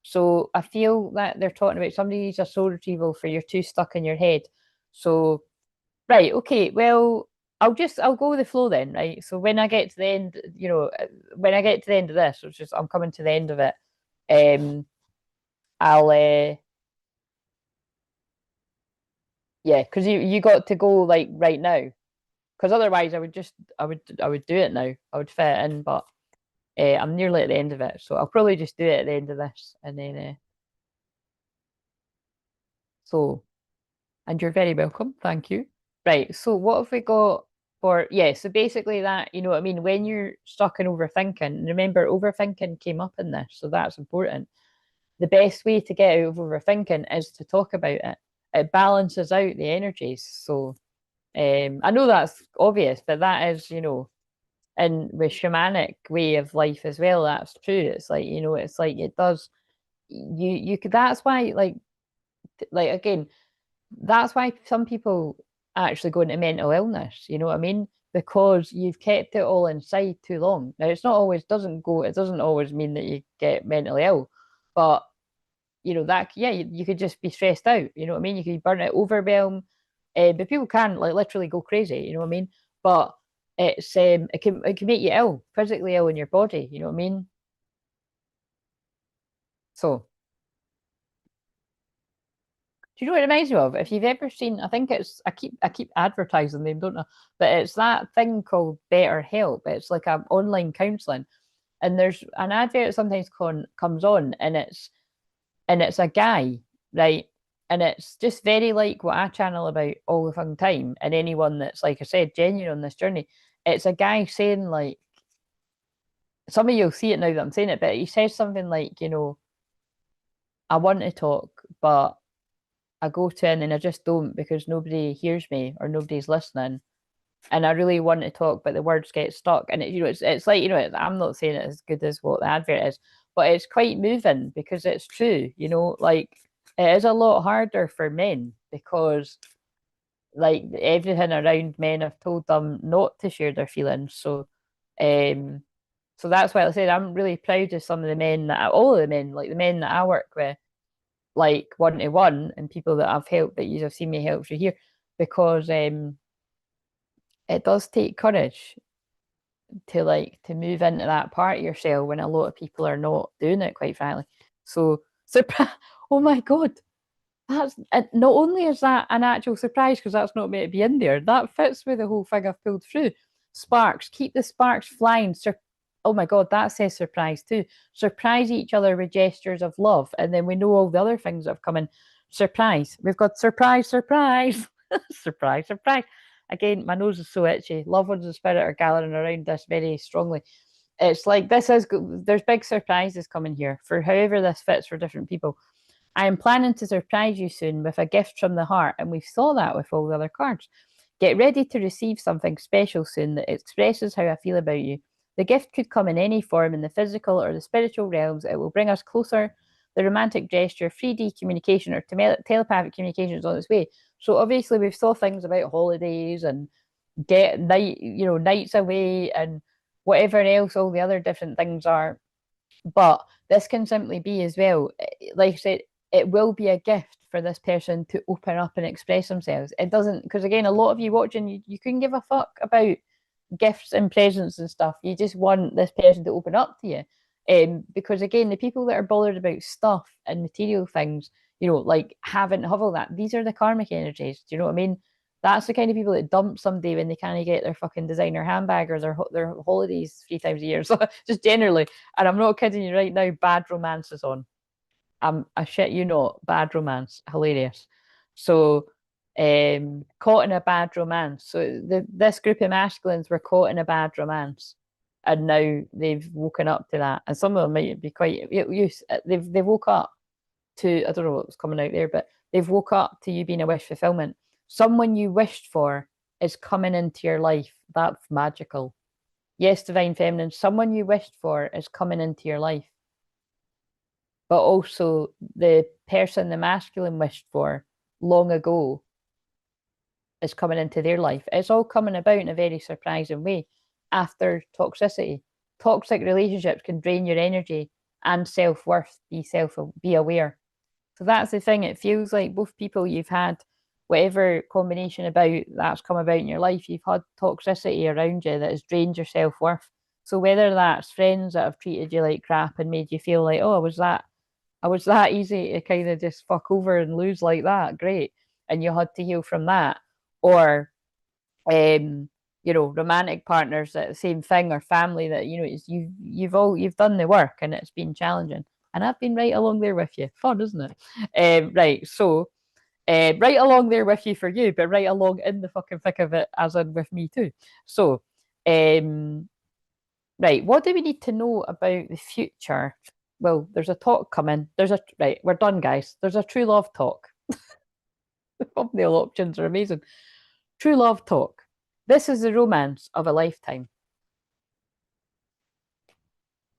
[SPEAKER 1] So I feel that they're talking about somebody needs a soul retrieval for you're too stuck in your head. So right, okay, well, I'll go with the flow then, right? So when I get to the end, when I get to the end of this, which is I'm coming to the end of it, I'll yeah, because you got to go like right now. Because otherwise I would do it now. I would fit it in, but I'm nearly at the end of it. So I'll probably just do it at the end of this and then so and you're very welcome. Thank you. Right. So what have we got for yeah, so basically that, you know what I mean, when you're stuck in overthinking, remember overthinking came up in this, so that's important. the best way to get out of overthinking is to talk about it. It balances out the energies. So I know that's obvious, but that is, and with shamanic way of life as well, that's true. It's like, it's like it does you could that's why like again, that's why some people actually go into mental illness, you know what I mean? Because you've kept it all inside too long. Now it's not always it doesn't always mean that you get mentally ill, but that yeah, you could just be stressed out, you know what I mean? You could burn it, overwhelm, but people can like literally go crazy, you know what I mean? But it can make you ill, physically ill in your body, you know what I mean? So do you know what it reminds me of? If you've ever seen, I think it's I keep advertising them, don't I? But it's that thing called Better Help. It's like an online counselling, and there's an advert that sometimes comes on, and it's a guy, right? And it's just very like what I channel about all the fucking time, and anyone that's like I said, genuine on this journey. It's a guy saying like, some of you'll see it now that I'm saying it, but he says something like, I want to talk, but I go to and then I just don't because nobody hears me or nobody's listening. And I really want to talk, but the words get stuck. And it's like, I'm not saying it as good as what the advert is, but it's quite moving because it's true, like it is a lot harder for men because like everything around men have told them not to share their feelings. Um, so that's why I said I'm really proud of some of the men all of the men, like the men that I work with, like one to one, and people that I've helped that you have seen me help through here, because it does take courage to move into that part of yourself when a lot of people are not doing it, quite frankly. So surprise! Oh my god, that's not only is that an actual surprise because that's not meant to be in there. That fits with the whole thing I've pulled through. Sparks, keep the sparks flying. Oh my god, that says surprise too. Surprise each other with gestures of love, and then we know all the other things that have come in. Surprise. We've got surprise, surprise, surprise, surprise. Again, my nose is so itchy. Loved ones and spirit are gathering around this very strongly. It's like there's big surprises coming here for however this fits for different people. I am planning to surprise you soon with a gift from the heart, and we saw that with all the other cards. Get ready to receive something special soon that expresses how I feel about you. The gift could come in any form in the physical or the spiritual realms. It will bring us closer. The romantic gesture, 3D communication, or telepathic communication is on its way. So obviously we've saw things about holidays and nights away and whatever else all the other different things are. But this can simply be as well, like I said, it will be a gift for this person to open up and express themselves. It doesn't, because again, a lot of you watching, you couldn't give a fuck about gifts and presents and stuff. You just want this person to open up to you. Because again, the people that are bothered about stuff and material things, like haven't hovel that, these are the karmic energies. Do you know what I mean? That's the kind of people that dump someday when they can't get their fucking designer handbag or their holidays 3 times a year. So just generally, and I'm not kidding you right now, bad romance is on. I shit you not, bad romance, hilarious. So, caught in a bad romance. So this group of masculines were caught in a bad romance, and now they've woken up to that. And some of them might be quite used. They've woke up to, I don't know what was coming out there, but they've woke up to you being a wish fulfillment. Someone you wished for is coming into your life. That's magical. Yes, divine feminine. Someone you wished for is coming into your life, but also the person the masculine wished for long ago is coming into their life. It's all coming about in a very surprising way after toxicity. Toxic relationships can drain your energy and self-worth. Be aware. So that's the thing. It feels like both people you've had whatever combination about that's come about in your life, you've had toxicity around you that has drained your self-worth. So whether that's friends that have treated you like crap and made you feel like, oh, I was that easy to kind of just fuck over and lose like that, great. And you had to heal from that. Or romantic partners that the same thing, or family that, you've done the work and it's been challenging. And I've been right along there with you. Fun, isn't it? Right. So right along there with you for you, but right along in the fucking thick of it, as in with me too. So, right, what do we need to know about the future? well, there's a talk coming. Right, we're done, guys. There's a true love talk. The thumbnail options are amazing. True love talk. This is the romance of a lifetime.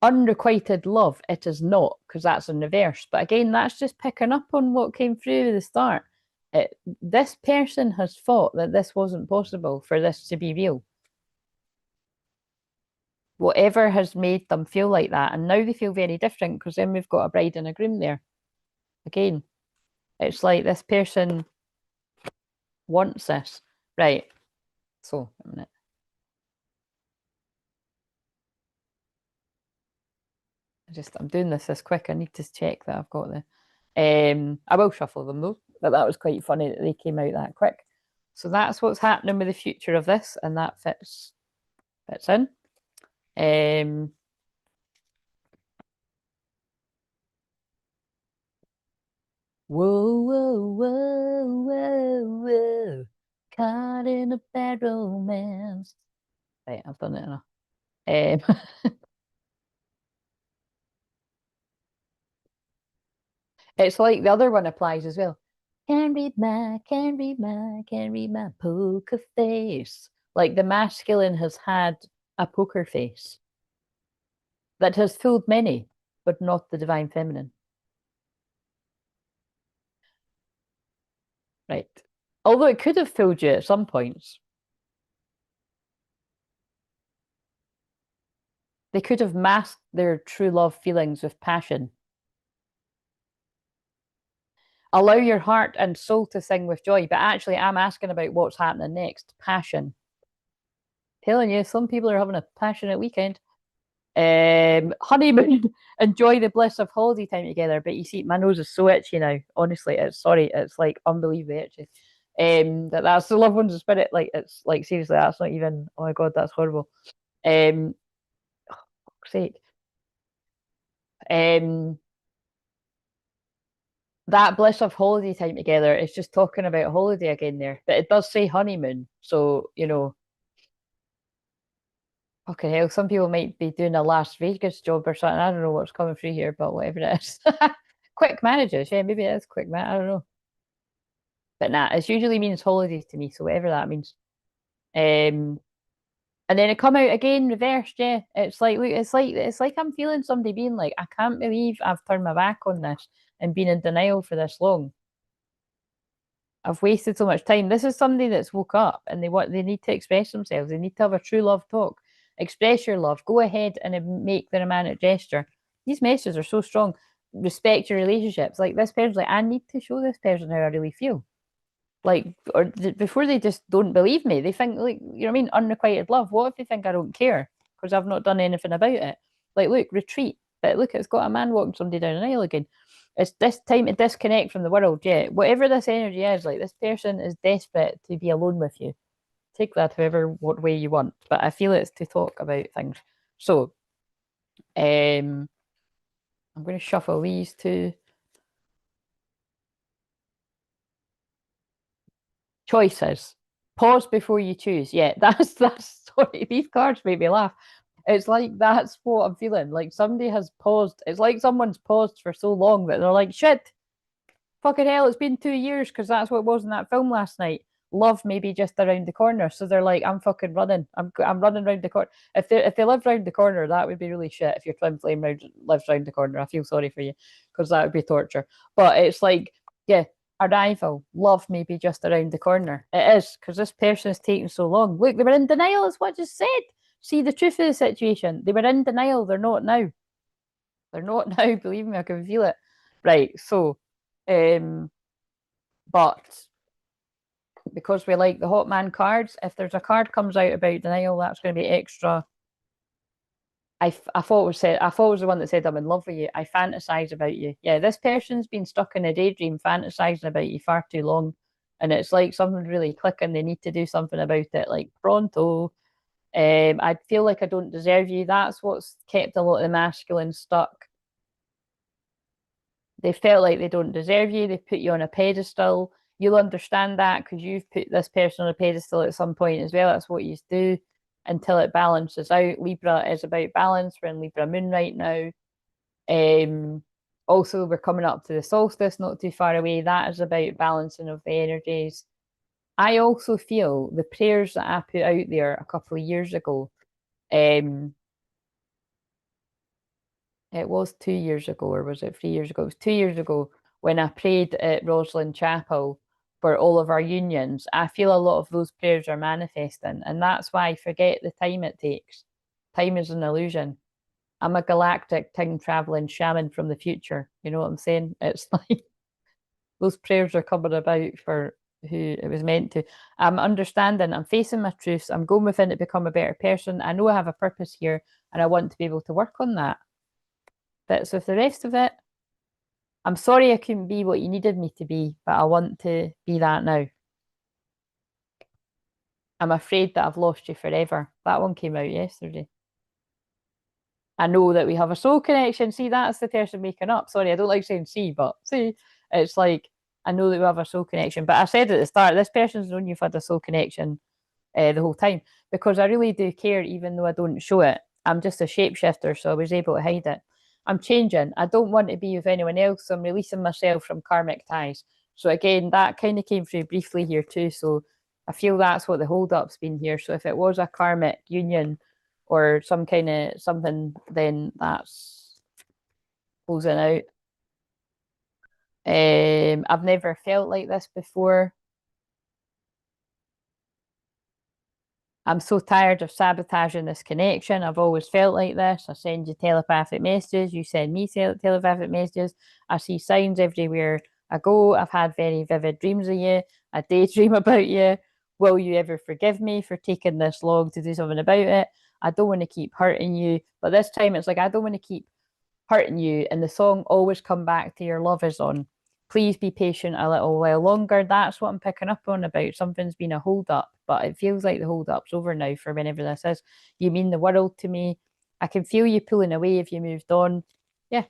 [SPEAKER 1] Unrequited love, it is not, because that's in reverse. But again, that's just picking up on what came through at the start. This person has thought that this wasn't possible for this to be real. Whatever has made them feel like that, and now they feel very different because then we've got a bride and a groom there. Again, it's like this person wants this. Right. So, a minute. I'm doing this quick. I need to check that I've got the. I will shuffle them though, but that was quite funny that they came out that quick. So that's what's happening with the future of this, and that fits in. Whoa, whoa, whoa, whoa, whoa. Caught in a bad romance. Right, I've done it enough. It's like the other one applies as well. Can't read my poker face. Like the masculine has had a poker face that has fooled many, but not the divine feminine. Right. Although it could have fooled you at some points. They could have masked their true love feelings with passion. Allow your heart and soul to sing with joy. But actually, I'm asking about what's happening next. Passion. Telling you, some people are having a passionate weekend. Honeymoon, enjoy the bliss of holiday time together. But you see, my nose is so itchy now. Honestly, it's like unbelievably itchy. That's the loved ones of spirit. Like it's like seriously, that's not even. Oh my god, that's horrible. Oh, fuck's sake. That bliss of holiday time together is just talking about holiday again there, but it does say honeymoon. So okay, hell, some people might be doing a Las Vegas job or something. I don't know what's coming through here, but whatever it is. Quick marriages, yeah, maybe it is quick marriage. I don't know. But nah, it usually means holidays to me, so whatever that means. Um, and then it come out again, reversed, yeah. It's like look, it's like I'm feeling somebody being like, I can't believe I've turned my back on this and been in denial for this long. I've wasted so much time. This is somebody that's woke up and they need to express themselves. They need to have a true love talk. Express your love. Go ahead and make the romantic gesture. These messages are so strong. Respect your relationships. Like this person's like, I need to show this person how I really feel. Like, or before they just don't believe me, they think like, you know what I mean? Unrequited love. What if they think I don't care because I've not done anything about it? Like, look, retreat. But look, it's got a man walking somebody down an aisle again. It's this time to disconnect from the world. Yeah, whatever this energy is, like this person is desperate to be alone with you. Take that however what way you want, but I feel it's to talk about things. So, I'm going to shuffle these two. Choices. Pause before you choose. Yeah, that's sorry. These cards make me laugh. It's like that's what I'm feeling. Like somebody has paused. It's like someone's paused for so long that they're like, shit, fucking hell, it's been 2 years because that's what it was in that film last night. Love may be just around the corner. So they're like, I'm fucking running. I'm running around the corner. If they live round the corner, that would be really shit. If your twin flame lives round the corner, I feel sorry for you because that would be torture. But it's like, yeah, arrival, love may be just around the corner. It is because this person is taking so long. Look, they were in denial, is what I just said. See the truth of the situation. They were in denial. They're not now. They're not now. Believe me, I can feel it. Right. So, but because we like the hot man cards, if there's a card comes out about denial, that's going to be extra. I thought it was said. I thought it was the one that said I'm in love with you. I fantasize about you. Yeah, this person's been stuck in a daydream, fantasizing about you far too long, and it's like something's really clicking. They need to do something about it, like pronto. I feel like I don't deserve you. That's what's kept a lot of the masculine stuck. They felt like they don't deserve you. They put you on a pedestal. You'll understand that because you've put this person on a pedestal at some point as well. That's what you do until it balances out. Libra is about balance. We're in Libra moon right now. Also, we're coming up to the solstice, not too far away. That is about balancing of the energies. I also feel the prayers that I put out there a couple of years ago, um, it was 2 years ago, or was it 3 years ago? It was 2 years ago when I prayed at Roslyn Chapel for all of our unions. I feel a lot of those prayers are manifesting, and that's why I forget the time it takes. Time is an illusion. I'm a galactic time traveling shaman from the future. You know what I'm saying? It's like those prayers are coming about for who it was meant to. I'm understanding, I'm facing my truths, I'm going within to become a better person. I know I have a purpose here and I want to be able to work on that. But so, for the rest of it, I'm sorry I couldn't be what you needed me to be, but I want to be that now. I'm afraid that I've lost you forever. That one came out yesterday. I know that we have a soul connection. See, that's the person making up. Sorry, I don't like saying see, but see, it's like I know that we have a soul connection. But I said at the start, this person's known you've had a soul connection the whole time because I really do care, even though I don't show it. I'm just a shapeshifter, so I was able to hide it. I'm changing. I don't want to be with anyone else, so I'm releasing myself from karmic ties. So again, that kind of came through briefly here too. So I feel that's what the hold up's been here. So if it was a karmic union or some kind of something, then that's closing out. I've never felt like this before. I'm so tired of sabotaging this connection. I've always felt like this. I send you telepathic messages. You send me telepathic messages. I see signs everywhere I go. I've had very vivid dreams of you. I daydream about you. Will you ever forgive me for taking this long to do something about it? I don't want to keep hurting you. But this time it's like, I don't want to keep hurting you. And the song Always Come Back to Your Love is on. Please be patient a little while longer. That's what I'm picking up on about. Something's been a hold up, but it feels like the hold up's over now for whenever this is. You mean the world to me. I can feel you pulling away if you moved on. Yeah.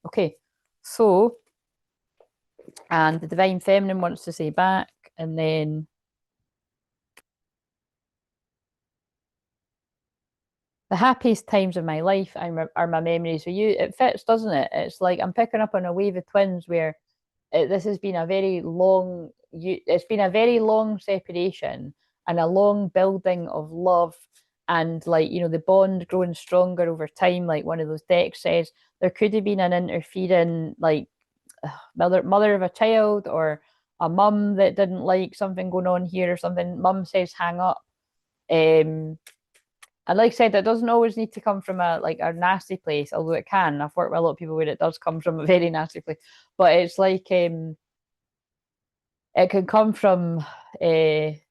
[SPEAKER 1] Okay. So, and the Divine Feminine wants to say back, and then the happiest times of my life are my memories with you. It fits, doesn't it? It's like I'm picking up on a wave of twins where this has been a very long it's been a very long separation and a long building of love and like the bond growing stronger over time, like one of those decks says. There could have been an interfering like mother of a child or a mum that didn't like something going on here or something. Mum says hang up. And like I said, it doesn't always need to come from a nasty place, although it can. I've worked with a lot of people where it does come from a very nasty place. But it's like it can come from it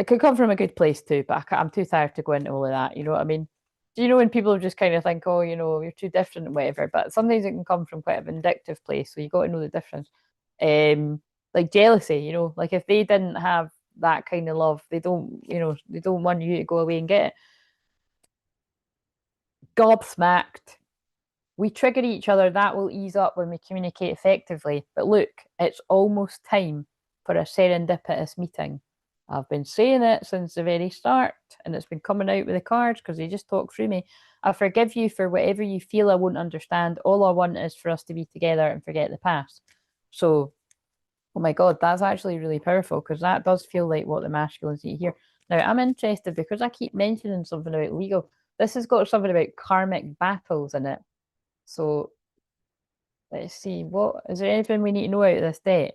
[SPEAKER 1] could come from a good place too, but I'm too tired to go into all of that. You know what I mean? Do you know when people just kind of think, oh, you're too different, or whatever? But sometimes it can come from quite a vindictive place, so you got to know the difference. Like jealousy, like if they didn't have that kind of love, they don't want you to go away and get it. Gobsmacked. We trigger each other. That will ease up when we communicate effectively. But look, it's almost time for a serendipitous meeting. I've been saying it since the very start, and it's been coming out with the cards because they just talk through me. I forgive you for whatever you feel I won't understand. All I want is for us to be together and forget the past. So, oh my God, that's actually really powerful because that does feel like what the masculines need here. Now, I'm interested because I keep mentioning something about legal. This has got something about karmic battles in it. So let's see. What is there anything we need to know out of this deck?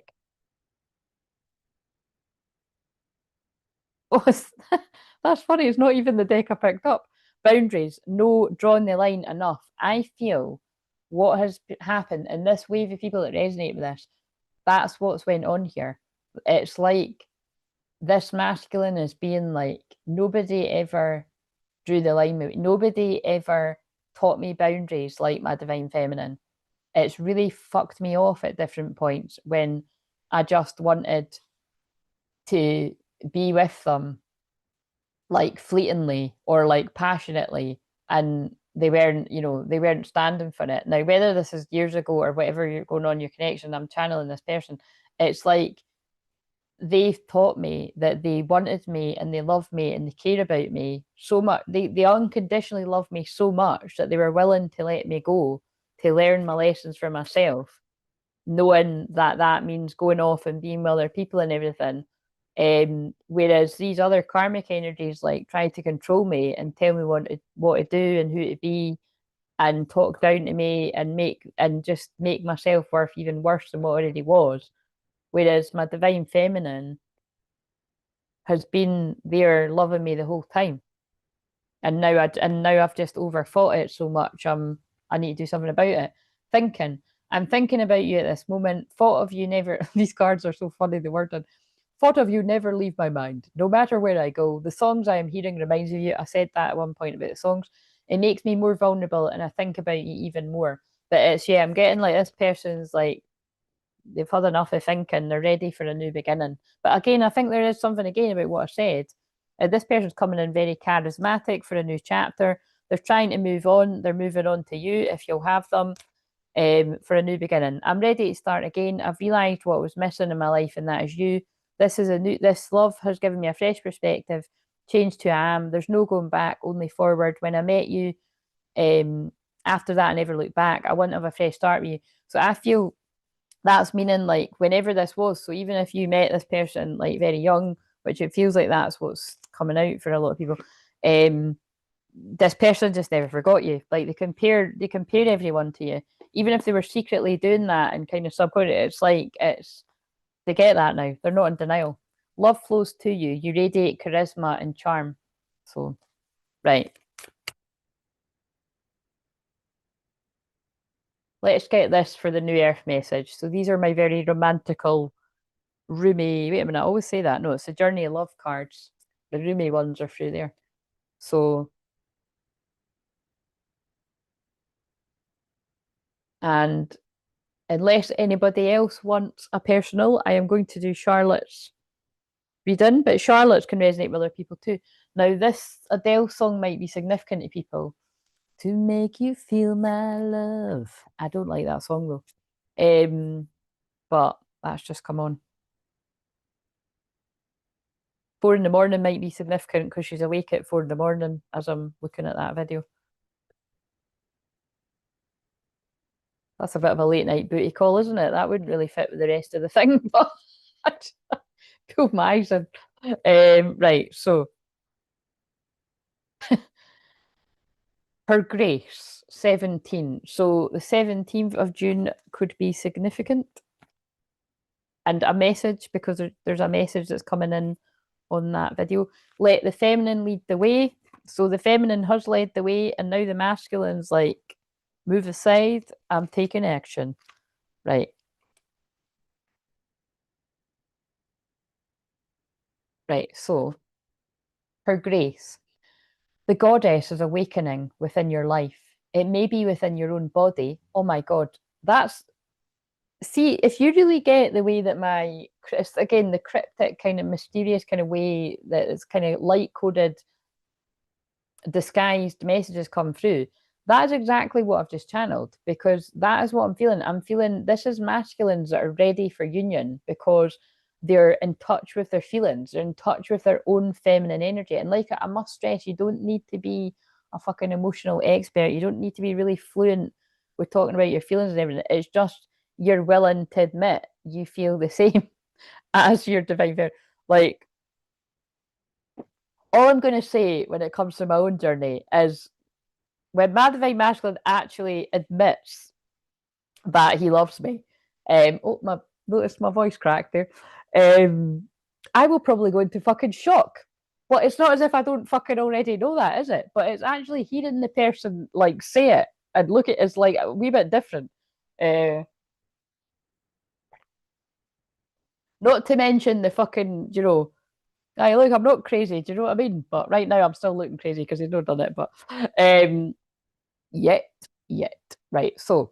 [SPEAKER 1] Oh, that's funny. It's not even the deck I picked up. Boundaries. No, drawing the line enough. I feel what has happened in this wave of people that resonate with this. That's what's went on here. It's like this masculine is being like nobody ever drew the line with me. Nobody ever taught me boundaries like my divine feminine. It's really fucked me off at different points when I just wanted to be with them like fleetingly or like passionately, and they weren't standing for it. Now whether this is years ago or whatever you're going on your connection, I'm channeling this person. It's like they've taught me that they wanted me and they love me and they care about me so much. They unconditionally love me so much that they were willing to let me go to learn my lessons for myself, knowing that that means going off and being with other people and everything. Whereas these other karmic energies like try to control me and tell me what to do and who to be and talk down to me and just make myself worth even worse than what I already was. Whereas my divine feminine has been there loving me the whole time. And now I've just overthought it so much. I need to do something about it. Thinking. I'm thinking about you at this moment. Thought of you never these cards are so funny, the wording. Thought of you never leave my mind. No matter where I go. The songs I am hearing reminds of you. I said that at one point about the songs. It makes me more vulnerable and I think about you even more. But it's yeah, I'm getting like this person's like they've had enough of thinking, they're ready for a new beginning. But again, I think there is something again about what I said. This person's coming in very charismatic for a new chapter. They're trying to move on. They're moving on to you if you'll have them for a new beginning. I'm ready to start again. I've realised what was missing in my life, and that is you. This love has given me a fresh perspective, changed who I am. There's no going back, only forward. When I met you, after that, I never looked back. I want to have a fresh start with you. So I feel that's meaning like whenever this was. So even if you met this person like very young, which it feels like that's what's coming out for a lot of people, this person just never forgot you. Like they compare everyone to you, even if they were secretly doing that and kind of subconscious. It's like they get that now. They're not in denial. Love flows to you. You radiate charisma and charm. So, right. Let's get this for the New Earth message. So these are my very romantical, roomy. Wait a minute, I always say that. No, it's the Journey of Love cards. The roomy ones are through there. So, and unless anybody else wants a personal, I am going to do Charlotte's reading, but Charlotte's can resonate with other people too. Now, this Adele song might be significant to people. To make you feel my love. I don't like that song though. But that's just come on. 4 in the morning might be significant because she's awake at 4 in the morning as I'm looking at that video. That's a bit of a late night booty call, isn't it? That wouldn't really fit with the rest of the thing, but pull my eyes in. Right, so Her Grace, 17. So the 17th of June could be significant. And a message, because there's a message that's coming in on that video. Let the feminine lead the way. So the feminine has led the way, and now the masculine's like, move aside, I'm taking action. Right. Right. So, Her Grace, the goddess is awakening within your life. It may be within your own body. Oh my God. That's, see, if you really get the way that again, the cryptic kind of mysterious kind of way that it's kind of light coded disguised messages come through. That is exactly what I've just channeled, because that is what I'm feeling. I'm feeling this is masculines that are ready for union because they're in touch with their feelings, they're in touch with their own feminine energy. And like I must stress, you don't need to be a fucking emotional expert. You don't need to be really fluent with talking about your feelings and everything. It's just you're willing to admit you feel the same as your divine feminine. Like, all I'm going to say when it comes to my own journey is when my divine masculine actually admits that he loves me, notice my voice cracked there. I will probably go into fucking shock. Well, it's not as if I don't fucking already know that, is it? But it's actually hearing the person like say it and look at it as like a wee bit different. Not to mention the fucking, aye, look, I'm not crazy. Do you know what I mean? But right now I'm still looking crazy because he's not done it. But yet, yet. Right. So,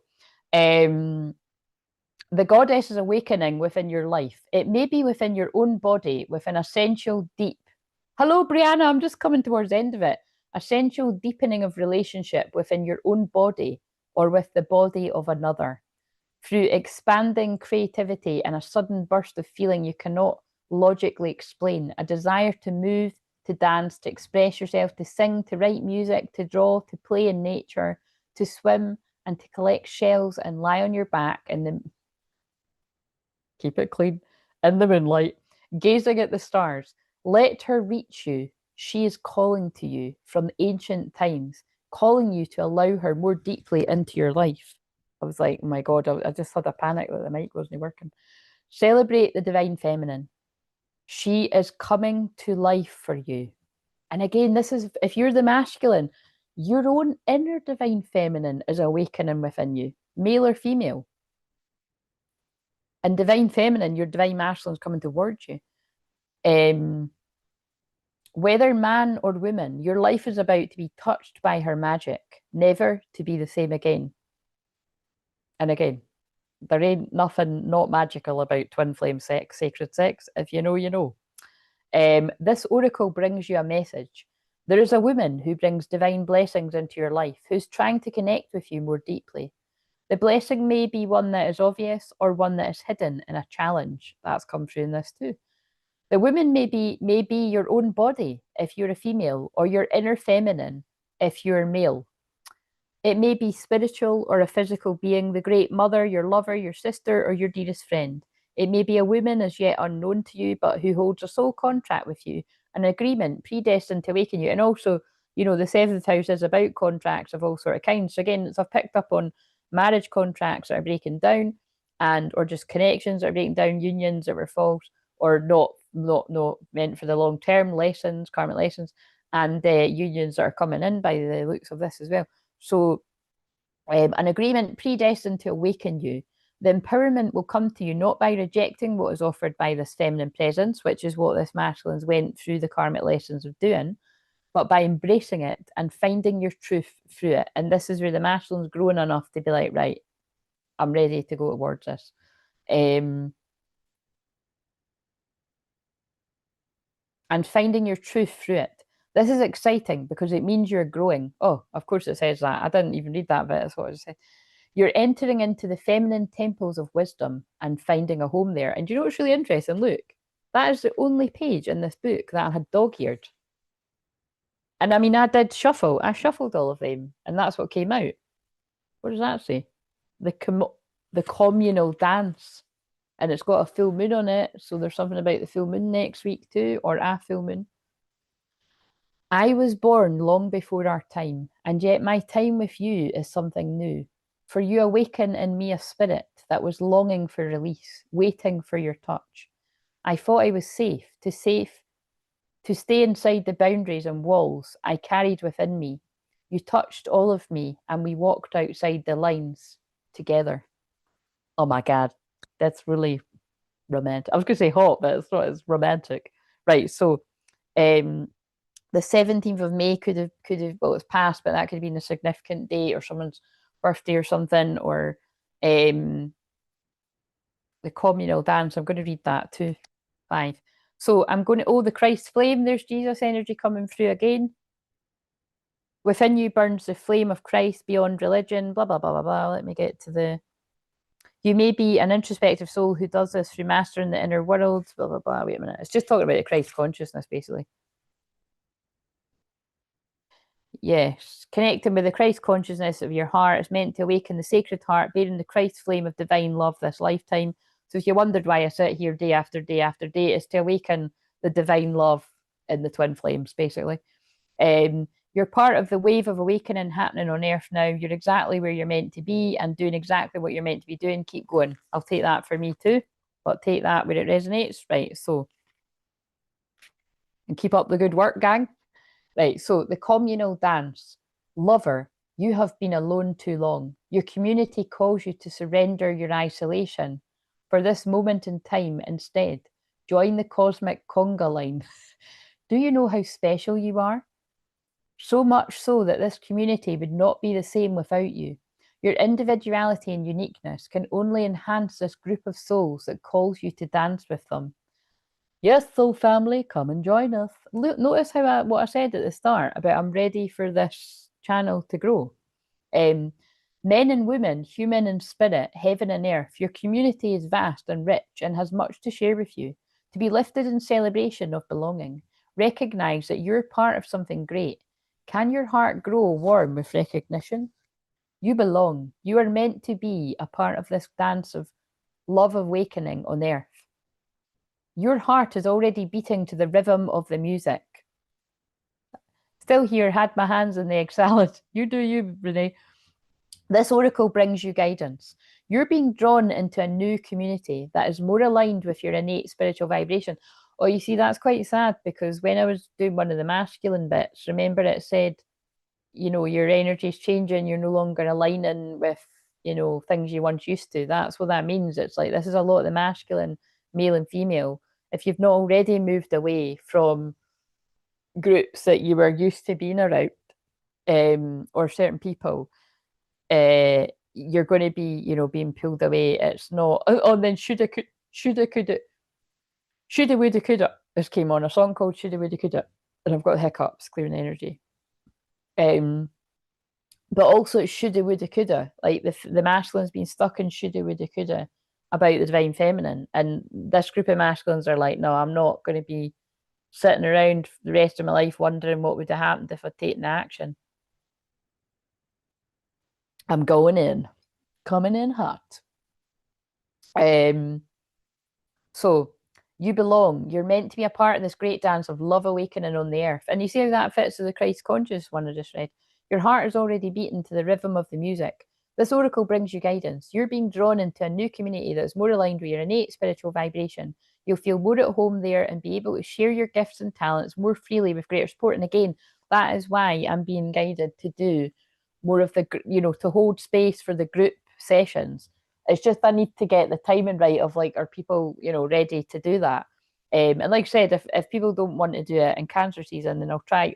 [SPEAKER 1] um, the goddess is awakening within your life. It may be within your own body, with an essential deep. Hello, Brianna. I'm just coming towards the end of it. Essential deepening of relationship within your own body or with the body of another through expanding creativity and a sudden burst of feeling you cannot logically explain, a desire to move, to dance, to express yourself, to sing, to write music, to draw, to play in nature, to swim, and to collect shells and lie on your back in the keep it clean in the moonlight, gazing at the stars. Let her reach you. She is calling to you from ancient times, calling you to allow her more deeply into your life. I was like, oh my God, I just had a panic that the mic wasn't working. Celebrate the divine feminine. She is coming to life for you. And again, this is if you're the masculine, your own inner divine feminine is awakening within you, male or female. And divine feminine, your divine masculine is coming towards you. Whether man or woman, your life is about to be touched by her magic, never to be the same again. And again, there ain't nothing not magical about twin flame sex, sacred sex. If you know, you know. This oracle brings you a message. There is a woman who brings divine blessings into your life, who's trying to connect with you more deeply. The blessing may be one that is obvious or one that is hidden in a challenge. That's come through in this too. The woman may be your own body if you're a female, or your inner feminine if you're male. It may be spiritual or a physical being, the great mother, your lover, your sister, or your dearest friend. It may be a woman as yet unknown to you, but who holds a soul contract with you, an agreement predestined to awaken you. And also, you know, the seventh house is about contracts of all sort of kinds. So again, I've picked up on marriage contracts that are breaking down, and or just connections that are breaking down, unions that were false or not meant for the long term, lessons, karmic lessons, and unions that are coming in by the looks of this as well. So an agreement predestined to awaken you. The empowerment will come to you not by rejecting what is offered by this feminine presence, which is what this masculine's went through the karmic lessons of doing, but by embracing it and finding your truth through it. And this is where the masculine's grown enough to be like, right, I'm ready to go towards this. And finding your truth through it. This is exciting because it means you're growing. Oh, of course it says that. I didn't even read that bit. That's what it said. You're entering into the feminine temples of wisdom and finding a home there. And you know what's really interesting? Look, that is the only page in this book that I had dog-eared. And I mean, I did shuffle. I shuffled all of them, and that's what came out. What does that say? The communal dance. And it's got a full moon on it. So there's something about the full moon next week too, or a full moon. I was born long before our time, and yet my time with you is something new. For you awaken in me a spirit that was longing for release, waiting for your touch. I thought I was safe, to stay inside the boundaries and walls I carried within me. You touched all of me, and we walked outside the lines together. Oh my God. That's really romantic. I was going to say hot, but it's not as romantic. Right. So the 17th of May could have, well, it's past, but that could have been a significant date or someone's birthday or something, or the communal dance. I'm going to read that too. 5. So I'm going to, the Christ flame. There's Jesus energy coming through again. Within you burns the flame of Christ beyond religion, blah, blah, blah, blah, blah. Let me get to the you may be an introspective soul who does this through mastering the inner world, blah, blah, blah. Wait a minute. It's just talking about the Christ consciousness, basically. Yes. Connecting with the Christ consciousness of your heart is meant to awaken the sacred heart, bearing the Christ flame of divine love this lifetime. So if you wondered why I sit here day after day after day, it's to awaken the divine love in the twin flames, basically. You're part of the wave of awakening happening on earth now. You're exactly where you're meant to be and doing exactly what you're meant to be doing. Keep going. I'll take that for me too, but take that where it resonates. Right. So, and keep up the good work, gang. Right. So, the communal dance. Lover, you have been alone too long. Your community calls you to surrender your isolation. For this moment in time, instead, join the cosmic conga line. Do you know how special you are? So much so that this community would not be the same without you. Your individuality and uniqueness can only enhance this group of souls that calls you to dance with them. Yes, soul family, come and join us. Notice how what I said at the start about I'm ready for this channel to grow. Men and women, human and spirit, heaven and earth, your community is vast and rich and has much to share with you. To be lifted in celebration of belonging, recognize that you're part of something great. Can your heart grow warm with recognition? You belong. You are meant to be a part of this dance of love awakening on earth. Your heart is already beating to the rhythm of the music. Still here, had my hands in the egg salad. You do you, Renee. This oracle brings you guidance. You're being drawn into a new community that is more aligned with your innate spiritual vibration. Oh, you see, that's quite sad because when I was doing one of the masculine bits, remember it said, you know, your energy's changing, you're no longer aligning with, you know, things you once used to. That's what that means. It's like this is a lot of the masculine, male and female. If you've not already moved away from groups that you were used to being around, or certain people, you're going to be, you know, being pulled away. It's not. Oh, and then shoulda, coulda, woulda, coulda. This came on a song called Shoulda, Woulda, Coulda, and I've got hiccups, clearing energy. But also it's shoulda, woulda, coulda. Like the masculine's been stuck in shoulda, woulda, coulda about the divine feminine, and this group of masculines are like, no, I'm not going to be sitting around the rest of my life wondering what would have happened if I'd taken action. I'm going in, coming in hot. So you belong. You're meant to be a part of this great dance of love awakening on the earth. And you see how that fits with the Christ conscious one I just read. Your heart is already beating to the rhythm of the music. This oracle brings you guidance. You're being drawn into a new community that's more aligned with your innate spiritual vibration. You'll feel more at home there and be able to share your gifts and talents more freely with greater support. And again, that is why I'm being guided to do more of the, you know, to hold space for the group sessions. It's just I need to get the timing right of like, are people, you know, ready to do that? And like I said, if people don't want to do it in Cancer season, then I'll try.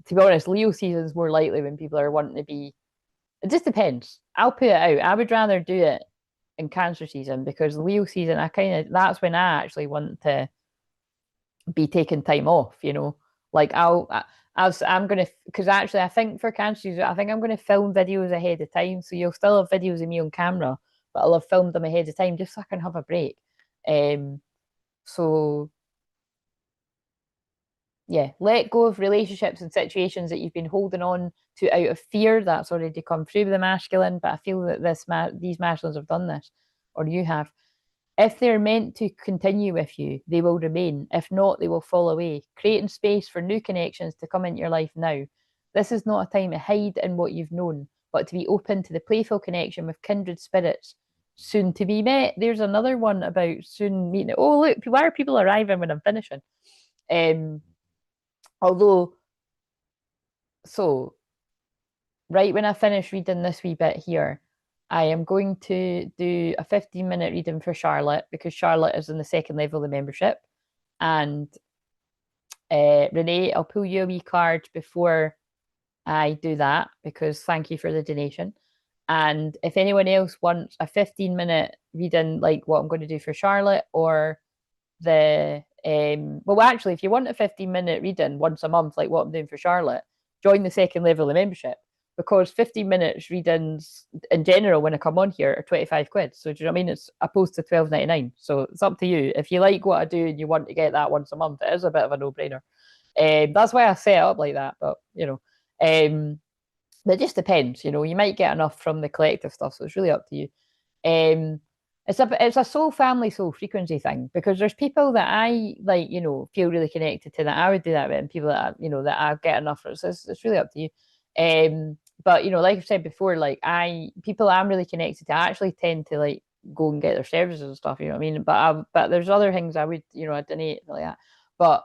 [SPEAKER 1] To be honest, Leo season is more likely when people are wanting to be. It just depends. I'll put it out. I would rather do it in Cancer season because Leo season, that's when I actually want to be taking time off. You know, like I'm gonna because actually I think for Cancer season, I think I'm gonna film videos ahead of time, so you'll still have videos of me on camera, but I'll have filmed them ahead of time just so I can have a break. So yeah, let go of relationships and situations that you've been holding on to out of fear. That's already come through with the masculine, but I feel that these masculines have done this, or you have. If they're meant to continue with you, they will remain. If not, they will fall away, creating space for new connections to come into your life now. This is not a time to hide in what you've known, but to be open to the playful connection with kindred spirits soon to be met. There's another one about soon meeting. Oh, look, why are people arriving when I'm finishing? Although, so right when I finish reading this wee bit here, I am going to do a 15-minute reading for Charlotte because Charlotte is in the second level of the membership. And Renee, I'll pull you a wee card before I do that because thank you for the donation. And if anyone else wants a 15-minute reading, like what I'm going to do for Charlotte, or the well, actually, if you want a 15-minute reading once a month, like what I'm doing for Charlotte, join the second level of membership because 15 minutes readings in general when I come on here are 25 quid. So do you know what I mean? It's opposed to 12.99. So it's up to you. If you like what I do and you want to get that once a month, it is a bit of a no-brainer. That's why I set it up like that. But you know, but it just depends. You know, you might get enough from the collective stuff, so it's really up to you. It's a soul family, soul frequency thing because there's people that I like, you know, feel really connected to that I would do that with, and people that you know that I get enough for. So it's really up to you. But you know, like I've said before, like people I'm really connected to, I actually tend to like go and get their services and stuff. You know what I mean? But there's other things I would, you know, I donate like that. But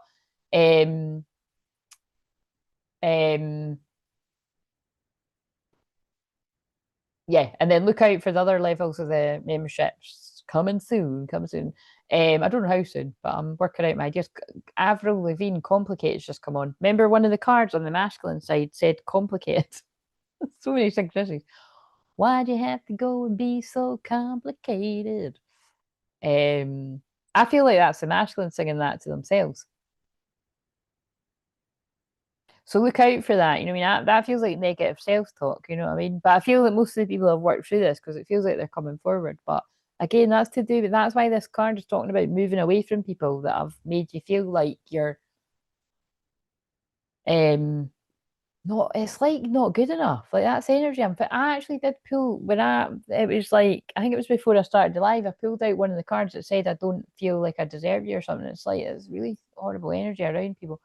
[SPEAKER 1] yeah, and then look out for the other levels of the memberships coming soon. Coming soon. I don't know how soon, but I'm working out my ideas. Avril Lavigne, "Complicated" just come on. Remember, one of the cards on the masculine side said "complicated." So many synchronicities. Why'd you have to go and be so complicated? I feel like that's the masculine singing that to themselves. So look out for that. You know, I mean, that feels like negative self-talk. You know what I mean? But I feel that most of the people have worked through this because it feels like they're coming forward. But again, that's to do with, that's why this card is talking about moving away from people that have made you feel like you're not, it's like not good enough. Like that's energy. I actually did pull when it was like, I think it was before I started the live, I pulled out one of the cards that said I don't feel like I deserve you or something. It's like, it's really horrible energy around people.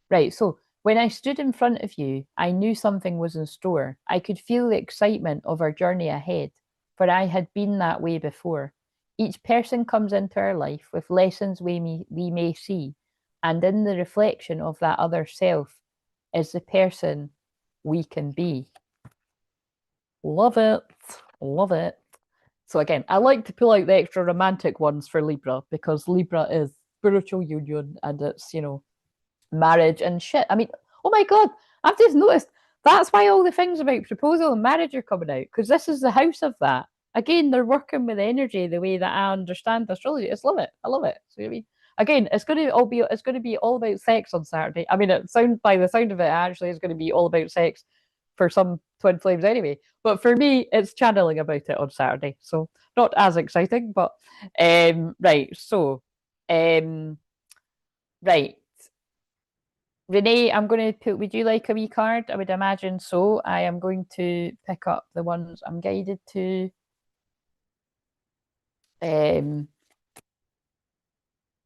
[SPEAKER 1] Right. So when I stood in front of you, I knew something was in store. I could feel the excitement of our journey ahead, for I had been that way before. Each person comes into our life with lessons we may see, and in the reflection of that other self is the person we can be. Love it. Love it. So again, I like to pull out the extra romantic ones for Libra because Libra is spiritual union and it's, marriage and shit. I mean, oh my God, I've just noticed that's why all the things about proposal and marriage are coming out because this is the house of that. Again, they're working with energy the way that I understand astrology. I just love it. I love it. So I mean, again, it's going to be all about sex on Saturday. I mean, by the sound of it, actually, it's going to be all about sex for some twin flames anyway. But for me, it's channeling about it on Saturday. So not as exciting, but right. So right. Renee, I'm going to put, would you like a wee card? I would imagine so. I am going to pick up the ones I'm guided to. And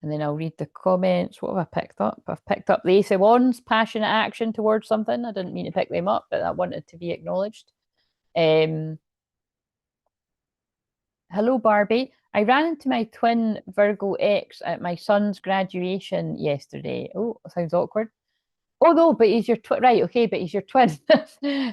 [SPEAKER 1] then I'll read the comments. What have I picked up? I've picked up the Ace of Wands, passionate action towards something. I didn't mean to pick them up, but I wanted to be acknowledged. Hello, Barbie. I ran into my twin Virgo ex at my son's graduation yesterday. Oh, sounds awkward. Oh no, but he's your twin. Right, okay, but he's your twin.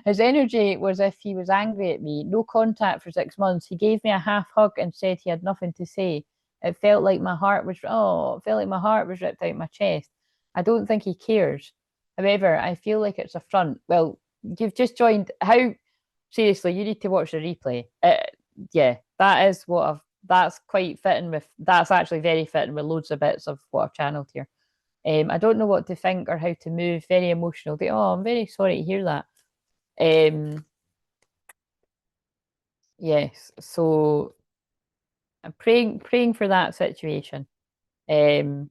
[SPEAKER 1] His energy was if he was angry at me. No contact for 6 months. He gave me a half hug and said he had nothing to say. It felt like my heart was it felt like my heart was ripped out my chest. I don't think he cares. However, I feel like it's a front. Well, you've just joined. How seriously? You need to watch the replay. Yeah, that is what I've. That's quite fitting with. That's actually very fitting with loads of bits of what I've channeled here. I don't know what to think or how to move. Very emotional. Oh, I'm very sorry to hear that. Yes. So I'm praying for that situation. Um,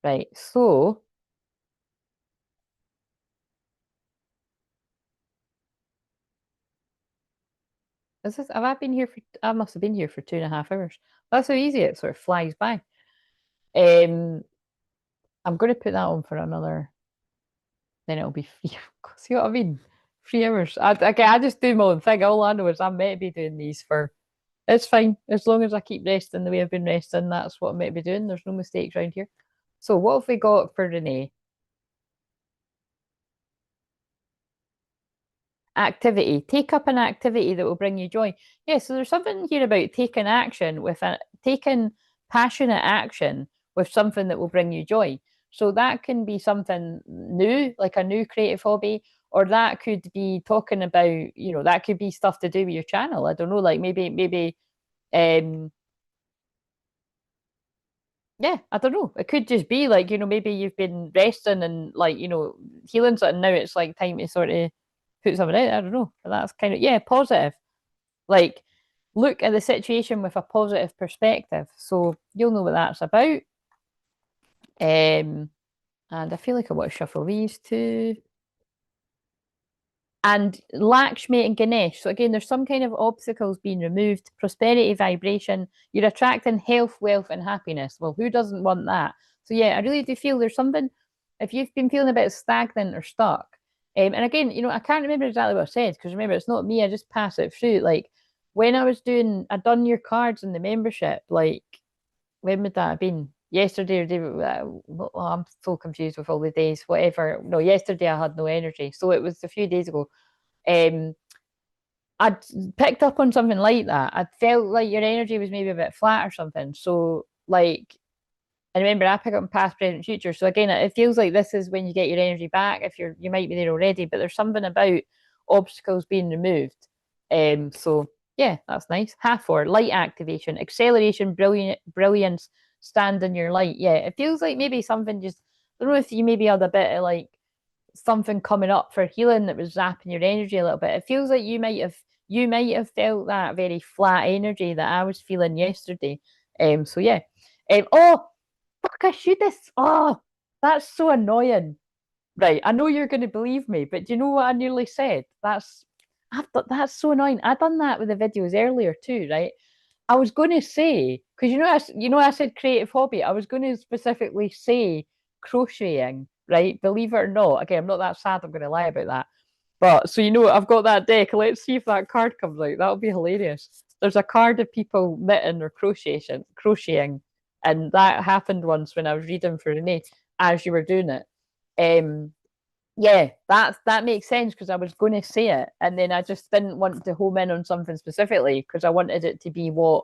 [SPEAKER 1] right. So have I been here for? I must have been here for 2.5 hours. That's how easy it sort of flies by. Um, I'm going to put that on for another. Then it'll be free. See what I mean? 3 hours. I just do my own thing. All I know is I'm meant to be doing these for. It's fine as long as I keep resting the way I've been resting. That's what I'm meant to be doing. There's no mistakes around here. So what have we got for Renee? Activity. Take up an activity that will bring you joy. Yeah, so there's something here about taking action taking passionate action with something that will bring you joy. So that can be something new, like a new creative hobby, or that could be talking about, that could be stuff to do with your channel. I don't know, like maybe yeah, I don't know. It could just be like, maybe you've been resting and like, healing something. Now it's like time to sort of put something out. I don't know. But that's kind of, yeah, positive. Like, look at the situation with a positive perspective. So you'll know what that's about. And I feel like I want to shuffle these two. And Lakshmi and Ganesh. So again, there's some kind of obstacles being removed, prosperity vibration. You're attracting health, wealth, and happiness. Well, who doesn't want that? So yeah, I really do feel there's something. If you've been feeling a bit stagnant or stuck, and again, I can't remember exactly what I said because remember, it's not me. I just pass it through. Like when I'd done your cards in the membership. Like when would that have been? Yesterday or day? Oh, I'm so confused with all the days. Whatever. No, yesterday I had no energy, so it was a few days ago. Um, I'd picked up on something like that. I felt like your energy was maybe a bit flat or something. So like, and remember, I pick up in past, present, future. So again, it feels like this is when you get your energy back. If you might be there already, but there's something about obstacles being removed. So yeah, that's nice. Half four, light activation, acceleration, brilliance, stand in your light. Yeah, it feels like maybe something just don't know if you maybe had a bit of like something coming up for healing that was zapping your energy a little bit. It feels like you might have felt that very flat energy that I was feeling yesterday. So yeah. Oh fuck, I should this. Oh, that's so annoying. Right, I know you're going to believe me, but do you know what I nearly said? That's so annoying. I done that with the videos earlier too, right? I was going to say because I said creative hobby. I was going to specifically say crocheting, right? Believe it or not. Again, I'm not that sad. I'm going to lie about that. But so I've got that deck. Let's see if that card comes out. That'll be hilarious. There's a card of people knitting or crocheting, and that happened once when I was reading for Renee as you were doing it. Yeah, that makes sense because I was going to say it, and then I just didn't want to home in on something specifically because I wanted it to be what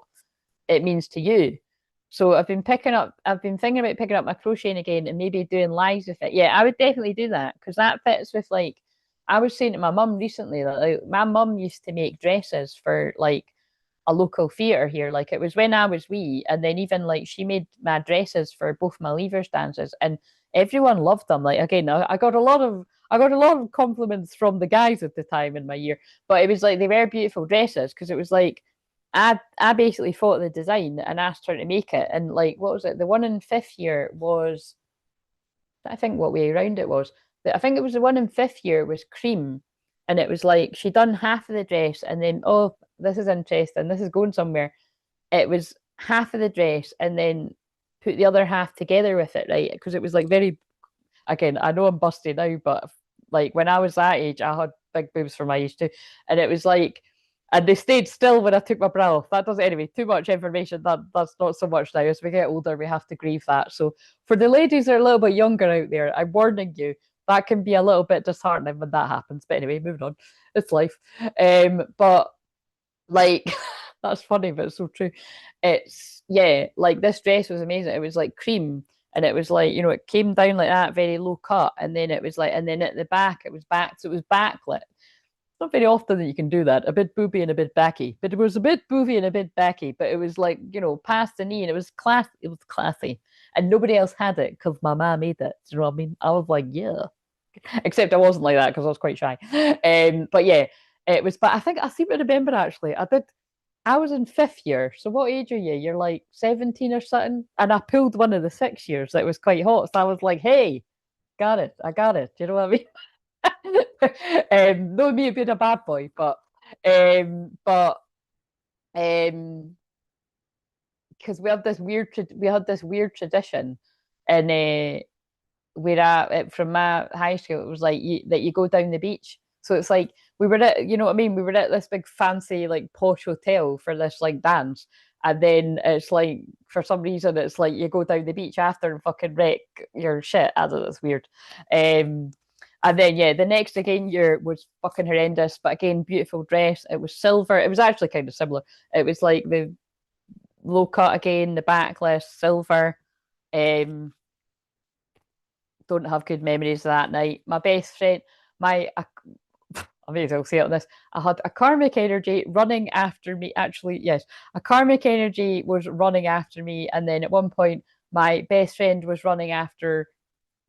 [SPEAKER 1] it means to you. So I've been thinking about picking up my crocheting again and maybe doing lives with it. Yeah, I would definitely do that because that fits with like I was saying to my mum recently that like, my mum used to make dresses for like a local theatre here. Like it was when I was wee, and then even like she made my dresses for both my leavers dances, and everyone loved them. Like again, I got a lot of compliments from the guys at the time in my year, but it was like they were beautiful dresses because it was like I basically thought of the design and asked her to make it, and like what was it? The one in fifth year was I think what way around it was. I think it was the one in fifth year was cream, and it was like she done half of the dress, and then oh, this is interesting, this is going somewhere. It was half of the dress, and then put the other half together with it, right? Because it was like very. Again, I know I'm busty now, but like when I was that age, I had big boobs for my age too, and it was like and they stayed still when I took my bra off. That does anyway. Too much information. That's not so much now. As we get older, we have to grieve that. So for the ladies that are a little bit younger out there, I'm warning you that can be a little bit disheartening when that happens. But anyway, moving on. It's life. But like that's funny, but it's so true. It's yeah, like this dress was amazing. It was like cream, and it was like it came down like that, very low cut, and then it was like, and then at the back it was back, so it was backlit. Not very often that you can do that. A bit booby and a bit backy, but it was a bit booby and a bit backy. But it was like past the knee, and it was class. It was classy, and nobody else had it because my mom made it. Do you know what I mean? I was like, yeah. Except I wasn't like that because I was quite shy. But yeah, it was. But I think I seem to remember actually. I did. I was in fifth year. So what age are you? You're like 17 or something. And I pulled one of the 6 years that was quite hot. So I was like, hey, got it. I got it. Do you know what I mean? No, me being a bad boy, but because we had this weird tradition, and where from my high school, it was like that you go down the beach. So it's like we were at, you know what I mean? We were at this big fancy like posh hotel for this like dance. And then it's like for some reason it's like you go down the beach after and fucking wreck your shit. I don't know, it's weird. Um and then yeah, the next again year was fucking horrendous, but again, beautiful dress. It was silver. It was actually kind of similar. It was like the low cut again, the backless, silver. Um don't have good memories of that night. My best friend, my I may as well say it on this. I had a karmic energy running after me. Actually, yes, a karmic energy was running after me, and then at one point, my best friend was running after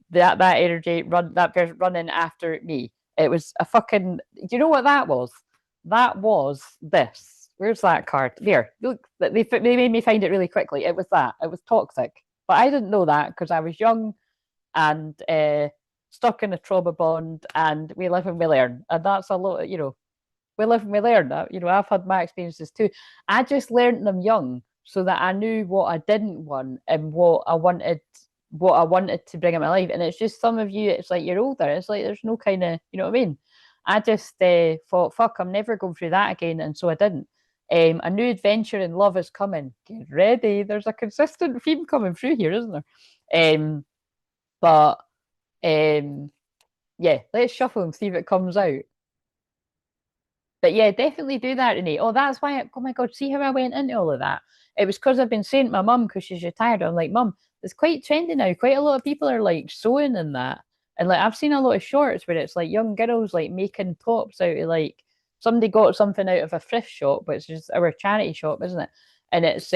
[SPEAKER 1] that energy that person running after me. It was a fucking. Do you know what that was? That was this. Where's that card? There. Look, they made me find it really quickly. It was that. It was toxic, but I didn't know that because I was young and stuck in a trauma bond, and we live and we learn, and that's a lot. We live and we learn. I've had my experiences too. I just learned them young, so that I knew what I didn't want and what I wanted to bring in my life. And it's just some of you, it's like you're older. It's like there's no kind of, you know what I mean? I just thought, fuck, I'm never going through that again, and so I didn't. A new adventure in love is coming. Get ready. There's a consistent theme coming through here, isn't there? But yeah, let's shuffle and see if it comes out. But yeah, definitely do that, Renee. Oh, that's why. Oh my God, see how I went into all of that? It was because I've been saying to my mum because she's retired. I'm like, Mum, it's quite trendy now. Quite a lot of people are like sewing in that, and like I've seen a lot of shorts where it's like young girls like making tops out of like somebody got something out of a thrift shop, which is our charity shop, isn't it? And it's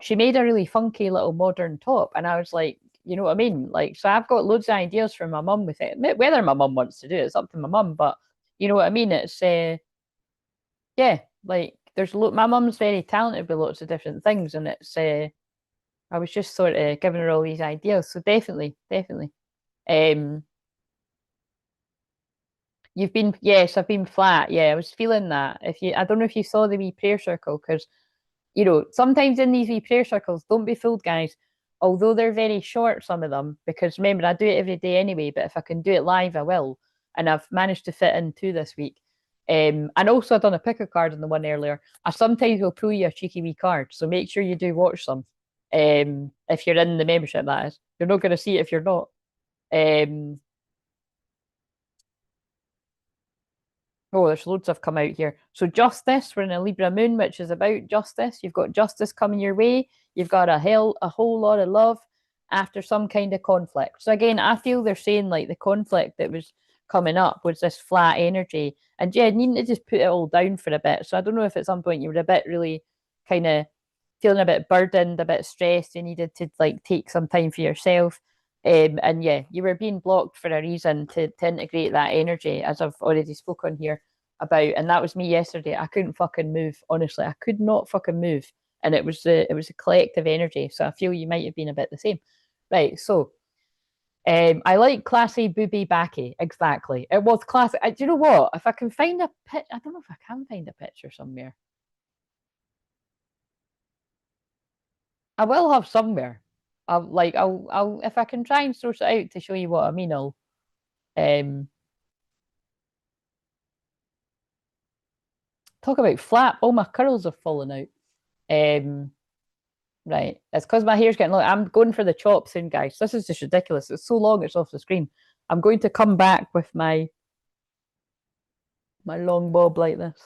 [SPEAKER 1] she made a really funky little modern top, and I was like, You know what I mean? Like, so I've got loads of ideas for my mum with it. Whether my mum wants to do it, it's up to my mum. But you know what I mean? It's yeah, like my mum's very talented with lots of different things, and it's I was just sort of giving her all these ideas. So definitely, definitely. Um, you've been yes, I've been flat. Yeah, I was feeling that. I don't know if you saw the wee prayer circle because sometimes in these wee prayer circles, don't be fooled, guys. Although they're very short, some of them, because remember, I do it every day anyway, but if I can do it live, I will. And I've managed to fit in two this week. And also, I've done a pick a card on the one earlier. I sometimes will pull you a cheeky wee card, so make sure you do watch them. If you're in the membership, that is. You're not going to see it if you're not. Um, Oh, there's loads have come out here. So justice, we're in a Libra moon, which is about justice. You've got justice coming your way. You've got a whole lot of love after some kind of conflict. So again, I feel they're saying like the conflict that was coming up was this flat energy. And yeah, needing to just put it all down for a bit. So I don't know if at some point you were a bit really kind of feeling a bit burdened, a bit stressed, you needed to like take some time for yourself. And yeah, you were being blocked for a reason to integrate that energy, as I've already spoken here about. And that was me yesterday. I couldn't fucking move. Honestly, I could not fucking move. And it was a collective energy. So I feel you might have been a bit the same. Right. So I like classy booby backy. Exactly. It was classy. Do you know what? If I can find a picture, I don't know if I can find a picture somewhere. I will have somewhere. I'll if I can try and source it out to show you what I mean, I'll um talk about flap. All my curls have fallen out. Um right. It's because my hair's getting long. I'm going for the chop soon, guys. This is just ridiculous. It's so long it's off the screen. I'm going to come back with my long bob like this.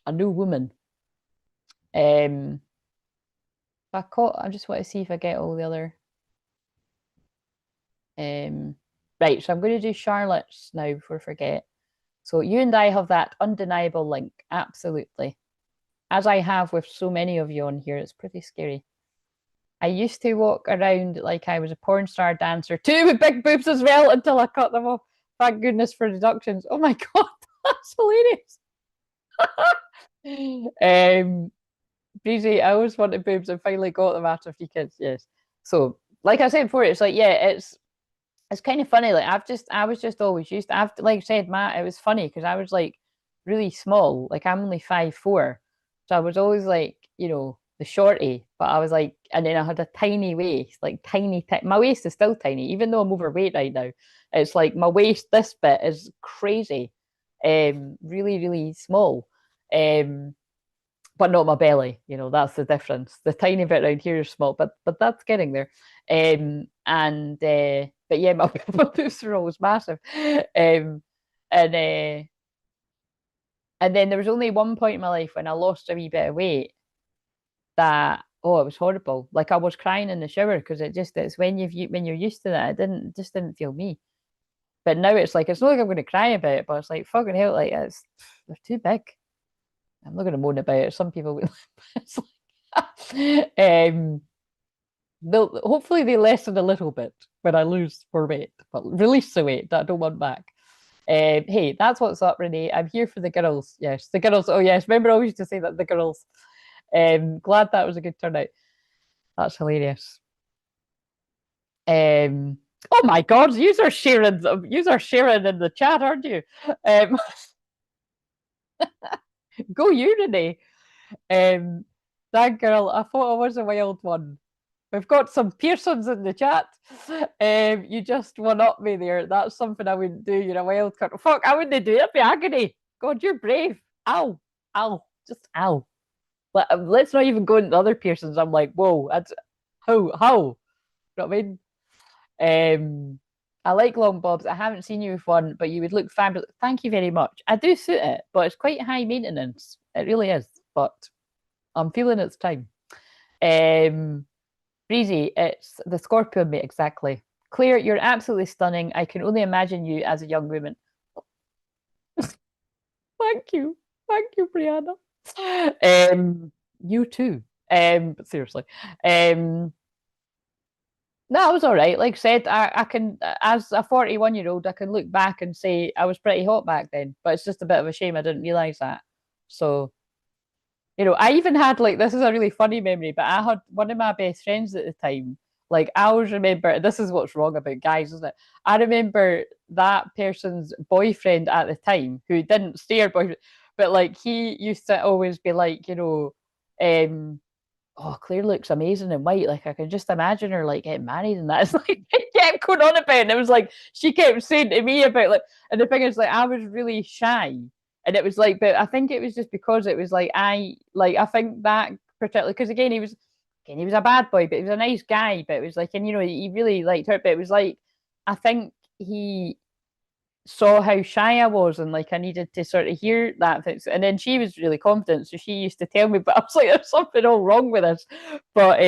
[SPEAKER 1] A new woman. Um I just want to see if I get all the other um right, so I'm going to do Charlotte's now before I forget. So you and I have that undeniable link, absolutely. As I have with so many of you on here, it's pretty scary. I used to walk around like I was a porn star dancer too, with big boobs as well, until I cut them off. Thank goodness for deductions. Oh my God, that's hilarious. Breezy, I always wanted boobs and finally got them after a few kids. Yes. So, like I said before, it's like, yeah, it's kind of funny. Like I was just always used. I've like I said, Matt, it was funny because I was like really small. Like I'm only 5'4", so I was always like the shorty. But I was like, and then I had a tiny waist, like tiny. My waist is still tiny, even though I'm overweight right now. It's like my waist. This bit is crazy, really really small. But not my belly. That's the difference. The tiny bit around here is small, but that's getting there. And but yeah, my boobs are always massive. And and then there was only one point in my life when I lost a wee bit of weight that it was horrible. Like I was crying in the shower because it's when you're used to that, it didn't feel me. But now it's like it's not like I'm going to cry about it, but it's like fucking hell, like they're too big. I'm not going to moan about it. Some people will. It's like, hopefully they lessen a little bit when I lose more weight, but release the weight that I don't want back. Hey, that's what's up, Renee. I'm here for the girls. Yes, the girls. Oh yes, remember I always used to say that the girls. Glad that was a good turnout. That's hilarious. Oh my God, you are sharing in the chat, aren't you? Um, go you, Renee. That girl, I thought I was a wild one. We've got some Pearsons in the chat. You just one up me there. That's something I wouldn't do. You're a wild card. Fuck, I wouldn't do it. It'd be agony. God, you're brave. Ow, ow, just ow. Let's not even go into the other Pearsons. I'm like, whoa, that's how? You know what I mean? I like long bobs. I haven't seen you with one, but you would look fabulous. Thank you very much. I do suit it, but it's quite high maintenance. It really is. But I'm feeling it's time. Breezy, it's the Scorpion mate, exactly. Claire, you're absolutely stunning. I can only imagine you as a young woman. Thank you. Thank you, Brianna. You too. But seriously. Um, No, I was all right. Like I said, I can, as a 41-year-old, I can look back and say I was pretty hot back then. But it's just a bit of a shame I didn't realize that. So, I even had like this is a really funny memory, but I had one of my best friends at the time. Like I always remember, this is what's wrong about guys, isn't it? I remember that person's boyfriend at the time who didn't stay her boyfriend, but like he used to always be like, um, oh, Claire looks amazing in white. Like I can just imagine her like getting married and that. It's like it kept going on about it. And it was like she kept saying to me about like, and the thing is like I was really shy. And it was like, but I think it was just because it was like I think that particularly because again he was a bad boy, but he was a nice guy. But it was like, and he really liked her. But it was like I think he saw how shy I was and like I needed to sort of hear that thing. And then she was really confident, so she used to tell me, but I was like, there's something all wrong with this. But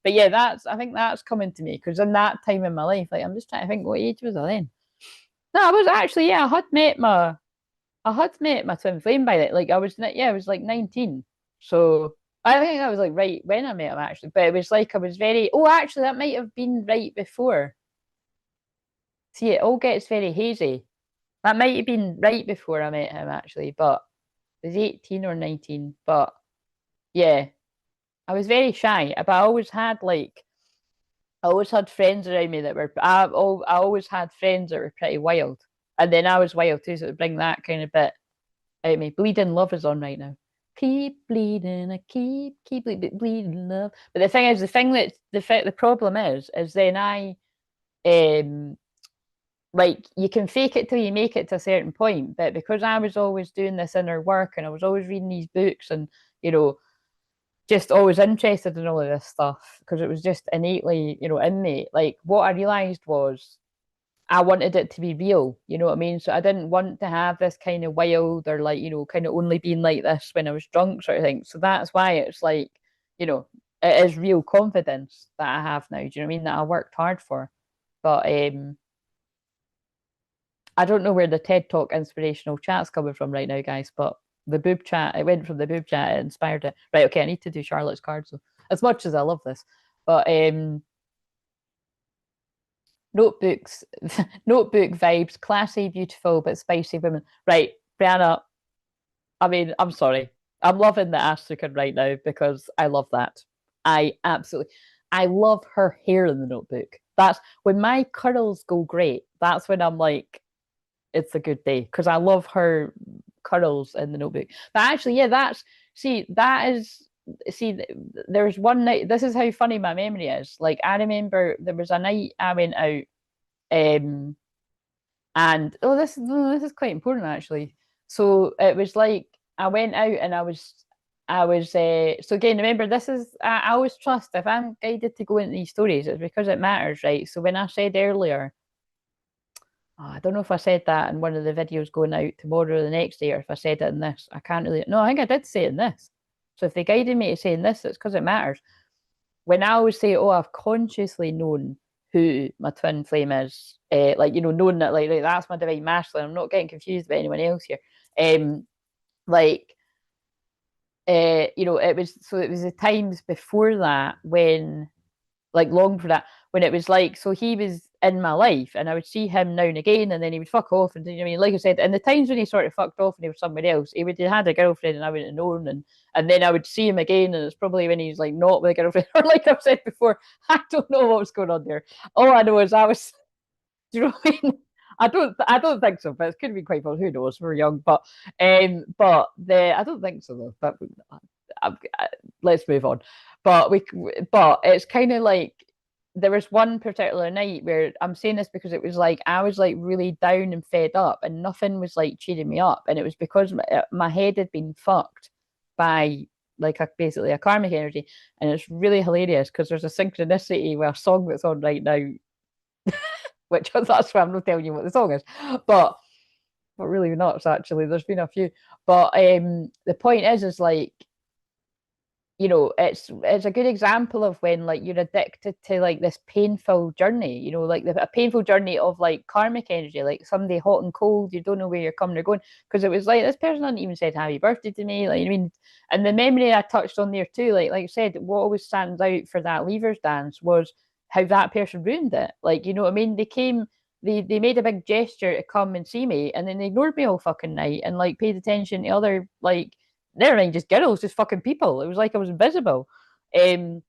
[SPEAKER 1] yeah, I think that's coming to me because in that time in my life, like I'm just trying to think what age was I then? No, I was actually, yeah, I had met my twin flame by then. Like I was like 19. So I think that was like right when I met him actually. But it was like I was very actually that might have been right before. See, it all gets very hazy. That might have been right before I met him actually, but I was 18 or 19. But yeah, I was very shy, but I always had friends around me that were I always had friends that were pretty wild. And then I was wild too, so it would bring that kind of bit out of me. Bleeding Love is on right now. Keep bleeding, I keep bleeding love. But the thing is, the problem is then um like you can fake it till you make it to a certain point. But because I was always doing this inner work and I was always reading these books and, you know, just always interested in all of this stuff because it was just innately, in me. Like what I realized was I wanted it to be real, you know what I mean? So I didn't want to have this kind of wild or like, kind of only being like this when I was drunk sort of thing. So that's why it's like, you know, it is real confidence that I have now. Do you know what I mean? That I worked hard for. But I don't know where the TED Talk inspirational chat's coming from right now, guys, but the boob chat, it went from the boob chat, it inspired it. Right, okay, I need to do Charlotte's card. So as much as I love this. But notebooks, notebook vibes, classy, beautiful, but spicy women. Right, Brianna, I mean, I'm sorry. I'm loving the Astrakhan right now because I love that. I love her hair in the notebook. That's when my curls go great. That's when I'm like, it's a good day because I love her curls in the notebook. But actually, yeah, there's one night. This is how funny my memory is. Like I remember there was a night I went out, um, and this is quite important actually. So it was like I went out and so again, remember I always trust if I'm guided to go into these stories, it's because it matters, right? So when I said earlier I don't know if I said that in one of the videos going out tomorrow or the next day, or if I said it in this. I can't really. No, I think I did say it in this. So if they guided me to saying this, it's because it matters. When I always say, "Oh, I've consciously known who my twin flame is," like knowing that, like that's my divine masculine. I'm not getting confused about anyone else here. Like, it was the times before that when like long for that when it was like so he was in my life and I would see him now and again and then he would fuck off and you know what I mean like I said and the times when he sort of fucked off and he was somewhere else he would have had a girlfriend and I wouldn't have known and then I would see him again and it's probably when he's like not with a girlfriend or like I've said before I don't know what was going on there all I know is I was do you know what I mean I don't think so, but it could be quite fun. Who knows? We're young, I don't think so though. But let's move on. But it's kind of like there was one particular night where I'm saying this because it was like I was like really down and fed up, and nothing was like cheering me up, and it was because my head had been fucked by like basically a karmic energy, and it's really hilarious because there's a synchronicity with a song that's on right now, which that's why I'm not telling you what the song is, but really nuts actually. There's been a few, but the point is like it's a good example of when like you're addicted to like this painful journey, like a painful journey of like karmic energy, like somebody hot and cold, you don't know where you're coming or going. Because it was like this person hadn't even said happy birthday to me, like I mean, and the memory I touched on there too, like I said, what always stands out for that leavers dance was how that person ruined it. Like, you know what I mean? They came, they made a big gesture to come and see me, and then they ignored me all fucking night and like paid attention to other like never mind just girls, just fucking people. It was like I was invisible. And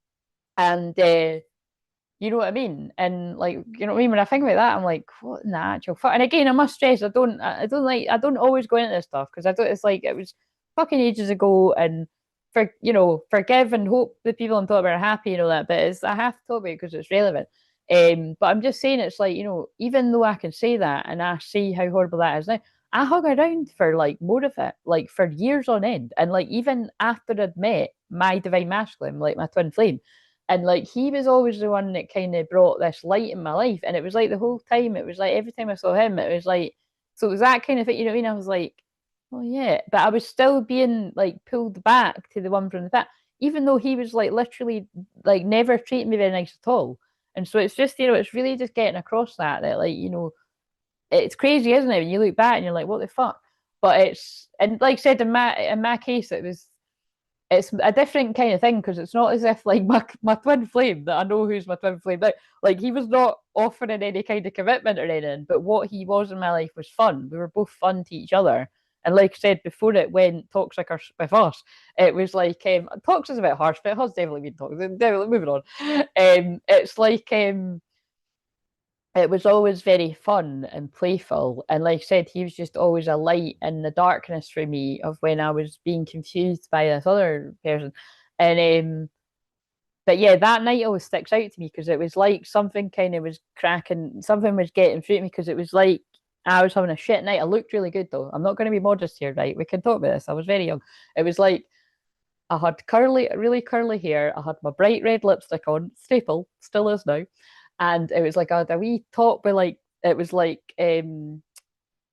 [SPEAKER 1] you know what I mean? And like, you know what I mean? When I think about that, I'm like, what in the actual fuck? And again, I must stress, I don't always go into this stuff because I don't. It's like it was fucking ages ago, and forgive and hope the people I'm talking about are happy and all that. But I have to talk about it because it's relevant. But I'm just saying, it's like even though I can say that and I see how horrible that is now, I hung around for like more of it, like for years on end, and like even after I'd met my divine masculine, like my twin flame. And like he was always the one that kind of brought this light in my life. And it was like the whole time, it was like every time I saw him, it was like, so it was that kind of thing, you know what I mean? I was like, oh yeah. But I was still being like pulled back to the one from the back, even though he was like literally like never treating me very nice at all. And so it's just, it's really just getting across that like, it's crazy, isn't it? When you look back and you're like, what the fuck? But and like I said, in my case, it's a different kind of thing because it's not as if like my twin flame that I know who's my twin flame now, like he was not offering any kind of commitment or anything, but what he was in my life was fun. We were both fun to each other. And like I said before, it went toxic with us. It was like toxic is a bit harsh, but it has definitely been toxic. Definitely moving on. It's like it was always very fun and playful. And like I said, he was just always a light in the darkness for me of when I was being confused by this other person. And but yeah, that night always sticks out to me because it was like something kind of was cracking, something was getting through to me because it was like I was having a shit night. I looked really good though. I'm not going to be modest here, right? We can talk about this. I was very young. It was like I had really curly hair. I had my bright red lipstick on, staple, still is now. And it was like a wee top with like it was like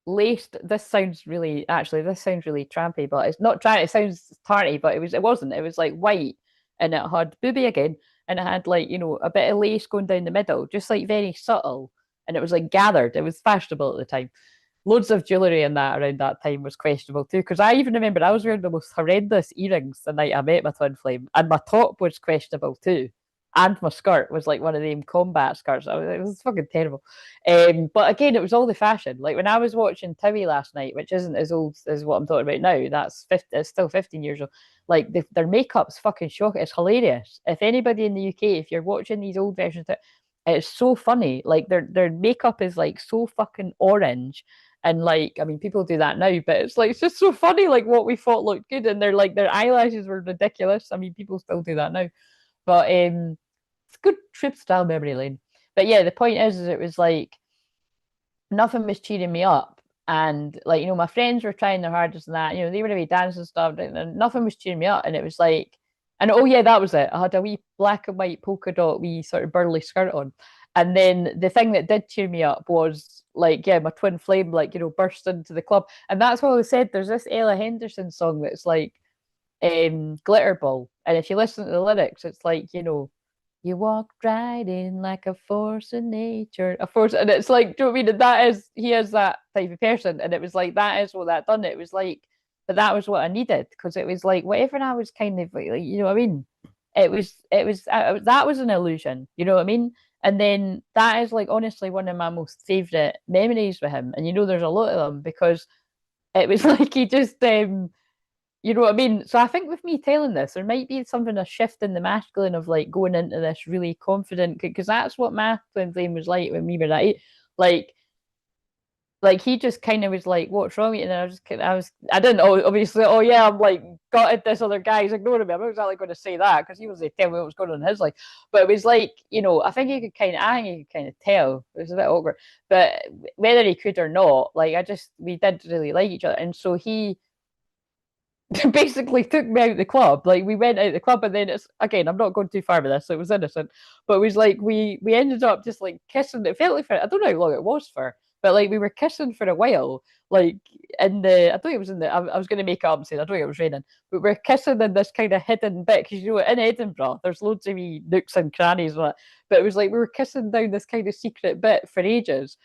[SPEAKER 1] laced. This sounds really trampy, but it's not trampy. It sounds tarty, but it wasn't. It was like white, and it had booby again, and it had like a bit of lace going down the middle, just like very subtle, and it was like gathered. It was fashionable at the time. Loads of jewellery in that around that time was questionable too, because I even remember I was wearing the most horrendous earrings the night I met my twin flame, and my top was questionable too, and my skirt was like one of them combat skirts. It was fucking terrible. But again, it was all the fashion. Like when I was watching Towie last night, which isn't as old as what I'm talking about now, it's still 15 years old. Like their makeup's fucking shocking. It's hilarious. If anybody in the UK, if you're watching these old versions, it's so funny. Like their makeup is like so fucking orange. And like, I mean, people do that now, but it's just so funny, like what we thought looked good, and their eyelashes were ridiculous. I mean, people still do that now. But it's a good trip down memory lane. But yeah, the point is it was like nothing was cheering me up. And like, my friends were trying their hardest and that, they were away dancing and stuff, and nothing was cheering me up. And it was like, and oh yeah, that was it. I had a wee black and white polka dot, wee sort of burly skirt on. And then the thing that did cheer me up was like, yeah, my twin flame, like, burst into the club. And that's what I said. There's this Ella Henderson song that's like Glitter Ball. And if you listen to the lyrics, it's like, you walked right in like a force of nature, a force, and it's like, do you know what I mean? And he is that type of person, and it was like that is what that done. It was like, but that was what I needed because it was like whatever I was kind of like, you know what I mean? That was an illusion, you know what I mean? And then that is like honestly one of my most favorite memories with him, and there's a lot of them because it was like he just you know what I mean? So I think with me telling this, there might be something, a shift in the masculine of like going into this really confident, because that's what my twin flame was like when we were that age. Like he just kind of was like, "What's wrong with you?" And I didn't obviously. Oh yeah, I'm like gutted this other guy's ignoring me. I'm not exactly going to say that because he was telling me what was going on in his life. But it was like, I think he could kind of tell. It was a bit awkward, but whether he could or not, like we did really like each other, and so he basically took me out of the club. Like we went out of the club, and then it's again, I'm not going too far with this, so it was innocent. But it was like we ended up just like kissing. It felt like I don't know how long it was for, but like we were kissing for a while. Like I think it was I was going to make up and say I don't think it was raining, but we're kissing in this kind of hidden bit because in Edinburgh there's loads of wee nooks and crannies, but it was like we were kissing down this kind of secret bit for ages,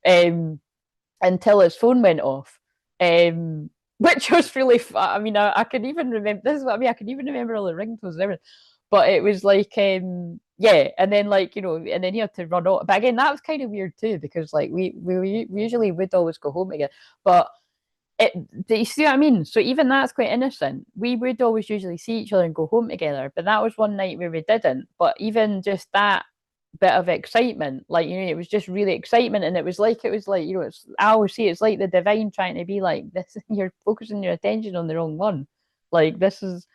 [SPEAKER 1] until his phone went off. Which was really I mean, I can even remember this is what I mean. I can even remember all the ringtones and everything. But it was like yeah, and then like and then he had to run out. But again, that was kind of weird too because like we usually would always go home together, but do you see what I mean? So even that's quite innocent. We would always usually see each other and go home together, but that was one night where we didn't. But even just that bit of excitement, like it was just really excitement, and it was like it's I always see it's like the divine trying to be like this. You're focusing your attention on the wrong one. Like this is,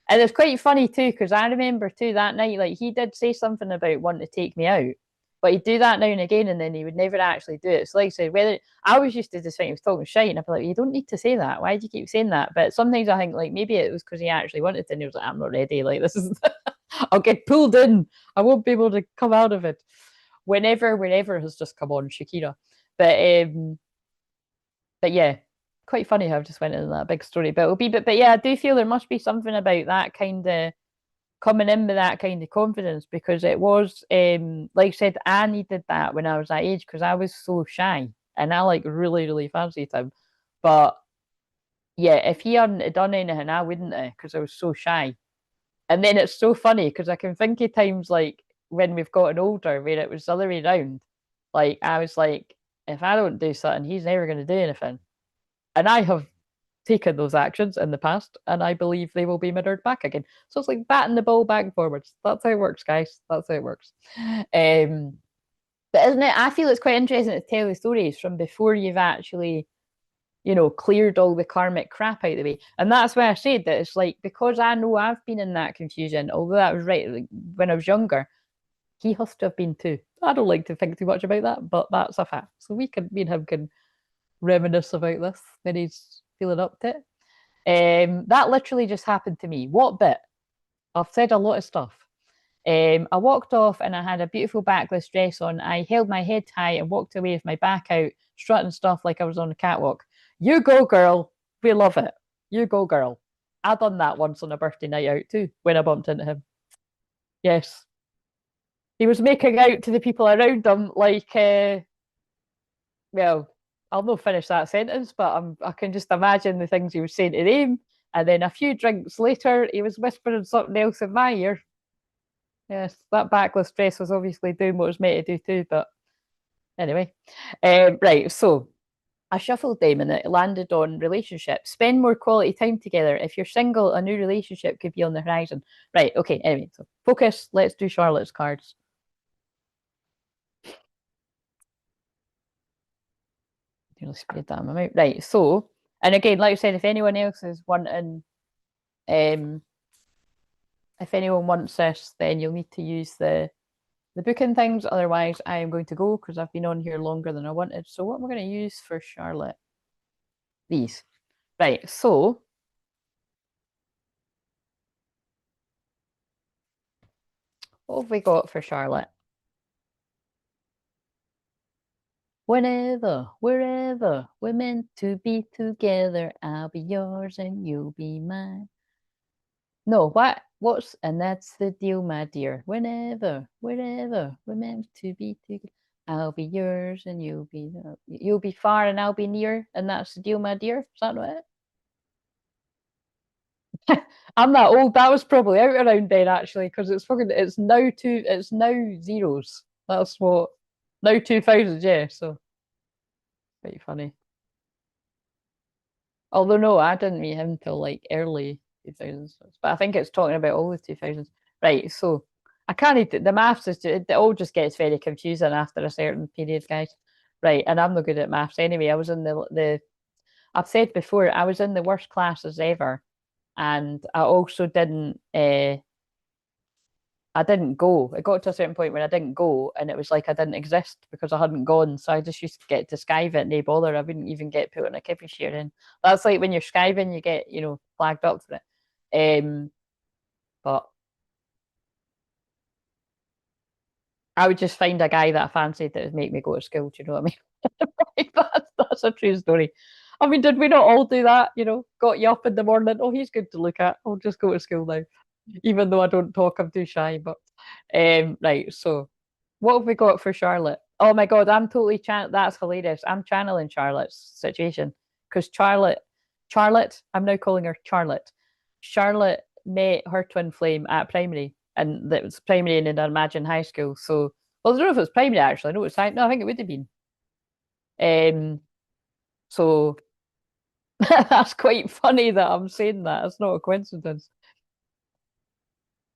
[SPEAKER 1] and it's quite funny too because I remember too that night, like he did say something about wanting to take me out, but he'd do that now and again, and then he would never actually do it. So, like I said, whether I was used to just think he was talking shit, and I'd be like, "You don't need to say that. Why do you keep saying that?" But sometimes I think like maybe it was because he actually wanted to, and he was like, "I'm not ready. Like this is, I'll get pulled in. I won't be able to come out of it." Whenever has just come on, Shakira. But but yeah, quite funny how I've just went into that big story. But it'll be, but yeah, I do feel there must be something about that kind of coming in with that kind of confidence because it was like I said, I needed that when I was that age because I was so shy and I like really fancied him. But yeah, if he hadn't done anything, I wouldn't have because I was so shy. And then it's so funny because I can think of times like when we've gotten older where it was the other way around. Like I was like, if I don't do something, he's never going to do anything. And I have taken those actions in the past, and I believe they will be mirrored back again. So it's like batting the ball back and forwards. That's how it works, guys. That's how it works. But isn't it? I feel it's quite interesting to tell the stories from before you've actually, cleared all the karmic crap out of the way. And that's why I said that it's like because I know I've been in that confusion, although that was right like, when I was younger, he has to have been too. I don't like to think too much about that, but that's a fact. So me and him can reminisce about this when he's feeling up to it. That literally just happened to me. What bit? I've said a lot of stuff. I walked off and I had a beautiful backless dress on. I held my head high and walked away with my back out, strutting stuff like I was on a catwalk. You go, girl. We love it. You go, girl. I done that once on a birthday night out too when I bumped into him. Yes. He was making out to the people around him like, well, I'll not finish that sentence, but I can just imagine the things he was saying to them. And then a few drinks later, he was whispering something else in my ear. Yes, that backless dress was obviously doing what it was meant to do too. But anyway, right. So I shuffled them and it landed on relationships. Spend more quality time together. If you're single, a new relationship could be on the horizon. Right. Okay. Anyway, so focus. Let's do Charlotte's cards. Nearly sprayed that in my mouth. Right. So, and again, like I said, if anyone else is wanting, um, if anyone wants this, then you'll need to use the booking things. Otherwise, I am going to go because I've been on here longer than I wanted. So, what am I going to use for Charlotte? These. Right. So, what have we got for Charlotte? Whenever, wherever we're meant to be together, I'll be yours and you'll be mine. No, what? What's and that's the deal, my dear. Whenever, wherever we're meant to be together, I'll be yours and you'll be far and I'll be near, and that's the deal, my dear. Is that not it? I'm that old. That was probably out around then actually, because it's now zeros. That's what now 2000, yeah. So pretty funny. Although no, I didn't meet him till like early 2000s. But I think it's talking about all the 2000s. Right, so I can't the maths is it all just gets very confusing after a certain period, guys. Right, and I'm not good at maths anyway. I was in the I've said before, I was in the worst classes ever. And I also I didn't go. It got to a certain point where I didn't go, and it was like I didn't exist because I hadn't gone. So I just used to get to skive it, no bother. I wouldn't even get put on a kippy share in. That's like when you're skiving, you get flagged up for it. But I would just find a guy that I fancied that would make me go to school. Do you know what I mean? That's a true story. I mean, did we not all do that? Got you up in the morning. Oh, he's good to look at. I'll just go to school now. Even though I don't talk, I'm too shy. But right, so what have we got for Charlotte? Oh my God, I'm totally that's hilarious. I'm channeling Charlotte's situation because Charlotte, I'm now calling her Charlotte. Charlotte met her twin flame at primary. and that was primary and I'd imagine high school. So, well, I don't know if it was primary actually. No, no, I think it would have been. So that's quite funny that I'm saying that. It's not a coincidence.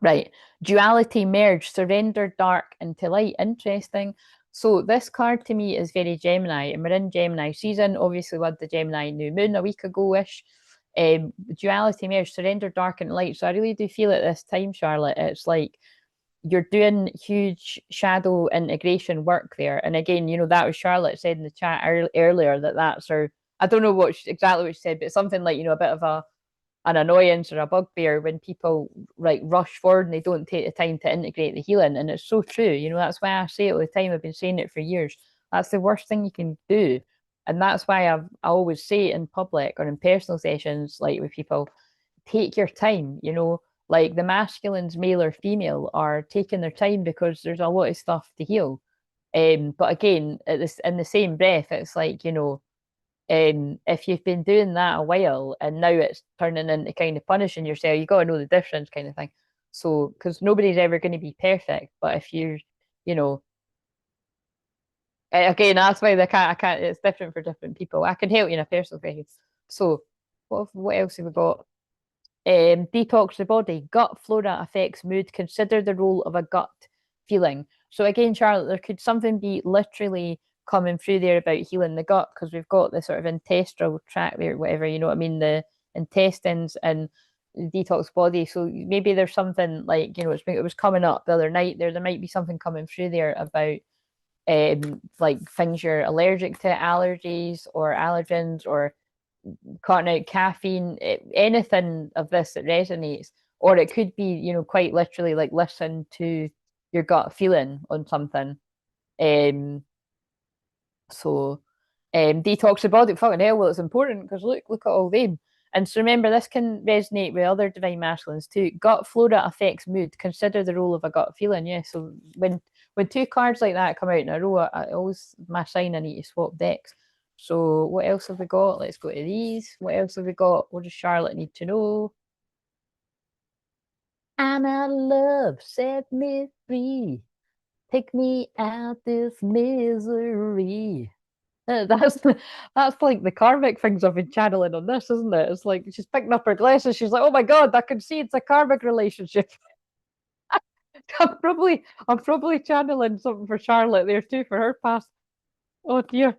[SPEAKER 1] Right. Duality merge, surrender dark into light. Interesting. So this card to me is very Gemini, and we're in Gemini season. Obviously, we had the Gemini new moon a week ago-ish. Duality merge, surrender dark into light. So I really do feel at this time, Charlotte, it's like you're doing huge shadow integration work there. And again, that was Charlotte said in the chat earlier that that's her. I don't know exactly what she said, but something like, a bit of an annoyance or a bugbear when people like rush forward and they don't take the time to integrate the healing. And it's so true. That's why I say it all the time. I've been saying it for years. That's the worst thing you can do. And that's why I always say it in public or in personal sessions, like with people, take your time, like the masculines, male or female, are taking their time because there's a lot of stuff to heal. But again, in the same breath, it's like, if you've been doing that a while and now it's turning into kind of punishing yourself, you got to know the difference, kind of thing. So, because nobody's ever going to be perfect, but if you're, again, that's why I can't. It's different for different people. I can help you in a personal way. So, what else have we got? Detox the body. Gut flora affects mood. Consider the role of a gut feeling. So again, Charlotte, there could something be literally coming through there about healing the gut, because we've got the sort of intestinal tract there, whatever, you know what I mean, the intestines and detox body. So maybe there's something like, it was coming up the other night there might be something coming through there about like things you're allergic to, allergies or allergens, or cutting out caffeine, anything of this that resonates. Or it could be, quite literally like listen to your gut feeling on something. So detox the body, fucking hell, well, it's important because look at all them. And so remember, this can resonate with other divine masculines too. Gut flora affects mood. Consider the role of a gut feeling. Yeah. So when two cards like that come out in a row, I always, my sign, I need to swap decks. So what else have we got? Let's go to these. What else have we got? What does Charlotte need to know? I'm out of love, set me free. Take me out this misery. That's like the karmic things I've been channeling on this, isn't it? It's like she's picking up her glasses. She's like, "Oh my god, I can see it's a karmic relationship." I'm probably channeling something for Charlotte there too for her past. Oh dear.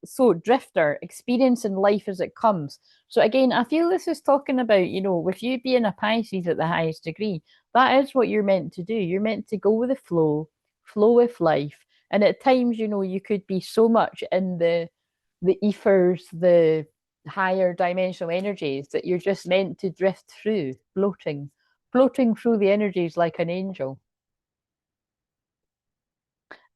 [SPEAKER 1] So drifter, experiencing life as it comes. So again, I feel this is talking about, with you being a Pisces at the highest degree, that is what you're meant to do. You're meant to go with the flow with life. And at times, you could be so much in the ethers, the higher dimensional energies, that you're just meant to drift through, floating through the energies like an angel.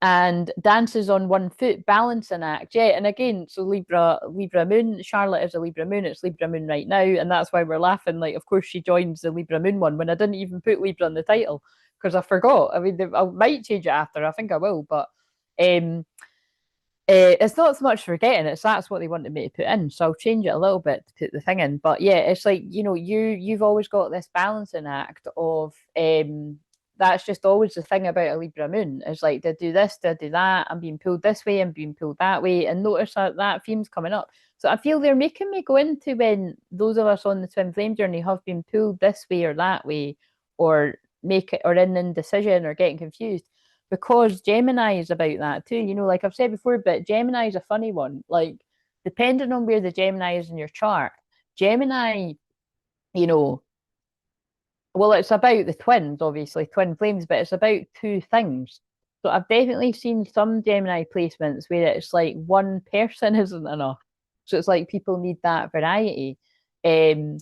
[SPEAKER 1] And dances on one foot, balancing act. Yeah, and again, so Libra moon, Charlotte is a Libra moon, it's Libra moon right now, and that's why we're laughing. Like, of course, she joins the Libra moon one when I didn't even put Libra in the title because I forgot. I mean, I might change it after, I think I will, but it's not so much forgetting, it's that's what they wanted me to put in. So I'll change it a little bit to put the thing in. But yeah, it's like, you've always got this balancing act of that's just always the thing about a Libra moon. It's like, they do this, they do that, I'm being pulled this way, I'm being pulled that way. And notice that theme's coming up. So I feel they're making me go into when those of us on the twin flame journey have been pulled this way or that way, or make it, or in indecision or getting confused, because Gemini is about that too. Like I've said before, but Gemini is a funny one. Like, depending on where the Gemini is in your chart, Gemini, well, it's about the twins, obviously, twin flames, but it's about two things. So I've definitely seen some Gemini placements where it's like one person isn't enough. So it's like people need that variety. Um,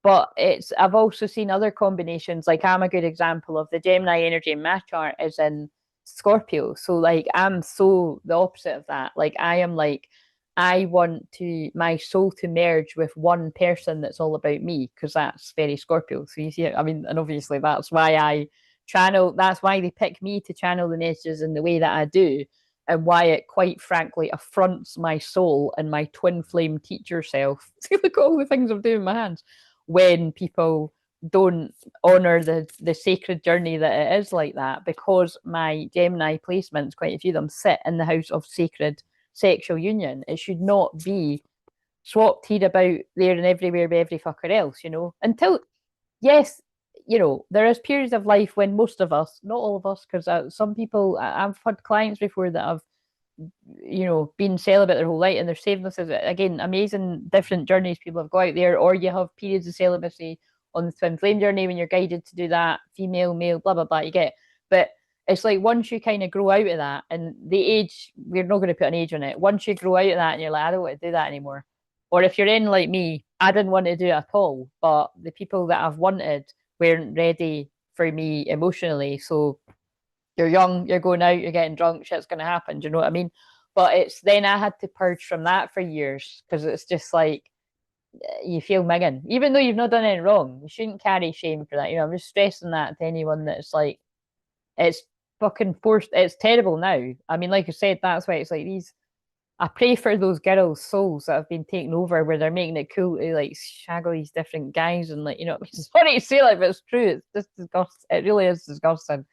[SPEAKER 1] but I've also seen other combinations. Like, I'm a good example of the Gemini energy in my chart is in Scorpio. So like, I'm so the opposite of that. Like, I am like, I want my soul to merge with one person that's all about me, because that's very Scorpio. So you see it, I mean, and obviously that's why that's why they pick me to channel the messages in the way that I do, and why it quite frankly affronts my soul and my twin flame teacher self. See, look at all the things I'm doing with my hands when people don't honor the sacred journey that it is like that, because my Gemini placements, quite a few of them, sit in the house of sacred sexual union. It should not be swapped here about there and everywhere by every fucker else, you know. Until, yes, you know, there is periods of life when most of us, not all of us, because some people, I've had clients before that have, you know, been celibate their whole life, and they're saving this as, again, amazing different journeys people have got out there. Or you have periods of celibacy on the twin flame journey when you're guided to do that, female, male, blah blah blah, you get it. But it's like once you kind of grow out of that, and the age, we're not going to put an age on it, once you grow out of that and you're like, I don't want to do that anymore. Or if you're in like me, I didn't want to do it at all, but the people that I've wanted weren't ready for me emotionally. So you're young, you're going out, you're getting drunk, shit's going to happen. Do you know what I mean? But it's then I had to purge from that for years, because it's just like you feel migging, even though you've not done anything wrong. You shouldn't carry shame for that. You know, I'm just stressing that to anyone that's like, it's fucking forced. It's terrible now. I mean, like I said, that's why it's like these. I pray for those girls' souls that have been taken over, where they're making it cool to like shag all these different guys, and like, you know, it's funny to say like, but it's true. It's just disgusting. It really is disgusting.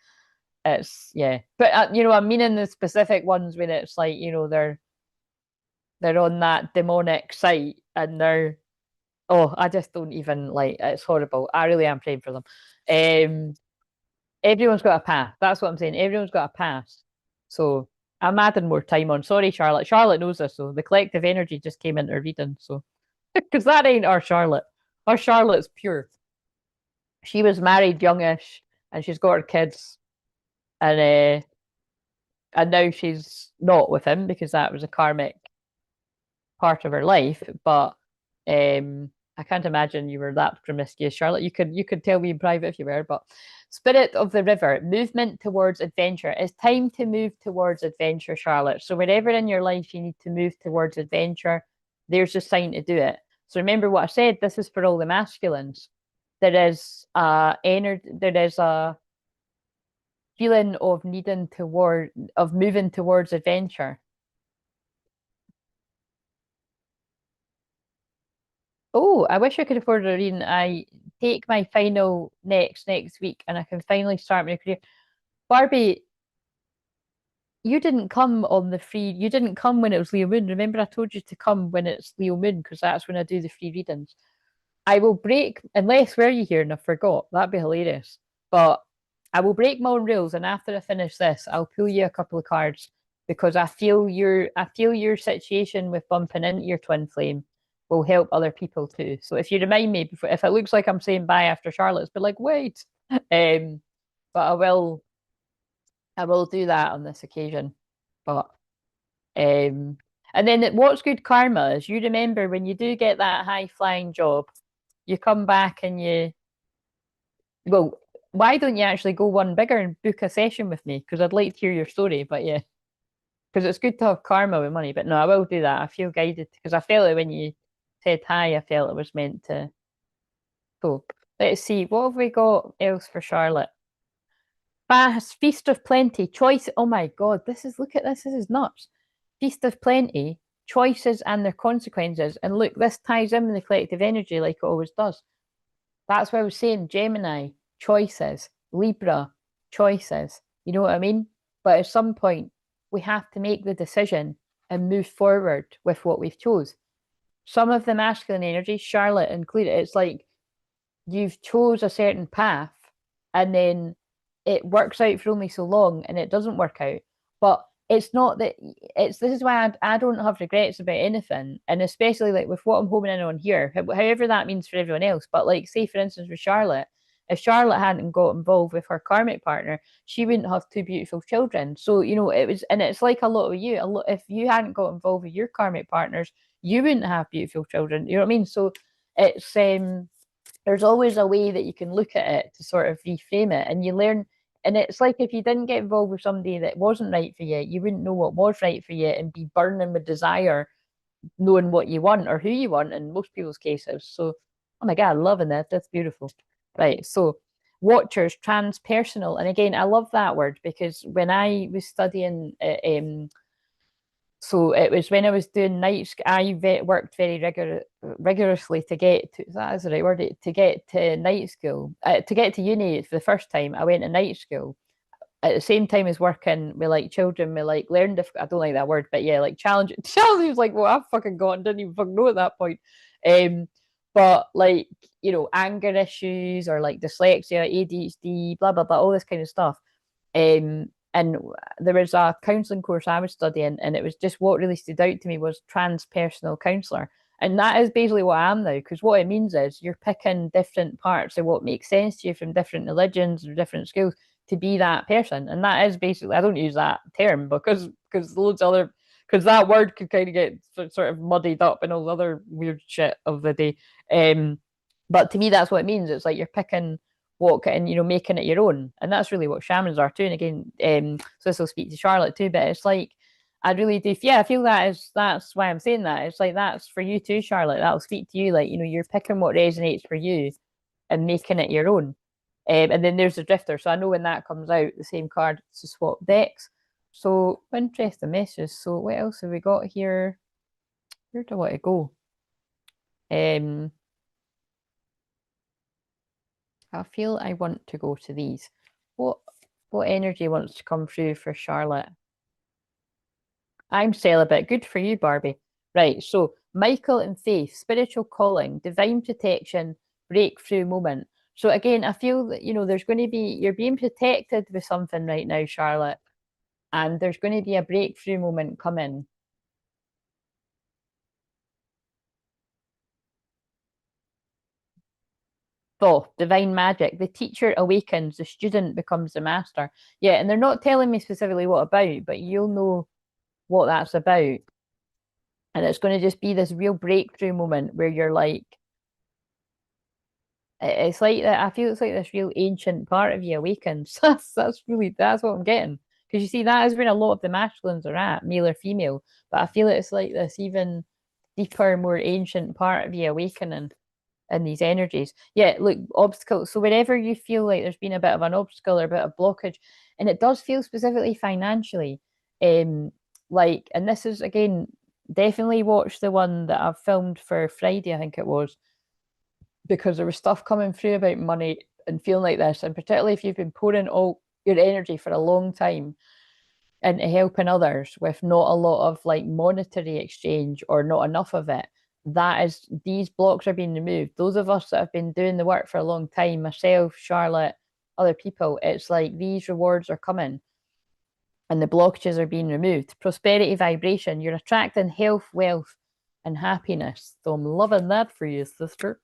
[SPEAKER 1] It's, yeah, but you know, I mean, in the specific ones when it's like, you know, they're on that demonic site, and they're, oh, I just don't even, like, it's horrible. I really am praying for them. Everyone's got a path. That's what I'm saying. Everyone's got a path. So I'm adding more time on. Sorry, Charlotte. Charlotte knows this, so the collective energy just came into her reading. So because that ain't our Charlotte. Our Charlotte's pure. She was married youngish, and she's got her kids, and now she's not with him because that was a karmic part of her life. But I can't imagine you were that promiscuous, Charlotte. You could tell me in private if you were. But spirit of the river, movement towards adventure. It's time to move towards adventure, Charlotte. So wherever in your life you need to move towards adventure, there's a sign to do it. So remember what I said. This is for all the masculines. There is energy. There is a feeling of moving towards adventure. Oh, I wish I could afford a reading. I take my final next week, and I can finally start my career. Barbie, you didn't come on the free. You didn't come when it was Leo Moon. Remember, I told you to come when it's Leo Moon, because that's when I do the free readings. I will break, unless were you here and I forgot? That'd be hilarious. But I will break my own rules, and after I finish this, I'll pull you a couple of cards, because I feel your situation with bumping into your twin flame will help other people too. So if you remind me before, if it looks like I'm saying bye after Charlotte's, but like wait, but I will do that on this occasion. But um, and then what's good karma is, you remember when you do get that high flying job, you come back and well, why don't you actually go one bigger and book a session with me? Because I'd like to hear your story. But yeah, because it's good to have karma with money. But no, I will do that. I feel guided, because I felt it when you said hi. I felt it was meant to. So let's see, what have we got else for Charlotte? Fast feast of plenty, choice. Oh my God, look at this. This is nuts. Feast of plenty, choices and their consequences. And look, this ties in with the collective energy like it always does. That's why I was saying Gemini, choices, Libra, choices. You know what I mean? But at some point, we have to make the decision and move forward with what we've chose. Some of the masculine energy, Charlotte included, it's like you've chose a certain path, and then it works out for only so long and it doesn't work out. But it's not that this is why I don't have regrets about anything. And especially like with what I'm homing in on here, however that means for everyone else. But like, say for instance with Charlotte, if Charlotte hadn't got involved with her karmic partner, she wouldn't have two beautiful children. So, you know, it's like a lot of you. If you hadn't got involved with your karmic partners, you wouldn't have beautiful children. You know what I mean? So it's there's always a way that you can look at it to sort of reframe it, and you learn. And it's like, if you didn't get involved with somebody that wasn't right for you, you wouldn't know what was right for you and be burning with desire, knowing what you want or who you want in most people's cases. So, oh my God, loving that. That's beautiful. Right. So, watchers, transpersonal. And again, I love that word, because when I was studying So it was when I was doing nights. I worked very rigorously to get to, that is the right word, to get to night school, to get to uni for the first time. I went to night school at the same time as working with like children with like learning I don't like that word, but yeah, like challenge was like what I've fucking got and didn't even fucking know at that point. Um, but like, anger issues or like dyslexia, ADHD, blah blah blah, all this kind of stuff. And there was a counselling course I was studying, and it was just what really stood out to me was transpersonal counsellor. And that is basically what I am now, because what it means is you're picking different parts of what makes sense to you from different religions or different schools to be that person. And that is basically, I don't use that term because loads of other, because that word could kind of get sort of muddied up in all the other weird shit of the day. But to me, that's what it means. It's like you're picking what and making it your own, and that's really what shamans are too. And again, so this will speak to Charlotte too, but it's like I really do, yeah, I feel that's why I'm saying that. It's like that's for you too, Charlotte. That'll speak to you, like you're picking what resonates for you and making it your own. And then there's the drifter, so I know when that comes out, the same card to swap decks. So interesting messages. So what else have we got here? Where do I want to go? I feel I want to go to these. What what energy wants to come through for Charlotte? I'm celibate. Good for you, Barbie. Right. So Michael and Faith, spiritual calling, divine protection, breakthrough moment. So again, I feel that there's going to be you're being protected with something right now, Charlotte, and there's going to be a breakthrough moment coming. Oh, divine magic. The teacher awakens, the student becomes the master. Yeah, and they're not telling me specifically what about, but you'll know what that's about. And it's going to just be this real breakthrough moment where you're like, it's like that. I feel it's like this real ancient part of you awakens. That's what I'm getting. Because you see, that is where a lot of the masculines are at, male or female. But I feel it's like this even deeper, more ancient part of you awakening in these energies. Yeah, look, obstacles. So whenever you feel like there's been a bit of an obstacle or a bit of blockage, and it does feel specifically financially, and this is again, definitely watch the one that I've filmed for Friday, I think it was, because there was stuff coming through about money and feeling like this, and particularly if you've been pouring all your energy for a long time into helping others with not a lot of like monetary exchange or not enough of it, that is, these blocks are being removed. Those of us that have been doing the work for a long time, myself, Charlotte, other people, it's like these rewards are coming and the blockages are being removed. Prosperity vibration, you're attracting health, wealth, and happiness. So I'm loving that for you, sister.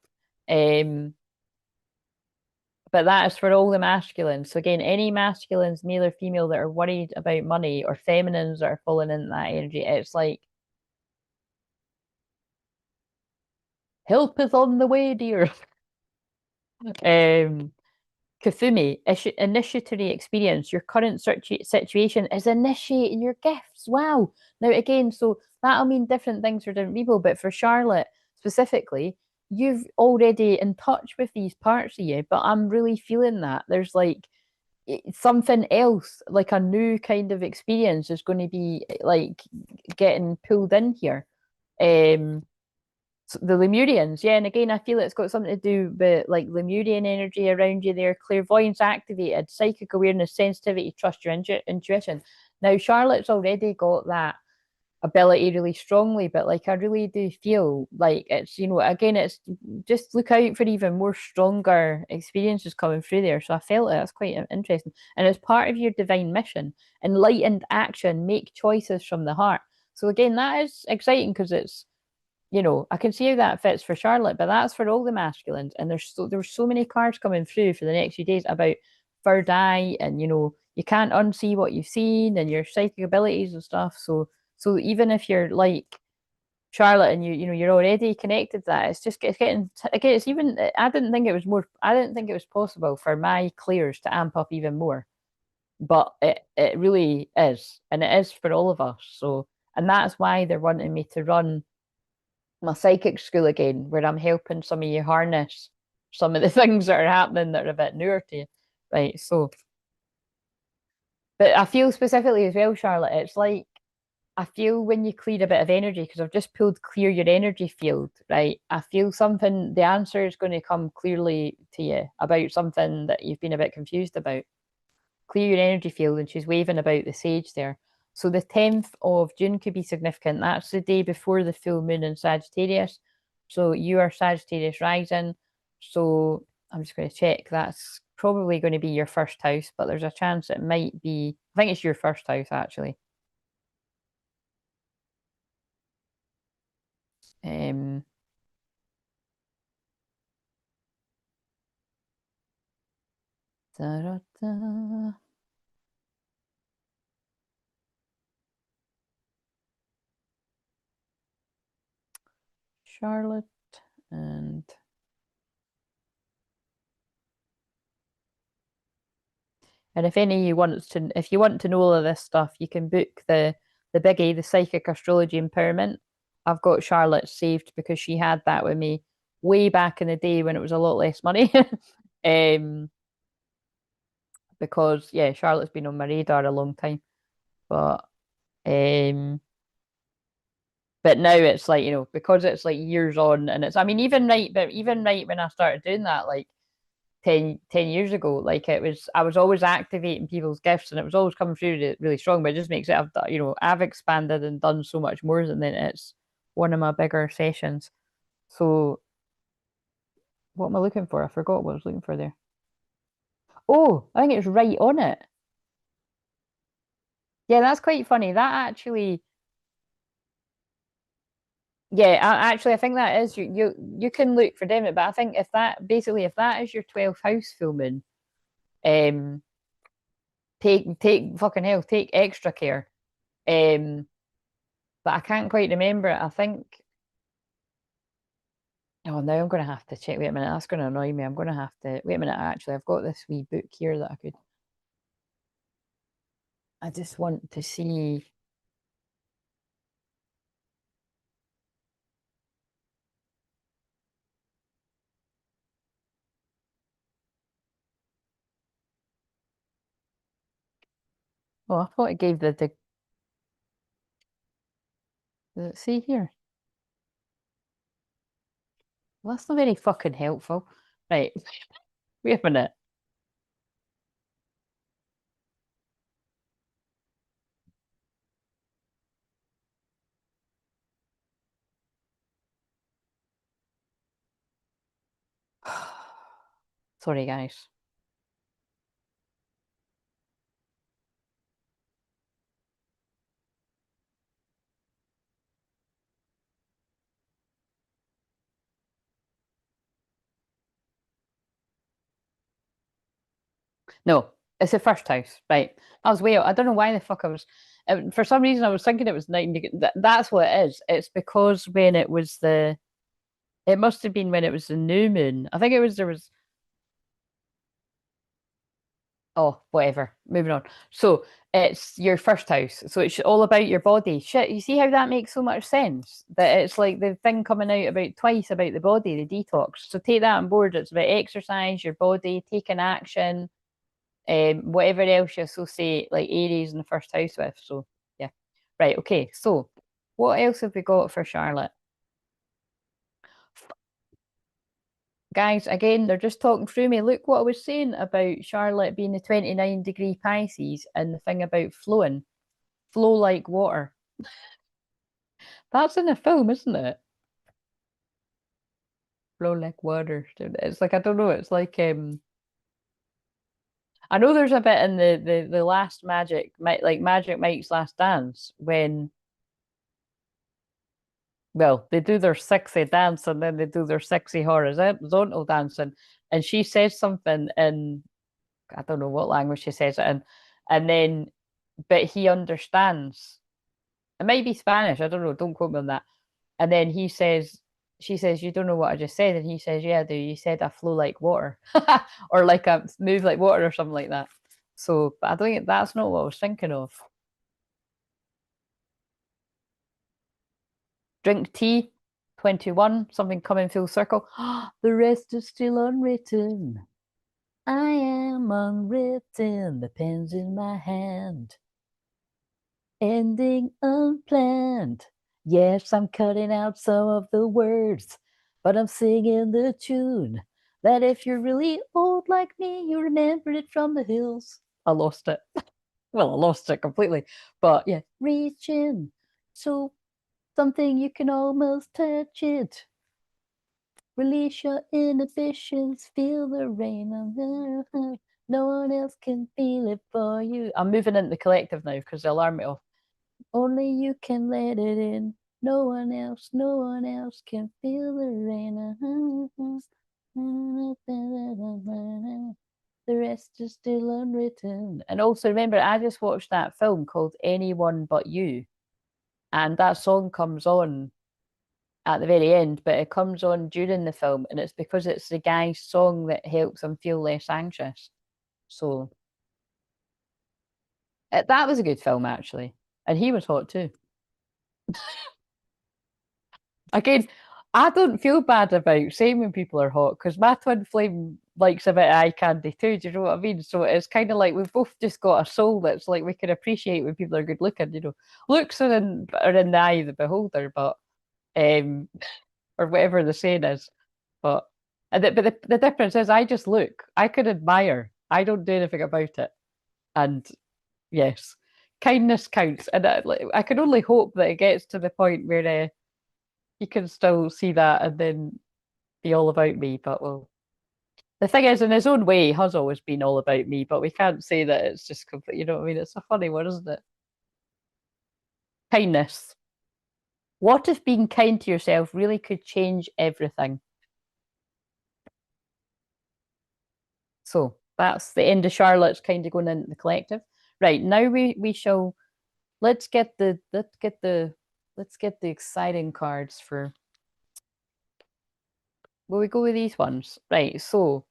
[SPEAKER 1] Um, but that is for all the masculines. So again, any masculines, male or female, that are worried about money, or feminines that are falling into that energy, it's like help is on the way, dear. Kafumi, initiatory experience. Your current situation is initiating your gifts. Wow. Now, again, so that'll mean different things for different people, but for Charlotte specifically, you've already in touch with these parts of you, but I'm really feeling that there's like something else, like a new kind of experience is going to be like getting pulled in here. Um, the Lemurians, yeah, and again, I feel it's got something to do with like Lemurian energy around you there. Clairvoyance activated, psychic awareness, sensitivity, trust your intuition. Now, Charlotte's already got that ability really strongly, but like I really do feel like it's, again, it's just look out for even more stronger experiences coming through there. So I felt that's quite interesting. And as part of your divine mission, enlightened action, make choices from the heart. So again, that is exciting because it's, I can see how that fits for Charlotte, but that's for all the masculines. And there's so many cards coming through for the next few days about third eye, and you can't unsee what you've seen and your psychic abilities and stuff. So even if you're like Charlotte and you're already connected to that, it's getting again. It's even I didn't think it was more. I didn't think it was possible for my clairs to amp up even more, but it really is, and it is for all of us. So, and that's why they're wanting me to run my psychic school again, where I'm helping some of you harness some of the things that are happening that are a bit newer to you. Right. So, but I feel specifically as well, Charlotte, it's like I feel when you clear a bit of energy, because I've just pulled clear your energy field, right? I feel something, the answer is going to come clearly to you about something that you've been a bit confused about. Clear your energy field, and she's waving about the sage there. So the 10th of June could be significant. That's the day before the full moon in Sagittarius. So you are Sagittarius rising. So I'm just going to check. That's probably going to be your first house, but there's a chance it might be, I think it's your first house actually. Um, da-da-da. Charlotte and if any of you wants to, if you want to know all of this stuff, you can book the biggie, the psychic astrology empowerment. I've got Charlotte saved because she had that with me way back in the day when it was a lot less money. um, because yeah, Charlotte's been on my radar a long time, but um, but now it's like, you know, because it's like years on, and it's, I mean, even right, but even right when I started doing that, like 10 years ago, like it was, I was always activating people's gifts and it was always coming through really strong, but it just makes it, you know, I've expanded and done so much more than then it's one of my bigger sessions. So what am I looking for? I forgot what I was looking for there. Oh, I think it's right on it. Yeah, that's quite funny. That actually, yeah, actually, I think that is you can look for them, but I think if that basically if that is your 12th house full moon, um, take fucking hell, take extra care. Um, but I can't quite remember it. I think. Oh, now I'm going to have to check. Wait a minute, that's going to annoy me. I'm going to have to wait a minute. Actually, I've got this wee book here that I could. I just want to see. Oh, I thought it gave the. Does it see here? Well, that's not very fucking helpful. Right. Wait a minute. Sorry, guys. No, it's the first house. Right. I was way out. I don't know why the fuck I was. For some reason, I was thinking it was 90. That's what it is. It's because when it was the. It must have been when it was the new moon. I think it was there was. Oh, whatever. Moving on. So it's your first house. So it's all about your body. Shit, you see how that makes so much sense? That it's like the thing coming out about twice about the body, the detox. So take that on board. It's about exercise, your body, taking action, whatever else you associate like Aries in the first house with. So yeah. Right, okay. So what else have we got for Charlotte? Guys, again, they're just talking through me. Look what I was saying about Charlotte being the 29-degree Pisces and the thing about flowing, flow like water. That's in the film, isn't it? Flow like water. It's like, I don't know, it's like I know there's a bit in the last like Magic Mike's Last Dance when well, they do their sexy dance and then they do their sexy horizontal dancing. And she says something in, I don't know what language she says it in. And then, but he understands. It might be Spanish. I don't know. Don't quote me on that. And then he says, she says, you don't know what I just said. And he says, yeah, I do. You said I flow like water or like I move like water or something like that. So, but I don't think that's not what I was thinking of. Drink tea, 21, something coming full circle. The rest is still unwritten. I am unwritten, the pen's in my hand. Ending unplanned. Yes, I'm cutting out some of the words, but I'm singing the tune that if you're really old like me, you remembered it from the hills. I lost it. Well, I lost it completely. But yeah, reach in. So something you can almost touch it. Release your inhibitions, feel the rain. No one else can feel it for you. I'm moving into the collective now because the alarm went off. Only you can let it in. No one else can feel the rain. The rest is still unwritten. And also remember, I just watched that film called Anyone But You. And that song comes on at the very end, but it comes on during the film, and it's because it's the guy's song that helps him feel less anxious. So that was a good film, actually. And he was hot too. Again, I don't feel bad about saying when people are hot because my twin flame likes a bit of eye candy too. Do you know what I mean? So it's kind of like we've both just got a soul that's like we can appreciate when people are good looking. Looks are in the eye of the beholder, but um, or whatever the saying is. But the difference is, I just look. I can admire. I don't do anything about it. And yes, kindness counts. And I can only hope that it gets to the point where you can still see that and then be all about me. But well, the thing is, in his own way, has always been all about me. But we can't say that it's just complete. You know what I mean? It's a funny one, isn't it? Kindness. What if being kind to yourself really could change everything? So that's the end of Charlotte's kind of going into the collective. Right, now we shall let's get the exciting cards for will we go with these ones? Right, so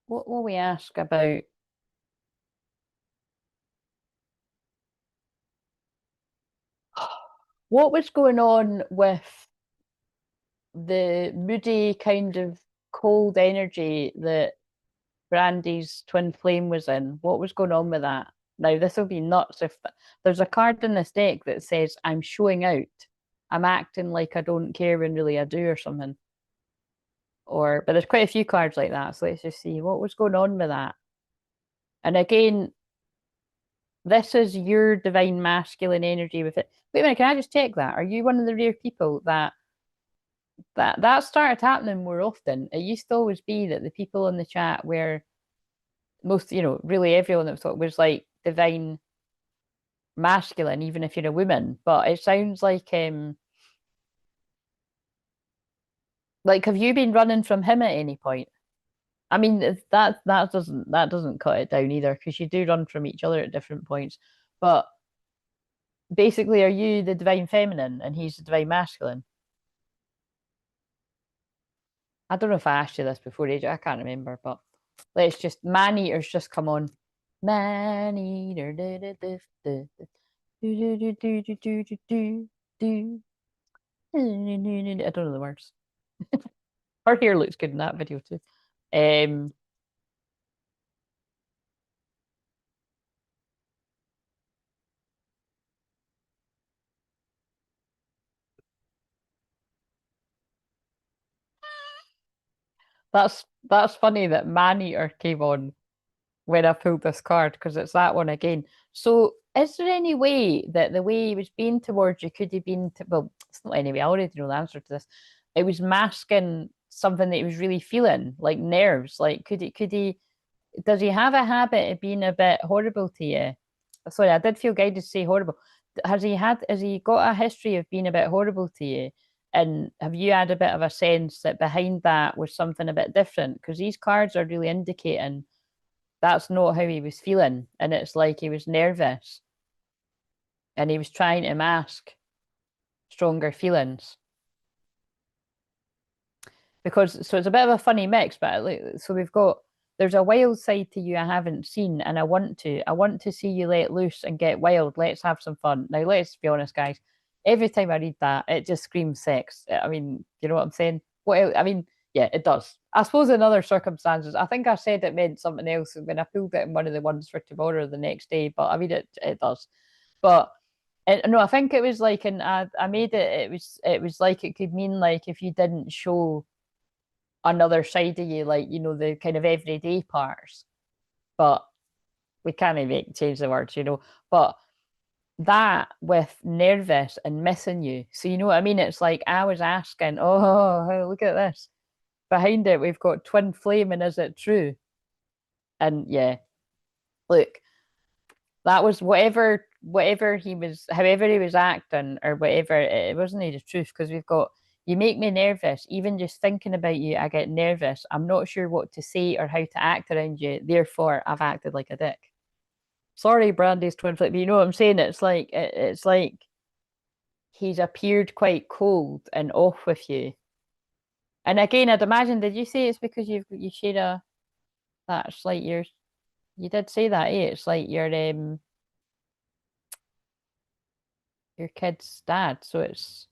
[SPEAKER 1] what will we ask about what was going on with the moody kind of cold energy that Brandy's twin flame was in? What was going on with that? Now, this will be nuts if there's a card in this deck that says, I'm showing out. I'm acting like I don't care when really I do or something. But there's quite a few cards like that. So let's just see what was going on with that. And again, this is your divine masculine energy with it. Wait a minute, can I just check that? Are you one of the rare people that started happening more often? It used to always be that the people in the chat were most, really everyone that was talking was like divine masculine, even if you're a woman. But it sounds like have you been running from him at any point? I mean, that doesn't cut it down either because you do run from each other at different points. But basically, are you the divine feminine and he's the divine masculine? I don't know if I asked you this before, AJ. I can't remember, but let's just man eaters just come on. Man eater, I don't know the words. Her hair looks good in that video too. Um, that's funny that man eater came on when I pulled this card because it's that one again. So, is there any way that the way he was being towards you could have been well, it's not anyway, I already know the answer to this. It was masking something that he was really feeling, like nerves. Like could he does he have a habit of being a bit horrible to you? Sorry, I did feel guided to say horrible. Has he got a history of being a bit horrible to you? And have you had a bit of a sense that behind that was something a bit different? Because these cards are really indicating that's not how he was feeling. And it's like he was nervous and he was trying to mask stronger feelings. Because so it's a bit of a funny mix, but so there's a wild side to you I haven't seen, and I want to see you let loose and get wild. Let's have some fun. Now, let's be honest, guys. Every time I read that, it just screams sex. I mean, you know what I'm saying? What else? I mean, Yeah, it does. I suppose in other circumstances, I think I said it meant something else when I pulled it in one of the ones for tomorrow or the next day, but I mean it does. But no, I think it was like, and I made it. It was like it could mean like if you didn't show another side of you, like the kind of everyday parts. But we can't make change the words. But that with nervous and missing you. So you know what I mean? It's like I was asking, oh, look at this. Behind it, we've got Twinflame, and is it true? And yeah, look, that was whatever he was, however he was acting or whatever. It wasn't the truth because we've got. You make me nervous. Even just thinking about you, I get nervous. I'm not sure what to say or how to act around you. Therefore, I've acted like a dick. Sorry, Brandy's twin flip. But you know what I'm saying? It's like he's appeared quite cold and off with you. And again, I'd imagine, did you say it's because you share that's like you did say that, eh? It's like your kid's dad. So it's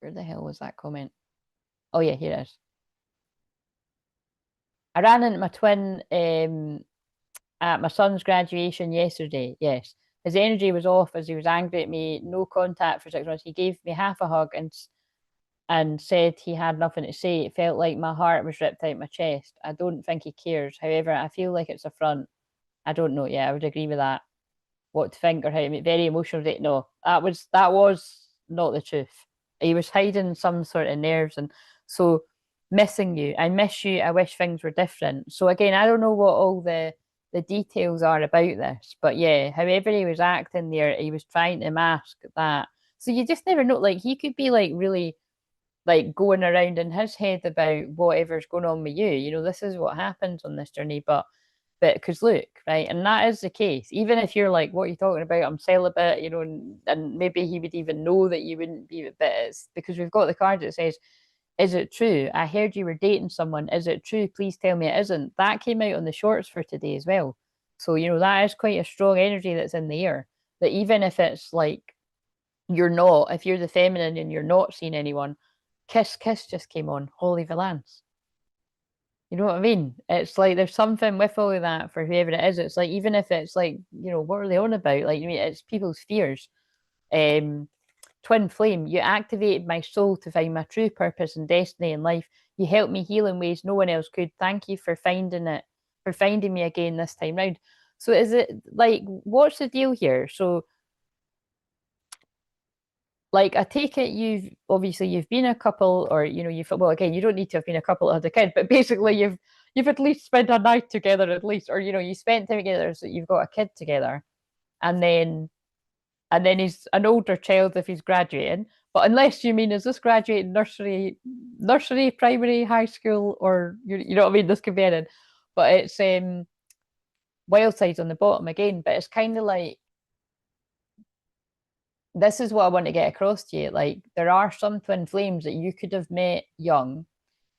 [SPEAKER 1] where the hell was that comment? Oh yeah, here it is. I ran into my twin at my son's graduation yesterday. Yes. His energy was off as he was angry at me, no contact for 6 months. He gave me half a hug and said he had nothing to say. It felt like my heart was ripped out my chest. I don't think he cares. However, I feel like it's a front. I don't know. Yeah, I would agree with that. What to think or how to make very emotional. No, that was not the truth. He was hiding some sort of nerves, and so missing you. I miss you. I wish things were different. So again, I don't know what all the details are about this, but yeah, however he was acting there, he was trying to mask that. So you just never know. Like he could be like really like going around in his head about whatever's going on with you. This is what happens on this journey, but because look, right, and that is the case. Even if you're like, what are you talking about? I'm celibate, and maybe he would even know that you wouldn't be, but it's because we've got the card that says, is it true? I heard you were dating someone. Is it true? Please tell me it isn't. That came out on the shorts for today as well. So, that is quite a strong energy that's in the air. That even if it's like if you're the feminine and you're not seeing anyone, Kiss Kiss just came on, Holy Valance. You know what I mean? It's like there's something with all of that for whoever it is. It's like even if it's like, what are they on about? Like, it's people's fears. Twin flame, you activated my soul to find my true purpose and destiny in life. You helped me heal in ways no one else could. Thank you for finding me again this time round. So is it like, what's the deal here? So like, I take it you've been a couple, or well, again, you don't need to have been a couple to have a kid, but basically you've at least spent a night together, at least, or you spent time together, so you've got a kid together, and then he's an older child if he's graduating. But unless you mean, is this graduating nursery, primary, high school, or you know what I mean? This could be anything. But it's wild sides on the bottom again. But it's kind of like, this is what I want to get across to you. Like, there are some twin flames that you could have met young,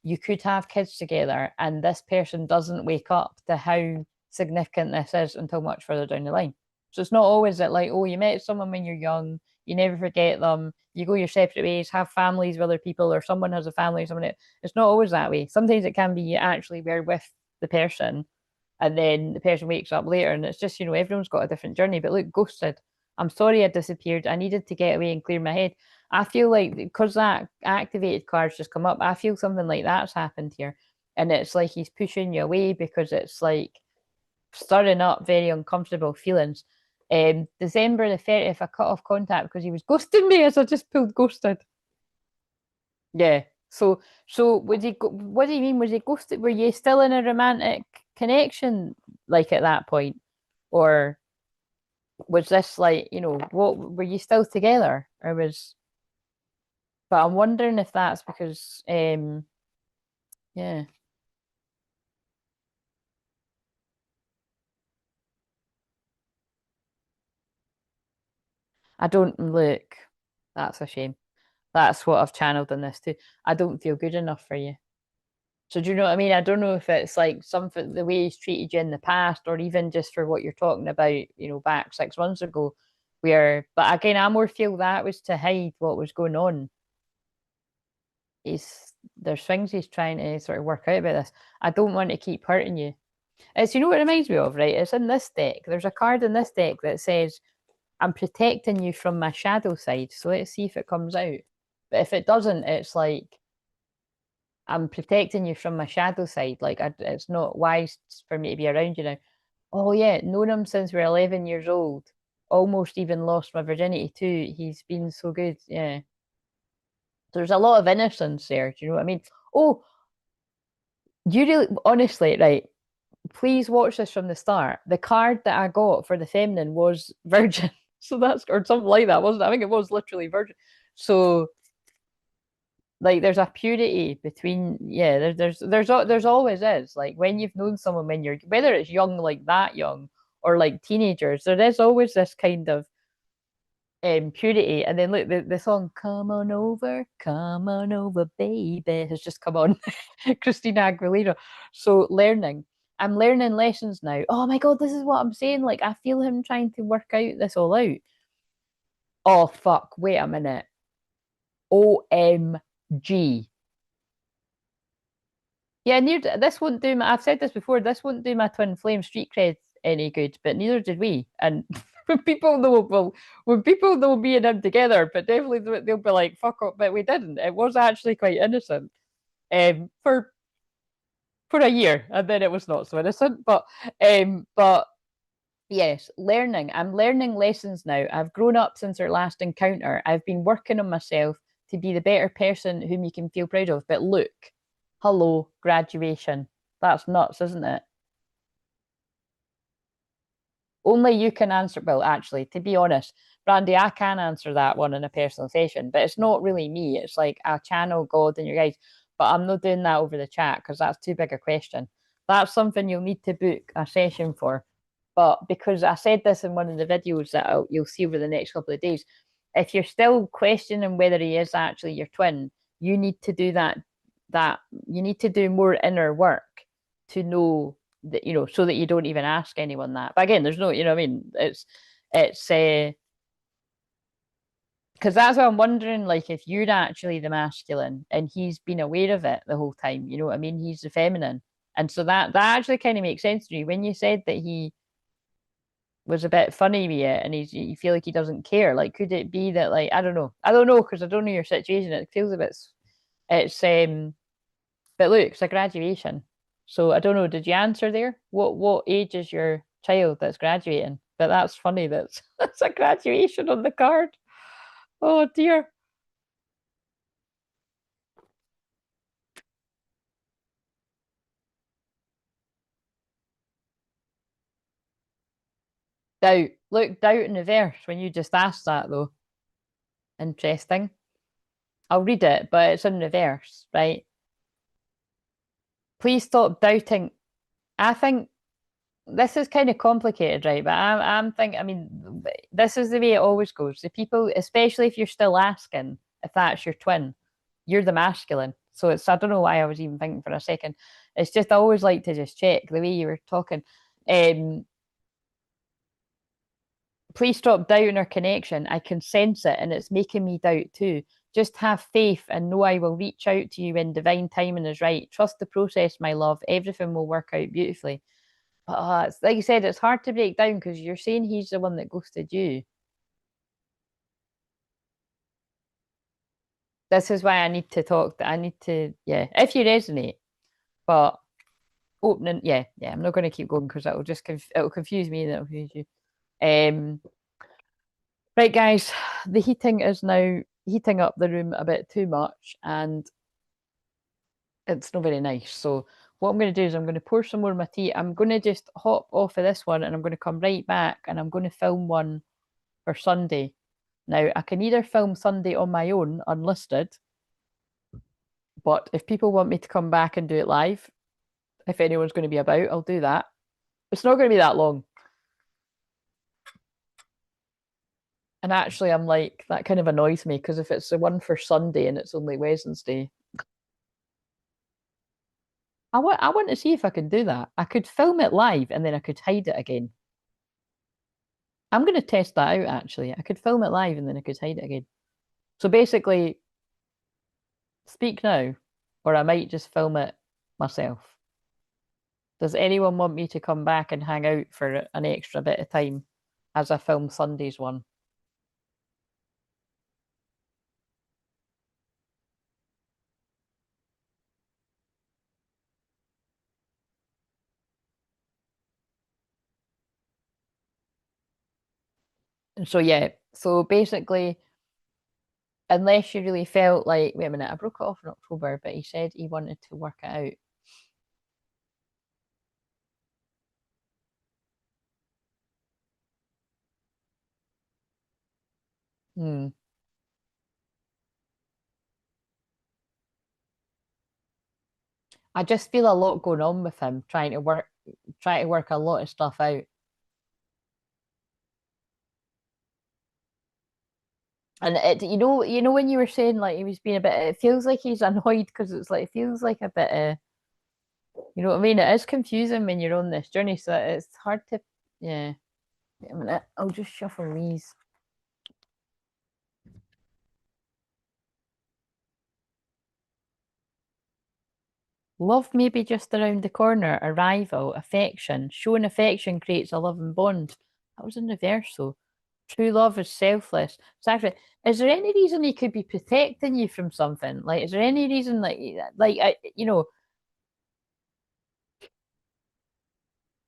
[SPEAKER 1] you could have kids together, and this person doesn't wake up to how significant this is until much further down the line. So it's not always that, like, oh, you met someone when you're young, you never forget them, you go your separate ways, have families with other people, or someone has a family, it's not always that way. Sometimes it can be you actually were with the person, and then the person wakes up later, and it's just, everyone's got a different journey. But look, ghosted. I'm sorry I disappeared. I needed to get away and clear my head. I feel like because that activated card's just come up, I feel something like that's happened here. And it's like he's pushing you away because it's like stirring up very uncomfortable feelings. December the 30th, I cut off contact because he was ghosting me as I just pulled ghosted. Yeah. So what do you mean? Was he ghosted? Were you still in a romantic connection like at that point? Or was this like, what were you still together? But I'm wondering if that's because yeah. I don't look. That's a shame. That's what I've channeled in this too. I don't feel good enough for you. So do you know what I mean? I don't know if it's like something the way he's treated you in the past, or even just for what you're talking about, back 6 months ago, but again, I more feel that was to hide what was going on. there's things he's trying to sort of work out about this. I don't want to keep hurting you. It's, you know what it reminds me of, right? It's in this deck. There's a card in this deck that says, I'm protecting you from my shadow side. So let's see if it comes out. But if it doesn't, it's like, I'm protecting you from my shadow side. Like, it's not wise for me to be around you now. Oh, yeah, known him since we were 11 years old. Almost even lost my virginity too. He's been so good. Yeah. There's a lot of innocence there. Do you know what I mean? Oh, you really, honestly, right? Please watch this from the start. The card that I got for the feminine was virgin. So that's, or something like that, wasn't it? I think it was literally virgin. So like there's a purity between, yeah, there's always is. Like when you've known someone when you're, whether it's young, like that young, or like teenagers, there is always this kind of purity. And then look, the song come on over baby has just come on. Christina Aguilera. So learning, I'm learning lessons now. Oh my god, this is what I'm saying. Like I feel him trying to work out this all out. Oh fuck, wait a minute. OMG. Yeah, this wouldn't do my, I've said this before, this wouldn't do my Twinflame street cred any good, but neither did we. And when people know, well, when people know me and him together, but definitely they'll be like, fuck up, but we didn't. It was actually quite innocent. For a year, and then it was not so innocent. But yes, learning. I'm learning lessons now. I've grown up since our last encounter. I've been working on myself to be the better person whom you can feel proud of. But look, hello, graduation. That's nuts, isn't it? Only you can answer. Well, actually, to be honest, Brandy, I can answer that one in a personal session, but it's not really me. It's like a channel God and your guys. But I'm not doing that over the chat because that's too big a question. That's something you'll need to book a session for. But because I said this in one of the videos that you'll see over the next couple of days, if you're still questioning whether he is actually your twin, you need to do that. That you need to do more inner work to know that, you know, so that you don't even ask anyone that. But again, there's no, you know what I mean? It's because that's what I'm wondering, like if you're actually the masculine and he's been aware of it the whole time, you know what I mean? He's the feminine. And so that actually kind of makes sense to me when you said that he was a bit funny with it and you feel like he doesn't care. Like, could it be that, like, I don't know because I don't know your situation. It feels a bit, it's but look, it's a graduation. So I don't know. Did you answer there? What age is your child that's graduating? But that's funny. That's a graduation on the card. Oh dear. Doubt. Look, doubt in reverse when you just asked that though. Interesting. I'll read it, but it's in reverse, right? Please stop doubting. I think this is kind of complicated, right? But I'm thinking, I mean, this is the way it always goes. The people, especially if you're still asking if that's your twin, you're the masculine. So it's, I don't know why I was even thinking for a second. It's just, I always like to just check the way you were talking. Um, Please stop doubting our connection. I can sense it and it's making me doubt too. Just have faith and know I will reach out to you when divine timing is right. Trust the process, my love. Everything will work out beautifully. But it's, like you said, it's hard to break down because you're saying he's the one that ghosted you. This is why I need to talk. I need to, yeah, if you resonate. But opening, yeah, I'm not going to keep going because it'll just it'll confuse me and it'll confuse you. Um, right, guys, the heating is now heating up the room a bit too much, and it's not very nice. So what I'm going to do is I'm going to pour some more of my tea. I'm going to just hop off of this one, and I'm going to come right back, and I'm going to film one for Sunday. Now, I can either film Sunday on my own, unlisted, but if people want me to come back and do it live, if anyone's going to be about, I'll do that. It's not going to be that long. And actually, I'm like, that kind of annoys me because if it's the one for Sunday and it's only Wednesday, I want to see if I can do that. I could film it live and then I could hide it again. I'm going to test that out actually. I could film it live and then I could hide it again. So basically, Speak now, or I might just film it myself. Does anyone want me to come back and hang out for an extra bit of time as I film Sunday's one? And so yeah, so basically, unless you really felt like, wait a minute, I broke it off in October, but he said he wanted to work it out. Hmm. I just feel a lot going on with him, trying to work a lot of stuff out. And you know when you were saying like he was being a bit, it feels like he's annoyed because it's like it feels like a bit you know what I mean? It is confusing when you're on this journey, so it's hard to, yeah. Wait a minute, I'll just shuffle these. Love may be just around the corner. Arrival, affection. Showing affection creates a loving bond. That was in reverse, though. True love is selfless. So actually, is there any reason he could be protecting you from something? Like, is there any reason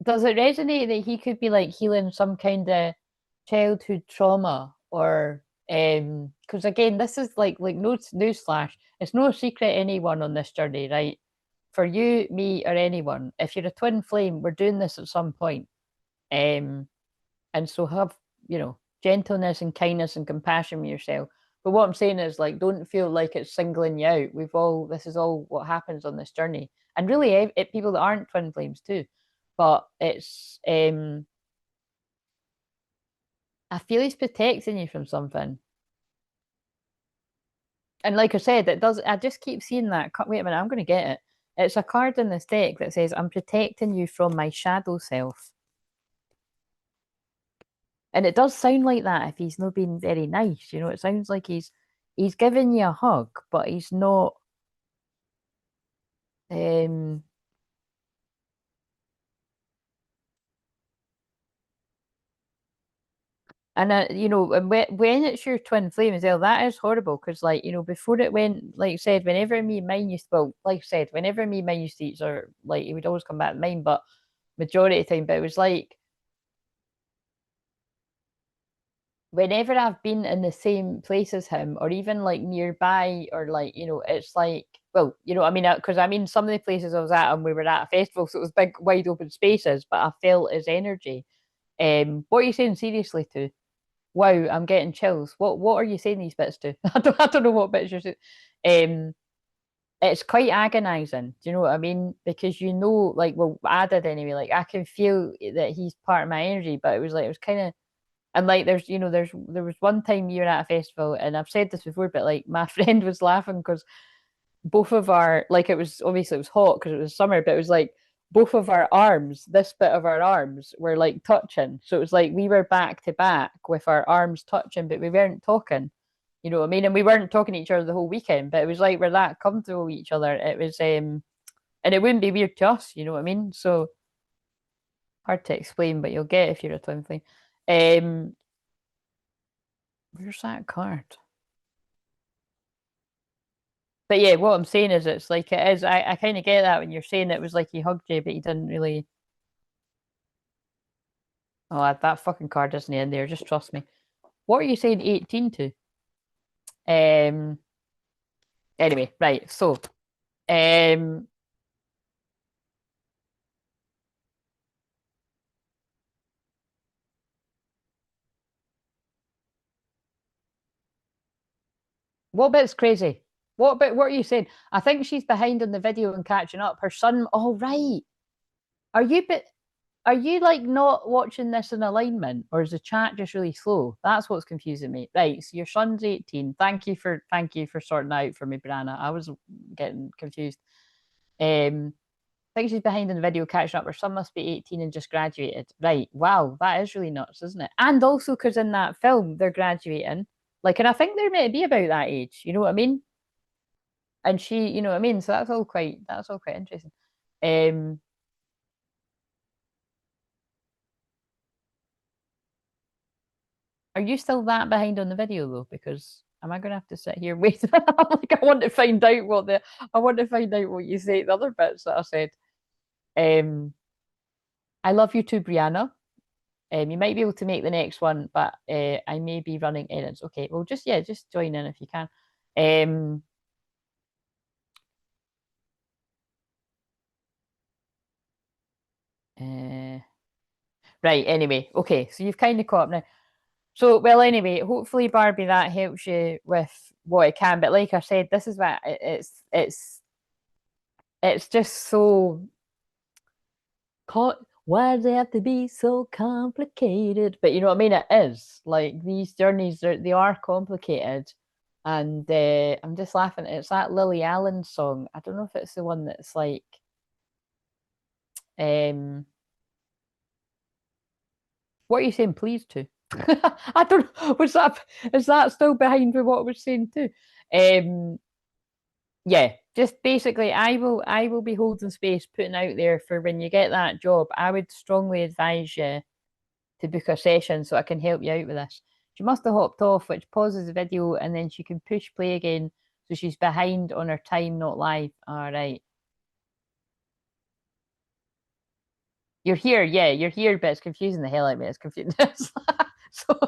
[SPEAKER 1] does it resonate that he could be like healing some kind of childhood trauma or because again, this is like no newsflash, it's no secret anyone on this journey, right? For you, me, or anyone, if you're a twin flame, we're doing this at some point. Um, and so have, gentleness and kindness and compassion with yourself. But what I'm saying is like don't feel like it's singling you out. This is all what happens on this journey. And really people that aren't twin flames too. But it's I feel he's protecting you from something. And like I said, it does I just keep seeing that. Wait a minute, I'm gonna get it. It's a card in this deck that says, I'm protecting you from my shadow self. And it does sound like that if he's not being very nice. It sounds like he's giving you a hug, but he's not. Um, and when it's your twin flame as well, that is horrible because, like, before it went, like I said, whenever me and mine used, well, like I said, whenever me and mine used to each other, like he would always come back to mine, but majority of the time, but it was like whenever I've been in the same place as him, or even like nearby, or like, it's like, well, I mean, because I mean, some of the places I was at, and we were at a festival, so it was big, wide open spaces, but I felt his energy. What are you saying seriously to? Wow, I'm getting chills. What are you saying these bits to? I don't know what bits you're saying. Um, it's quite agonizing. Do you know what I mean? Because like, well, I did anyway. Like, I can feel that he's part of my energy, but it was kind of, and like there was one time you were at a festival, and I've said this before, but like my friend was laughing because both of our, like, it was obviously it was hot because it was summer, but it was like both of our arms, this bit of our arms were like touching. So it was like we were back to back with our arms touching, but we weren't talking. You know what I mean? And we weren't talking to each other the whole weekend, but it was like we're that comfortable with each other. It was and it wouldn't be weird to us, you know what I mean? So hard to explain, but you'll get it if you're a twin flame. Um, Where's that card? But yeah, what I'm saying is it's like it is. I kind of get that when you're saying it was like he hugged you, but he didn't really. Oh, that fucking card isn't in there. Just trust me. What are you saying 18 to? Um. Anyway, right. So, um, what bit's crazy? What are you saying? I think she's behind on the video and catching up. Her son. Oh, right. Are you bit? Are you like not watching this in alignment, or is the chat just really slow? That's what's confusing me. Right, so your son's 18. Thank you for sorting that out for me, Brianna. I was getting confused. I think she's behind in the video catching up. Her son must be 18 and just graduated. Right. Wow, that is really nuts, isn't it? And also because in that film they're graduating. Like, and I think they're meant to be about that age. You know what I mean? and she, you know what I mean? So that's all quite interesting. Um, are you still that behind on the video though? Because am I gonna have to sit here and wait? Like I want to find out what you say, the other bits that I said. Um, I love you too, Brianna. You might be able to make the next one, but I may be running errands. Okay, well, just join in if you can. Um, uh, right. Anyway, okay. So you've kind of caught up now. So, well, anyway, hopefully, Barbie, that helps you with what it can. But like I said, this is what it's just so why does it have to be so complicated? But you know what I mean? It is like these journeys they are complicated. And I'm just laughing. It's that Lily Allen song. I don't know if it's the one that's like um what are you saying please to? I don't know. Was that is that still behind with what I was saying too? Um yeah, just basically I will be holding space, putting out there for when you get that job. I would strongly advise you to book a session so I can help you out with this. She must have hopped off, which pauses the video, and then she can push play again. So she's behind on her time, not live. All right. You're here, yeah, you're here, but it's confusing the hell out of me. It's confusing. So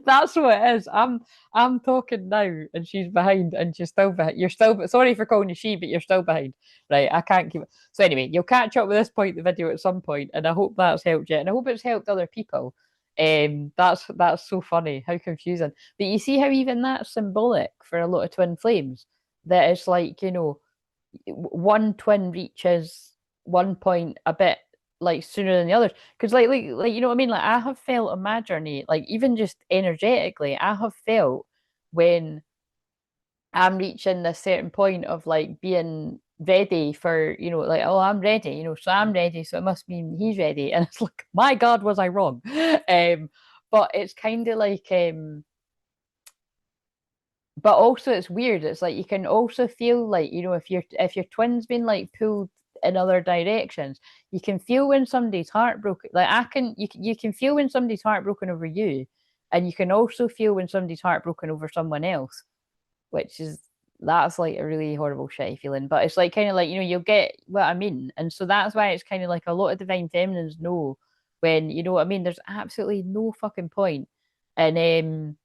[SPEAKER 1] that's what it is. I'm talking now, and she's behind, and she's still behind. You're still sorry for calling you she, but you're still behind. Right, I can't keep it. So anyway, you'll catch up with this point in the video at some point, and I hope that's helped you, and I hope it's helped other people. That's so funny. How confusing. But you see how even that's symbolic for a lot of twin flames. That it's like, one twin reaches one point a bit like sooner than the others. Because like you know what I mean? Like I have felt on my journey, like even just energetically, I have felt when I'm reaching this certain point of like being ready for, like, oh, I'm ready, so I'm ready, so it must mean he's ready. And it's like, my God, was I wrong? But it's kind of like but also it's weird. It's like you can also feel like, if your twin's been like pulled in other directions, you can feel when somebody's heartbroken. Like you can feel when somebody's heartbroken over you, and you can also feel when somebody's heartbroken over someone else, which is that's like a really horrible shitty feeling. But it's like kind of like, you'll get what I mean. And so that's why it's kind of like a lot of divine feminines know when, you know what I mean, there's absolutely no fucking point in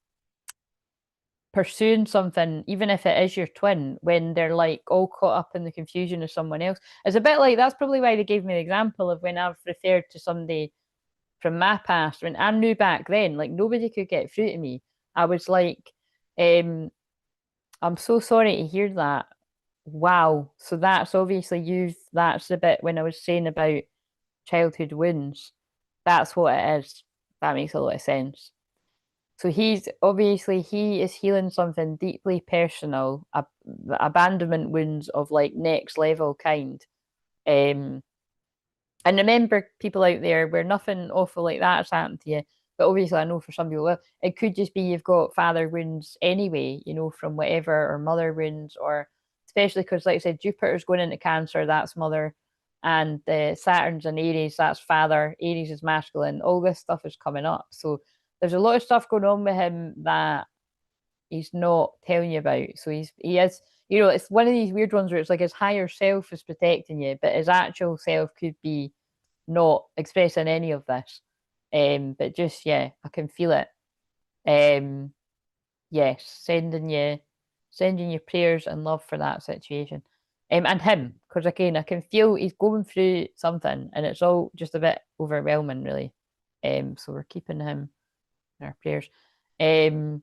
[SPEAKER 1] pursuing something, even if it is your twin, when they're like all caught up in the confusion of someone else. It's a bit like that's probably why they gave me the example of when I've referred to somebody from my past when I knew back then, like nobody could get through to me. I was like, I'm so sorry to hear that. Wow. So that's obviously that's the bit when I was saying about childhood wounds. That's what it is. That makes a lot of sense. So he is healing something deeply personal, abandonment wounds of like next level kind. Um, and remember, people out there, where nothing awful like that has happened to you. But obviously, I know for some people, well, it could just be you've got father wounds anyway, from whatever, or mother wounds, or especially because, like I said, Jupiter's going into Cancer, that's mother, and Saturn's in Aries, that's father. Aries is masculine. All this stuff is coming up. So there's a lot of stuff going on with him that he's not telling you about. So he is, it's one of these weird ones where it's like his higher self is protecting you, but his actual self could be not expressing any of this. But just yeah, I can feel it. Um, yes, sending you prayers and love for that situation. And him, because again, I can feel he's going through something, and it's all just a bit overwhelming, really. So we're keeping him in our prayers. Um,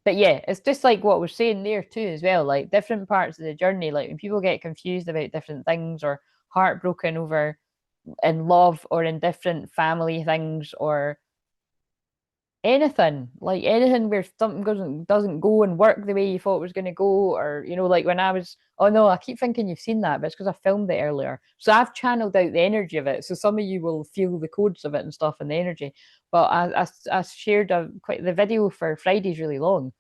[SPEAKER 1] but yeah, it's just like what we're saying there too, as well. Like different parts of the journey, like when people get confused about different things or heartbroken over in love or in different family things or anything, like anything where something doesn't go and work the way you thought it was going to go, or like when I was, oh no, I keep thinking you've seen that, but it's because I filmed it earlier, so I've channeled out the energy of it, so some of you will feel the codes of it and stuff and the energy. But I shared the video for Friday's really long,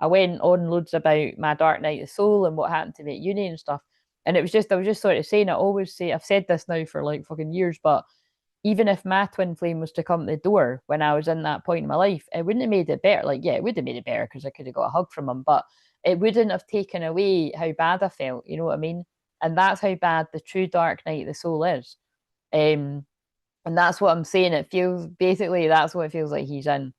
[SPEAKER 1] I went on loads about my dark night of the soul and what happened to me at uni and stuff. And it was just, I was just sort of saying, I always say, I've said this now for like fucking years, but even if my twin flame was to come to the door when I was in that point in my life, it wouldn't have made it better. Like, yeah, it would have made it better because I could have got a hug from him, but it wouldn't have taken away how bad I felt. You know what I mean? And that's how bad the true dark night of the soul is. Um, and that's what I'm saying. It feels basically that's what it feels like he's in.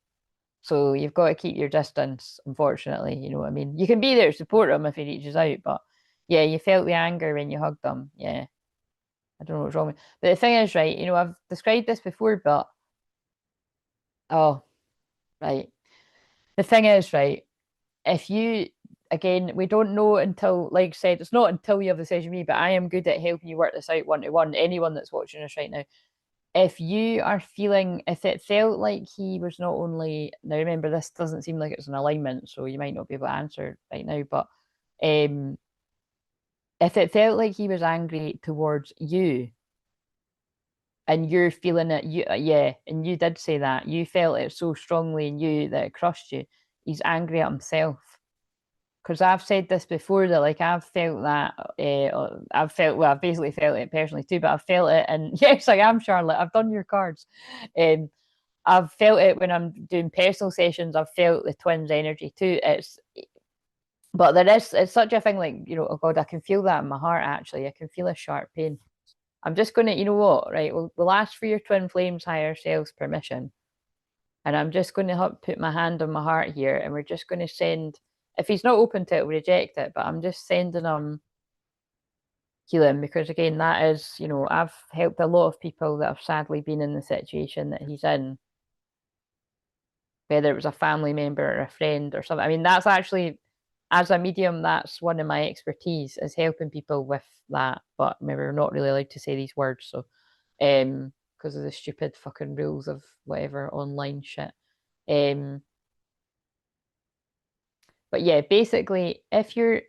[SPEAKER 1] So you've got to keep your distance, unfortunately. You know what I mean? You can be there to support him if he reaches out, but yeah, you felt the anger when you hugged him. Yeah. I don't know what's wrong with. But the thing is, right, I've described this before, but oh, right. The thing is, right, if you again, we don't know until, like I said, it's not until you have the session with me, but I am good at helping you work this out one to one. Anyone that's watching us right now, if you are feeling, if it felt like he was not only, now remember, this doesn't seem like it's an alignment, so you might not be able to answer right now, but um, if it felt like he was angry towards you and you're feeling it, yeah, and you did say that, you felt it so strongly in you that it crushed you, he's angry at himself. Because I've said this before that like I've felt that I've felt well I've basically felt it personally too, but I've felt it, and yes, I am Charlotte. I've done your cards. Um, I've felt it when I'm doing personal sessions. I've felt the twins' energy too. But it's such a thing, like, oh God, I can feel that in my heart actually. I can feel a sharp pain. I'm just gonna, you know what, right? We'll ask for your twin flames higher selves permission. And I'm just gonna put my hand on my heart here, and we're just gonna send, if he's not open to it, we'll reject it. But I'm just sending him healing because again, that is, I've helped a lot of people that have sadly been in the situation that he's in, whether it was a family member or a friend or something. I mean, that's actually, as a medium, that's one of my expertise, is helping people with that. But maybe we're not really allowed to say these words, so because of the stupid fucking rules of whatever online shit. But yeah, basically, if you're,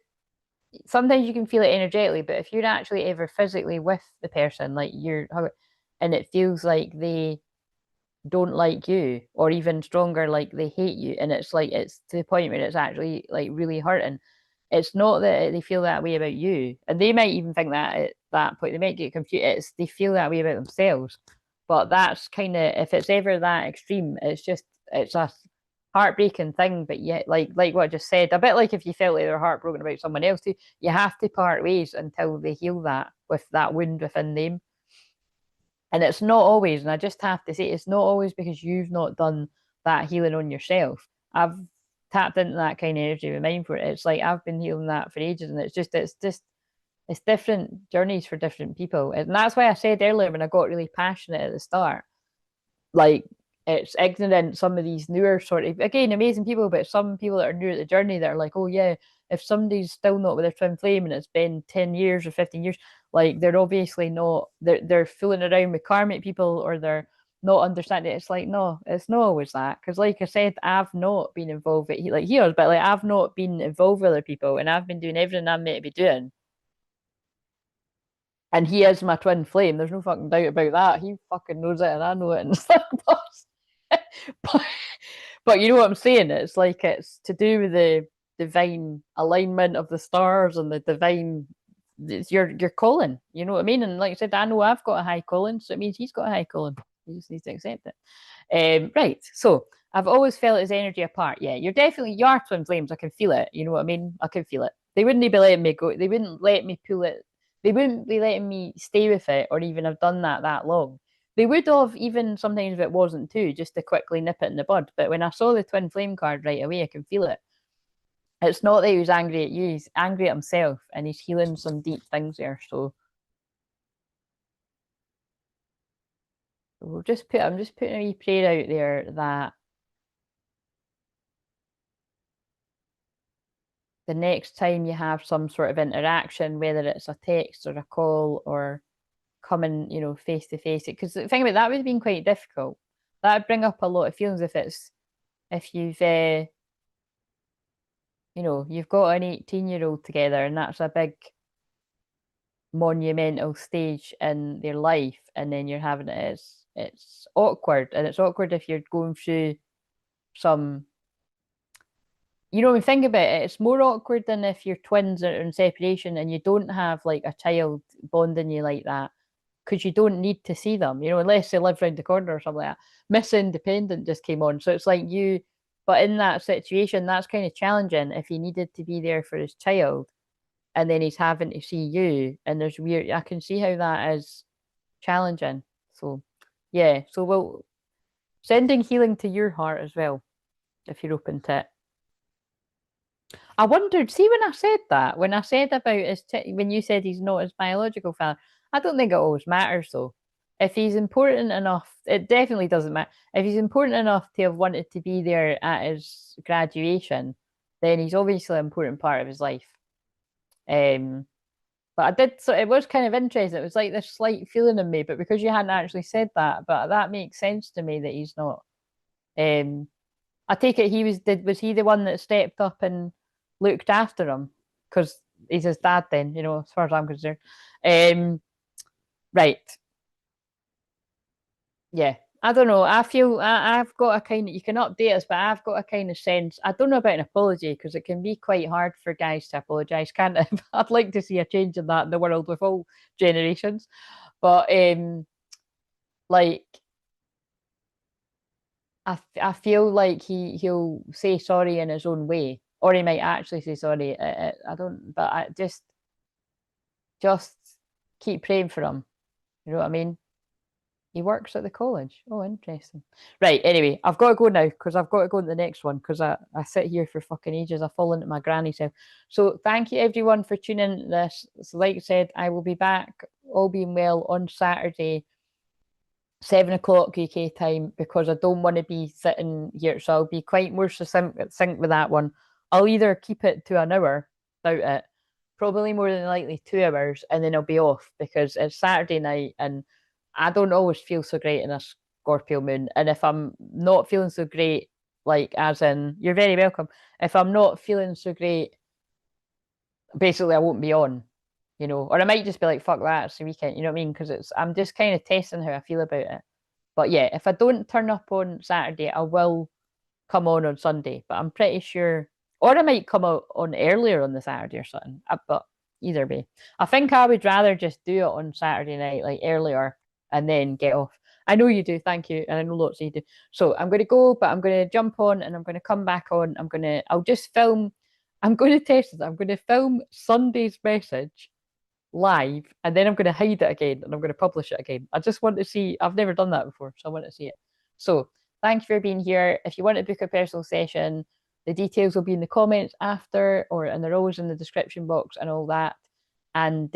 [SPEAKER 1] sometimes you can feel it energetically, but if you're actually ever physically with the person, like and it feels like they don't like you, or even stronger, like they hate you, and it's like it's to the point where it's actually like really hurting. It's not that they feel that way about you, and they might even think that at that point they might get confused. It's they feel that way about themselves, but that's kind of, if it's ever that extreme, it's a heartbreaking thing. But yet, like what I just said, a bit like if you felt like they're heartbroken about someone else too, you have to part ways until they heal that with that wound within them. And it's not always, and I just have to say, it's not always because you've not done that healing on yourself. I've tapped into that kind of energy with mine for it. It's like I've been healing that for ages, and it's different journeys for different people. And that's why I said earlier when I got really passionate at the start, like it's ignorant, some of these newer sort of, again, amazing people, but some people that are new at the journey that are like, oh yeah, if somebody's still not with their twin flame and it's been 10 years or 15 years, like they're obviously not, they're fooling around with karmic people, or they're not understanding it. It's like, no, it's not always that, because like I said, I've not been involved with like heroes, but like I've not been involved with other people, and I've been doing everything I'm meant to be doing, and he is my twin flame. There's no fucking doubt about that. He fucking knows it, and I know it, and stuff. but, but you know what I'm saying? It's like it's to do with the divine alignment of the stars and the divine. It's your calling. You know what I mean? And like I said, I know I've got a high calling, so it means he's got a high calling. He just needs to accept it. Right. So I've always felt his energy apart. Yeah, you are twin flames. I can feel it. You know what I mean? I can feel it. They wouldn't be letting me go. They wouldn't let me pull it. They wouldn't be letting me stay with it or even have done that long. They would have, even sometimes if it wasn't too, just to quickly nip it in the bud. But when I saw the twin flame card right away, I can feel it. It's not that he was angry at you, he's angry at himself, and he's healing some deep things there. So I'm just putting a wee prayer out there that the next time you have some sort of interaction, whether it's a text or a call or coming, face to face, because the thing about that would have been quite difficult. That would bring up a lot of feelings if you've got an 18-year-old together, and that's a big monumental stage in their life, and then you're having it's awkward, and it's awkward if you're going through some you know, when you think about it, it's more awkward than if you're twins or in separation and you don't have like a child bonding you like that, because you don't need to see them, you know, unless they live round the corner or something like that. Miss Independent just came on. So it's like you, but in that situation, that's kind of challenging if he needed to be there for his child and then he's having to see you. And there's weird, I can see how that is challenging. So, yeah. So we'll sending healing to your heart as well, if you're open to it. I wondered, see, when I said that, when I said about when you said he's not his biological father, I don't think it always matters though. If he's important enough, it definitely doesn't matter. If he's important enough to have wanted to be there at his graduation, then he's obviously an important part of his life. Um, but I did, so it was kind of interesting. It was like this slight feeling in me, but because you hadn't actually said that, but that makes sense to me that he's not. Um, I take it was he the one that stepped up and looked after him? Because he's his dad then, you know, as far as I'm concerned. Right. Yeah. I don't know. I feel I've got a kind of, you can update us, but I've got a kind of sense. I don't know about an apology because it can be quite hard for guys to apologize, can't it? I'd like to see a change in that in the world with all generations. But like I feel like he'll say sorry in his own way, or he might actually say sorry. I don't, but I just keep praying for him. You know what I mean? He works at the college. Oh, interesting. Right. Anyway, I've got to go now because I've got to go to the next one because I sit here for fucking ages. I fall into my granny's house. So thank you everyone for tuning in this. So like I said, I will be back, all being well, on Saturday 7 o'clock UK time because I don't want to be sitting here. So I'll be quite more succinct with that one. I'll either keep it to an hour, doubt it, probably more than likely 2 hours, and then I'll be off because it's Saturday night and I don't always feel so great in a Scorpio moon. And if I'm not feeling so great, like as in, you're very welcome. If I'm not feeling so great, basically I won't be on, you know, or I might just be like, fuck that, it's the weekend, you know what I mean? Because I'm just kind of testing how I feel about it. But yeah, if I don't turn up on Saturday, I will come on Sunday. But I'm pretty sure, or I might come out on earlier on the Saturday or something. But either way, I think I would rather just do it on Saturday night, like earlier, and then get off. I know you do, thank you, and I know lots of you do. So I'm going to go, but I'm going to jump on and I'm going to come back on. I'll just film. I'm going to test this. I'm going to film Sunday's message live and then I'm going to hide it again and I'm going to publish it again. I just want to see, I've never done that before, so I want to see it. So thank you for being here. If you want to book a personal session, the details will be in the comments after, and they're always in the description box and all that. And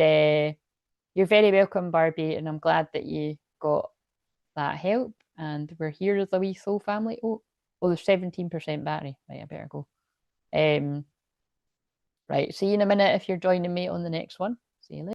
[SPEAKER 1] you're very welcome, Barbie, and I'm glad that you got that help. And we're here as a wee soul family. Oh, there's 17% battery. Right, I better go. Right, see you in a minute if you're joining me on the next one. See you later.